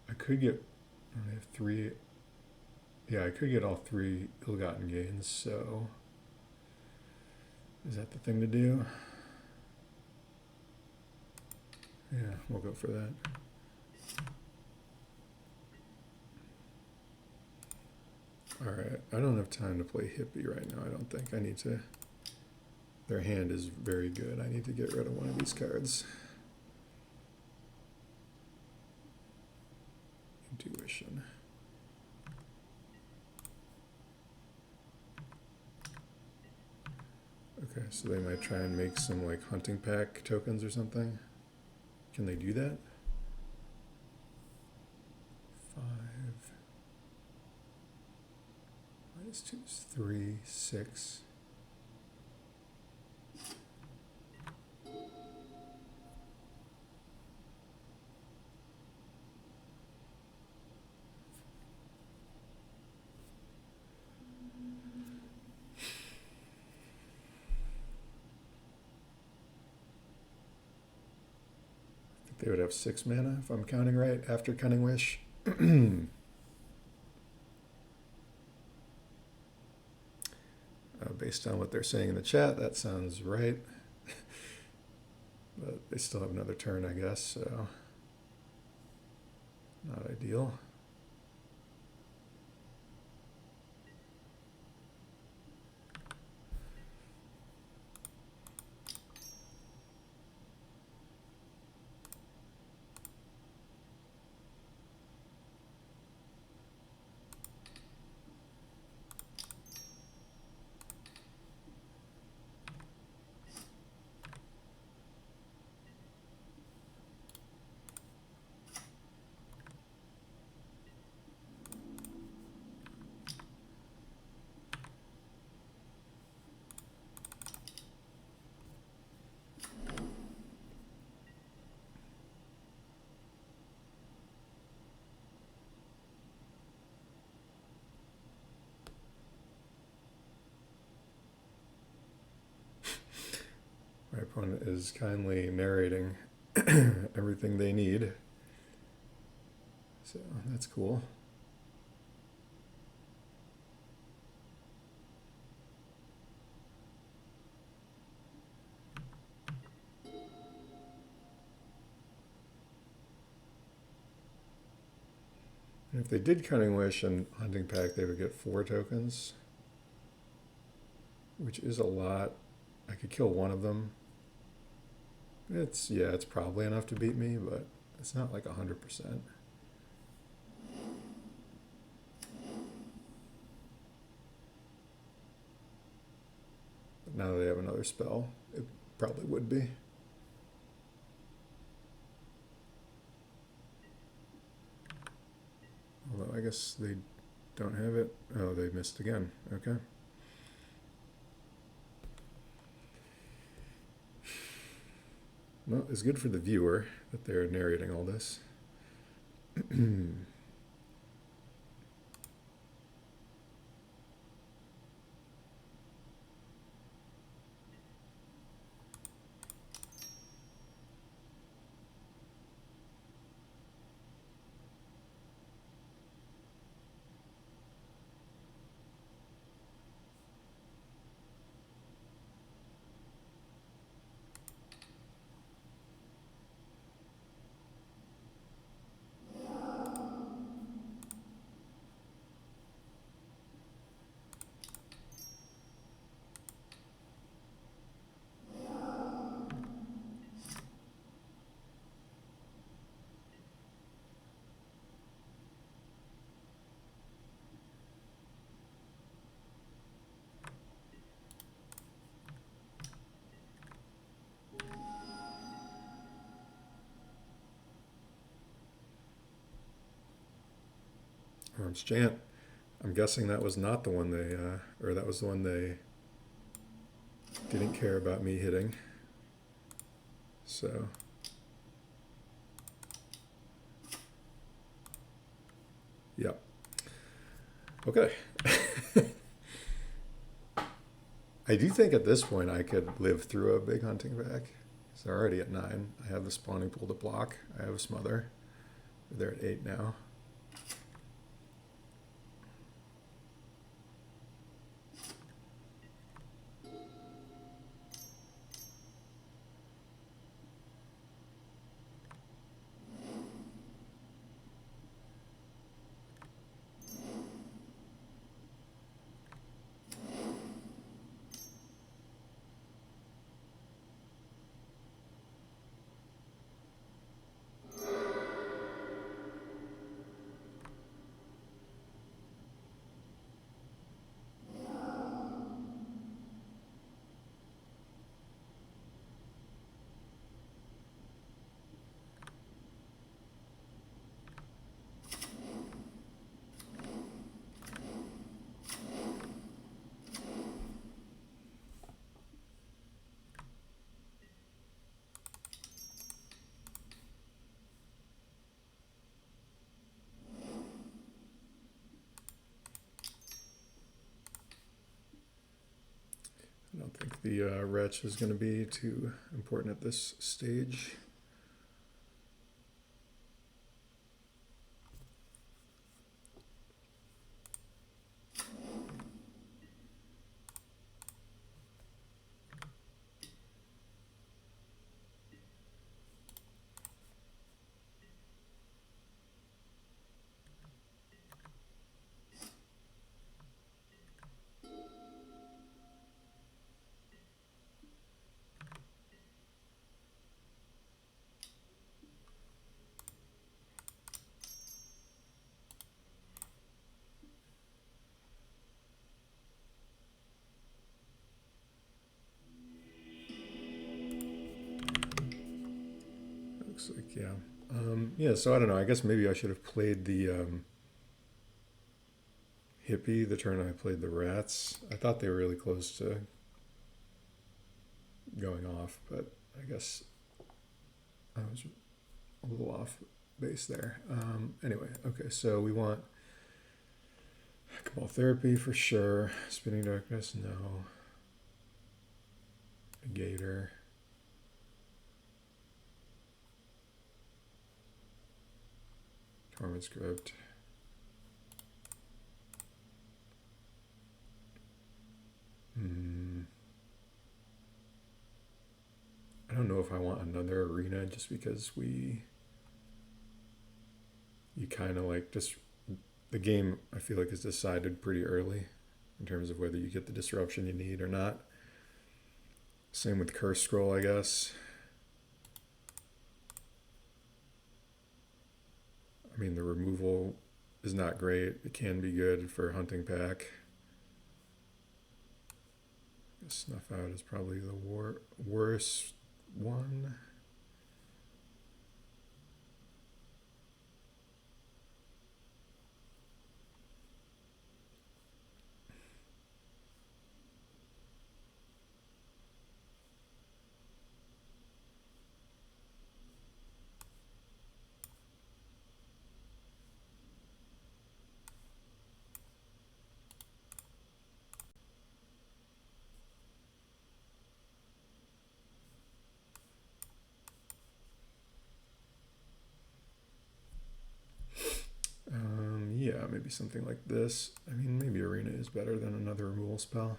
I could get, I have 3, yeah, I could get all 3 ill-gotten gains, so is that the thing to do? Yeah, we'll go for that. Alright, I don't have time to play hippie right now, I don't think. I need to, their hand is very good. I need to get rid of one of these cards. Intuition. Okay, so they might try and make some like hunting pack tokens or something. Can they do that? 5 -2 is 3, 6. They would have 6 mana, if I'm counting right, after Cunning Wish. Based on what they're saying in the chat, that sounds right. But they still have another turn, I guess, so not ideal. opponent is kindly narrating everything they need. So that's cool. And if they did Cunning Wish and Hunting Pack, they would get 4 tokens, which is a lot. I could kill one of them. It's probably enough to beat me, but it's not like 100%. But now that they have another spell, it probably would be. Although I guess they don't have it. Oh, they missed again. Okay. Well, it's good for the viewer that they're narrating all this. Arms Chant. I'm guessing that was not the one they, or that was the one they didn't care about me hitting. So. Yep. Okay. I do think at this point I could live through a big hunting pack. So they're already at 9. I have the spawning pool to block. I have a smother. They're at 8 now. I don't think the Wretch is going to be too important at this stage. Looks like, yeah. Yeah, so I don't know. I guess maybe I should have played the hippie the turn I played the rats. I thought they were really close to going off, but I guess I was a little off base there. Anyway, okay, so we want Cabal Therapy for sure. Spinning Darkness, no. Negator. Tormod Crypt. I don't know if I want another arena just because you kind of like just, the game I feel like is decided pretty early in terms of whether you get the disruption you need or not. Same with Curse Scroll, I guess. I mean, the removal is not great. It can be good for hunting pack. Snuff Out is probably the worst one. Yeah, maybe something like this. I mean, maybe Arena is better than another removal spell.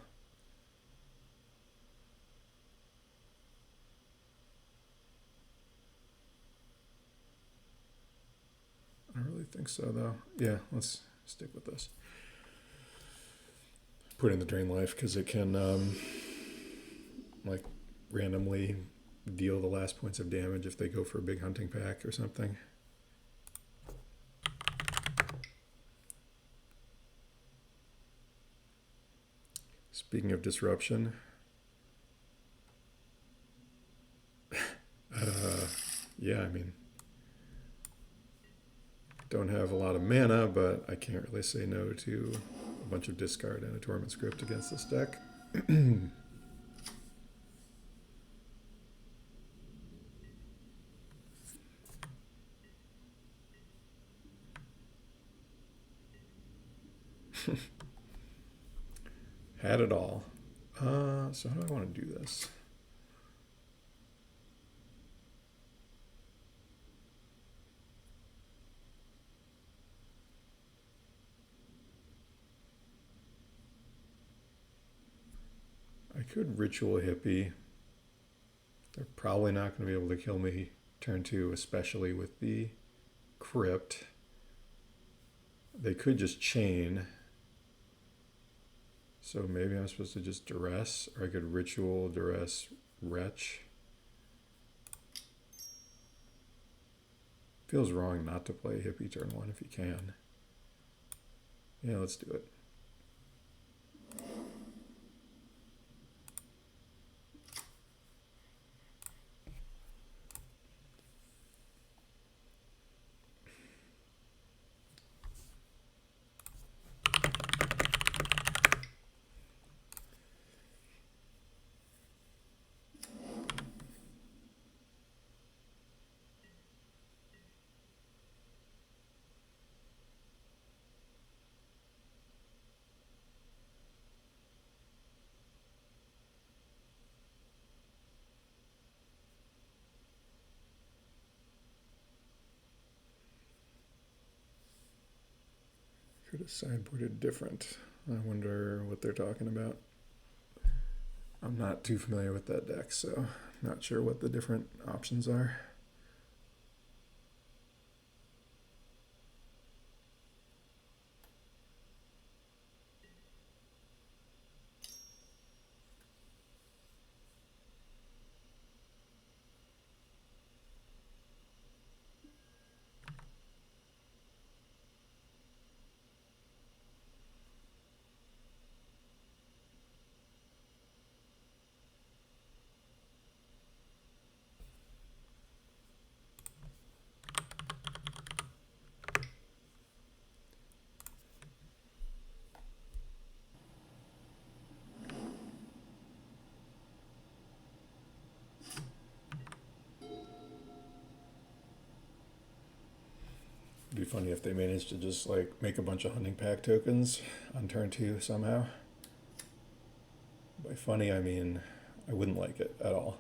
I don't really think so, though. Yeah, let's stick with this. Put in the Drain Life because it can, like, randomly deal the last points of damage if they go for a big hunting pack or something. Speaking of disruption, yeah, I mean, don't have a lot of mana, but I can't really say no to a bunch of discard and a Tormod Script against this deck. Had it all. So how do I want to do this? I could Ritual Hippie. They're probably not going to be able to kill me turn 2, especially with the Crypt. They could just chain. So maybe I'm supposed to just Duress, or I could Ritual, Duress, Wretch. Feels wrong not to play Hippie turn 1 if you can. Yeah, let's do it. Could have sideboarded different. I wonder what they're talking about. I'm not too familiar with that deck, so not sure what the different options are. It'd be funny if they managed to just like make a bunch of hunting pack tokens on turn 2 somehow. By funny, I mean I wouldn't like it at all.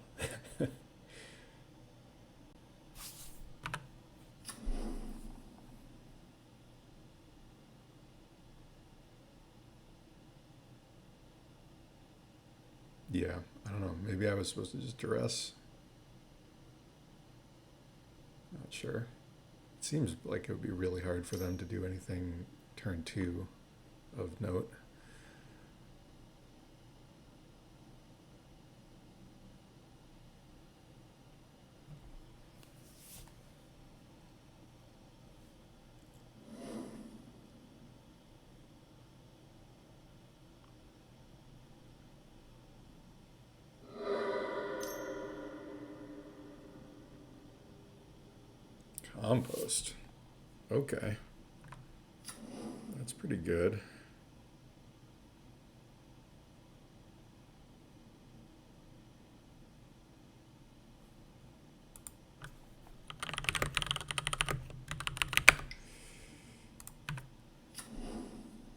Maybe I was supposed to just Duress. Not sure. It seems like it would be really hard for them to do anything turn 2 of note. Compost. Okay. That's pretty good.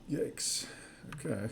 Yikes. Okay.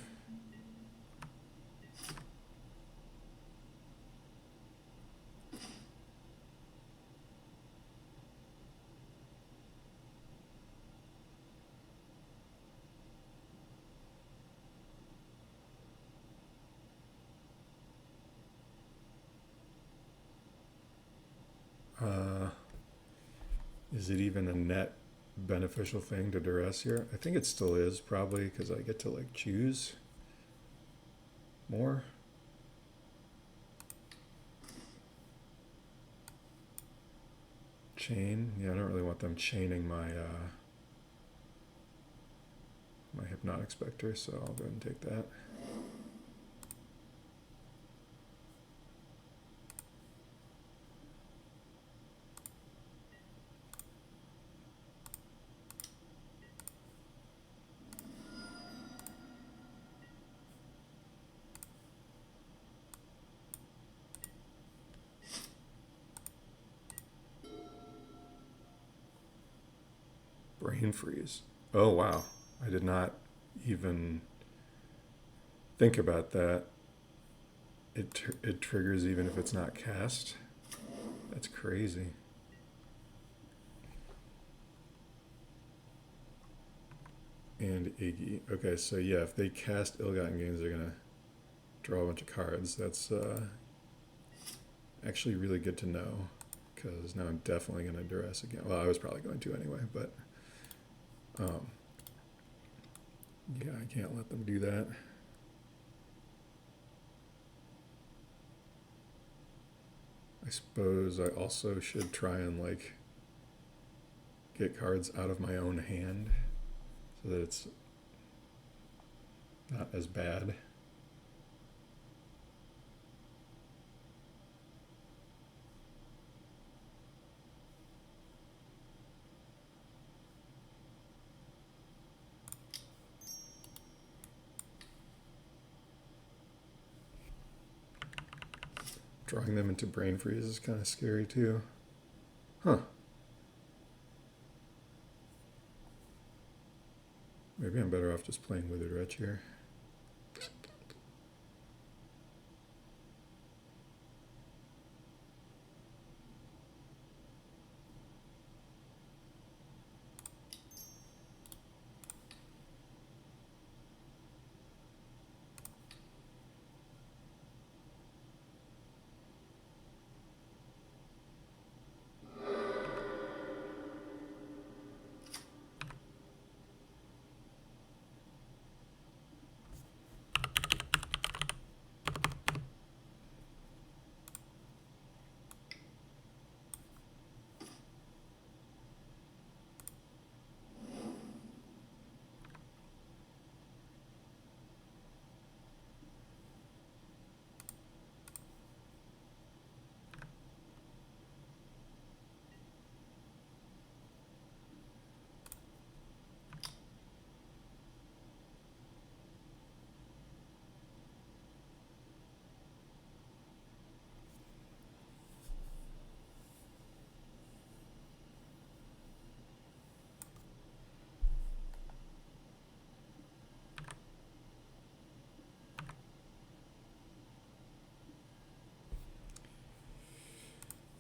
Is it even a net beneficial thing to Duress here? I think it still is, probably, because I get to like choose more. Chain. Yeah, I don't really want them chaining my my Hypnotic Specter, so I'll go ahead and take that. Brain freeze. Oh, wow. I did not even think about that. It triggers even if it's not cast. That's crazy. And Iggy. Okay, so yeah, if they cast Ill-Gotten Gains, they're going to draw a bunch of cards. That's actually really good to know, because now I'm definitely going to Duress again. Well, I was probably going to anyway, but yeah, I can't let them do that. I suppose I also should try and like get cards out of my own hand so that it's not as bad. Drawing them into brain freeze is kind of scary too. Huh. Maybe I'm better off just playing Withered Wretch here.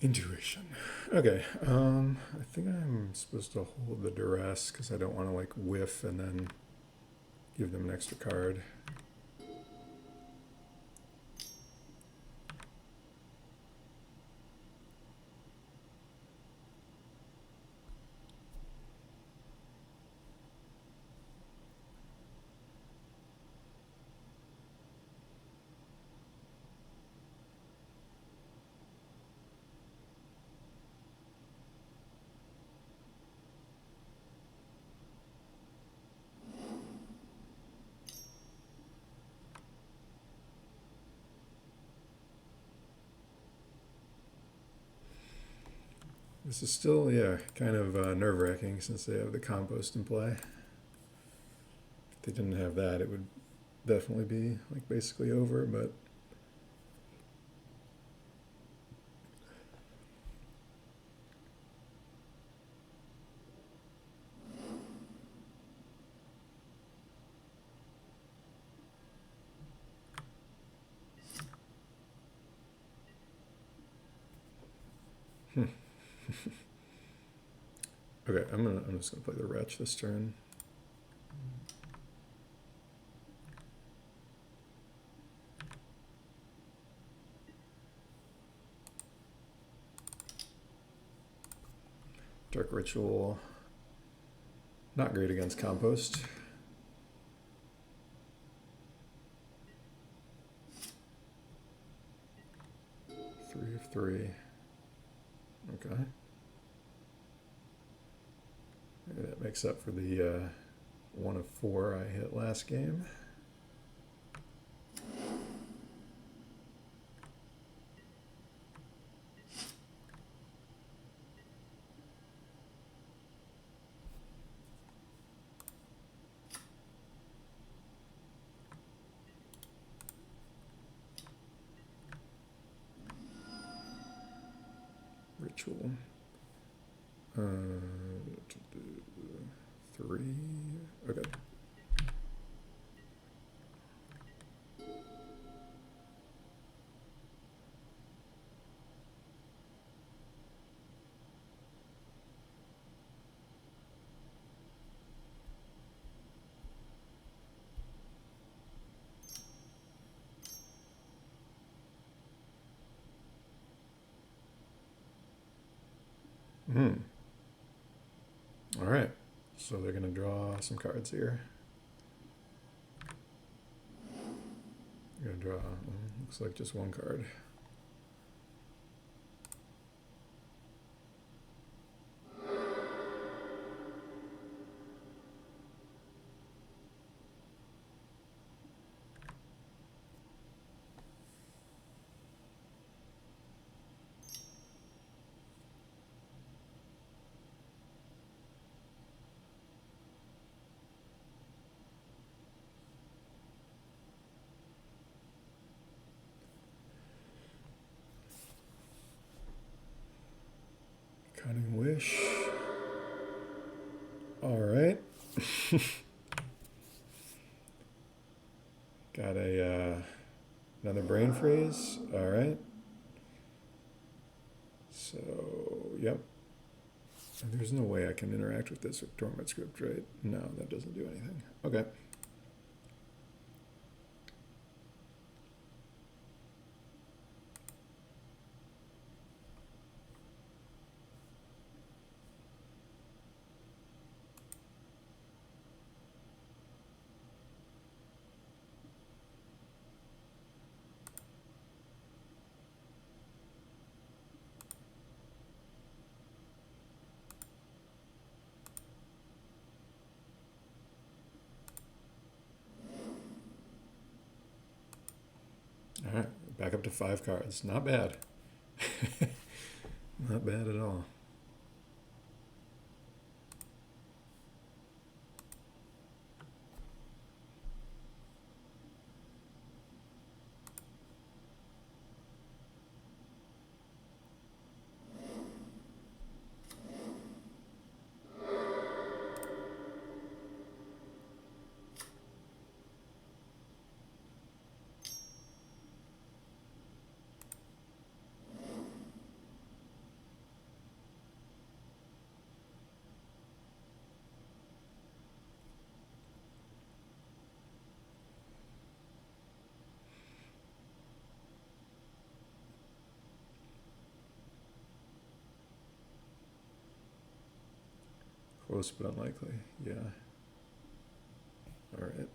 Intuition. Okay, I think I'm supposed to hold the Duress because I don't want to like whiff and then give them an extra card. This is still, yeah, kind of nerve-wracking since they have the compost in play. If they didn't have that, it would definitely be like basically over, but okay, I'm just gonna play the Wretch this turn. Dark Ritual, not great against compost. Three of three. Okay. Maybe that makes up for the 1 of 4 I hit last game. Ritual. 3. Okay. All right. So they're going to draw some cards here. They're going to draw, looks like just one card. Cunning Wish. All right. Got a another brain freeze. All right. So, yep. There's no way I can interact with this with Tormod script, right? No, that doesn't do anything. Okay. All right, back up to 5 cards. Not bad. Not bad at all. Close but unlikely. Yeah. All right.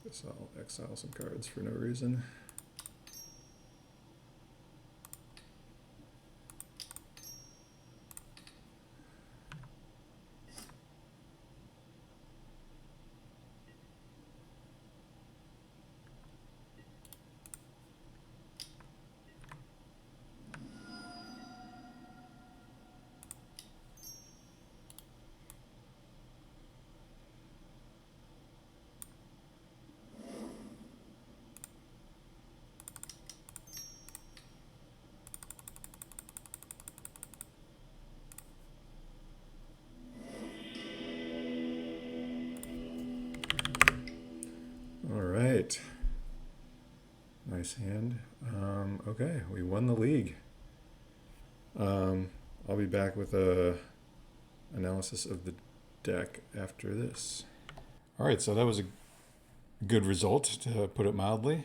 Guess I'll exile some cards for no reason. Okay, we won the league. I'll be back with a analysis of the deck after this. All right, so that was a good result, to put it mildly.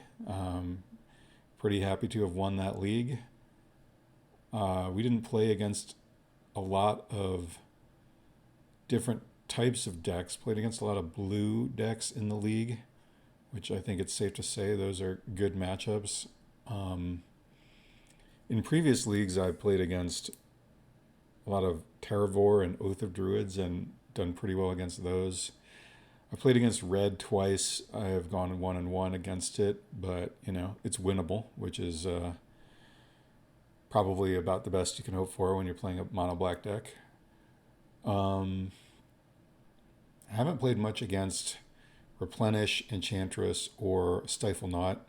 Pretty happy to have won that league. We didn't play against a lot of different types of decks. Played against a lot of blue decks in the league, which I think it's safe to say those are good matchups. In previous leagues, I've played against a lot of Terravor and Oath of Druids and done pretty well against those. I played against red twice. I have gone 1-1 against it, but it's winnable, which is probably about the best you can hope for when you're playing a mono black deck. I haven't played much against Replenish, Enchantress, or Stifle Knot.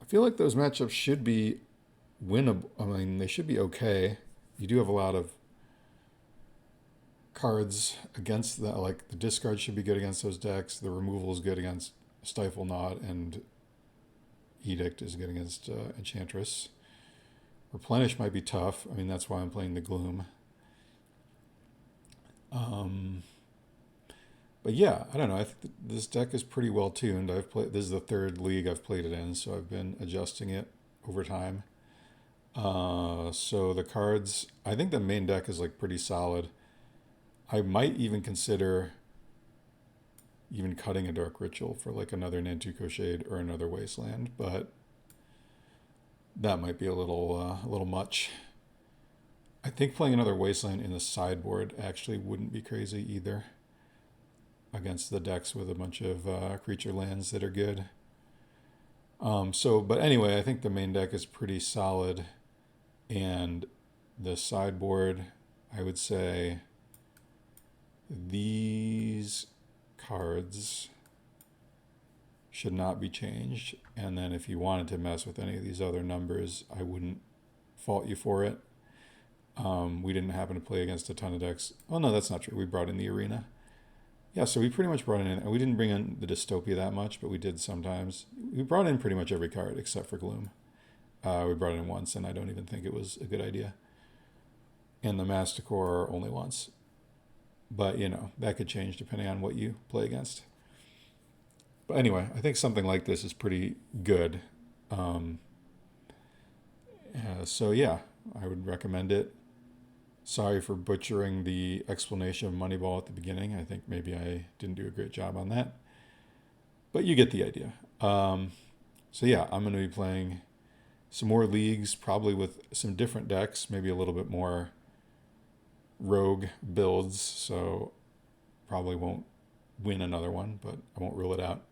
I feel like those matchups should be winnable. I mean, they should be okay. You do have a lot of cards against that. Like the discard should be good against those decks. The removal is good against Stifle Knot, and Edict is good against Enchantress. Replenish might be tough. I mean, that's why I'm playing the Gloom. But yeah, I don't know. I think this deck is pretty well tuned. This is the third league I've played it in, so I've been adjusting it over time. So the cards, I think the main deck is like pretty solid. I might even consider even cutting a Dark Ritual for like another Nantuko Shade or another Wasteland, but that might be a little much. I think playing another Wasteland in the sideboard actually wouldn't be crazy either, against the decks with a bunch of creature lands that are good. But anyway, I think the main deck is pretty solid, and the sideboard, I would say these cards should not be changed. And then if you wanted to mess with any of these other numbers, I wouldn't fault you for it. We didn't happen to play against a ton of decks. Oh no, that's not true. We brought in the Arena. Yeah, so we pretty much brought in, we didn't bring in the Dystopia that much, but we did sometimes. We brought in pretty much every card except for Gloom. We brought it in once, and I don't even think it was a good idea. And the Masticore only once. But, that could change depending on what you play against. But anyway, I think something like this is pretty good. So yeah, I would recommend it. Sorry for butchering the explanation of Moneyball at the beginning. I think maybe I didn't do a great job on that. But you get the idea. So yeah, I'm going to be playing some more leagues, probably with some different decks, maybe a little bit more rogue builds. So probably won't win another one, but I won't rule it out.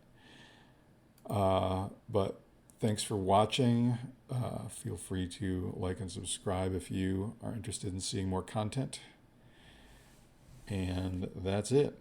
But thanks for watching. Feel free to like and subscribe if you are interested in seeing more content. And that's it.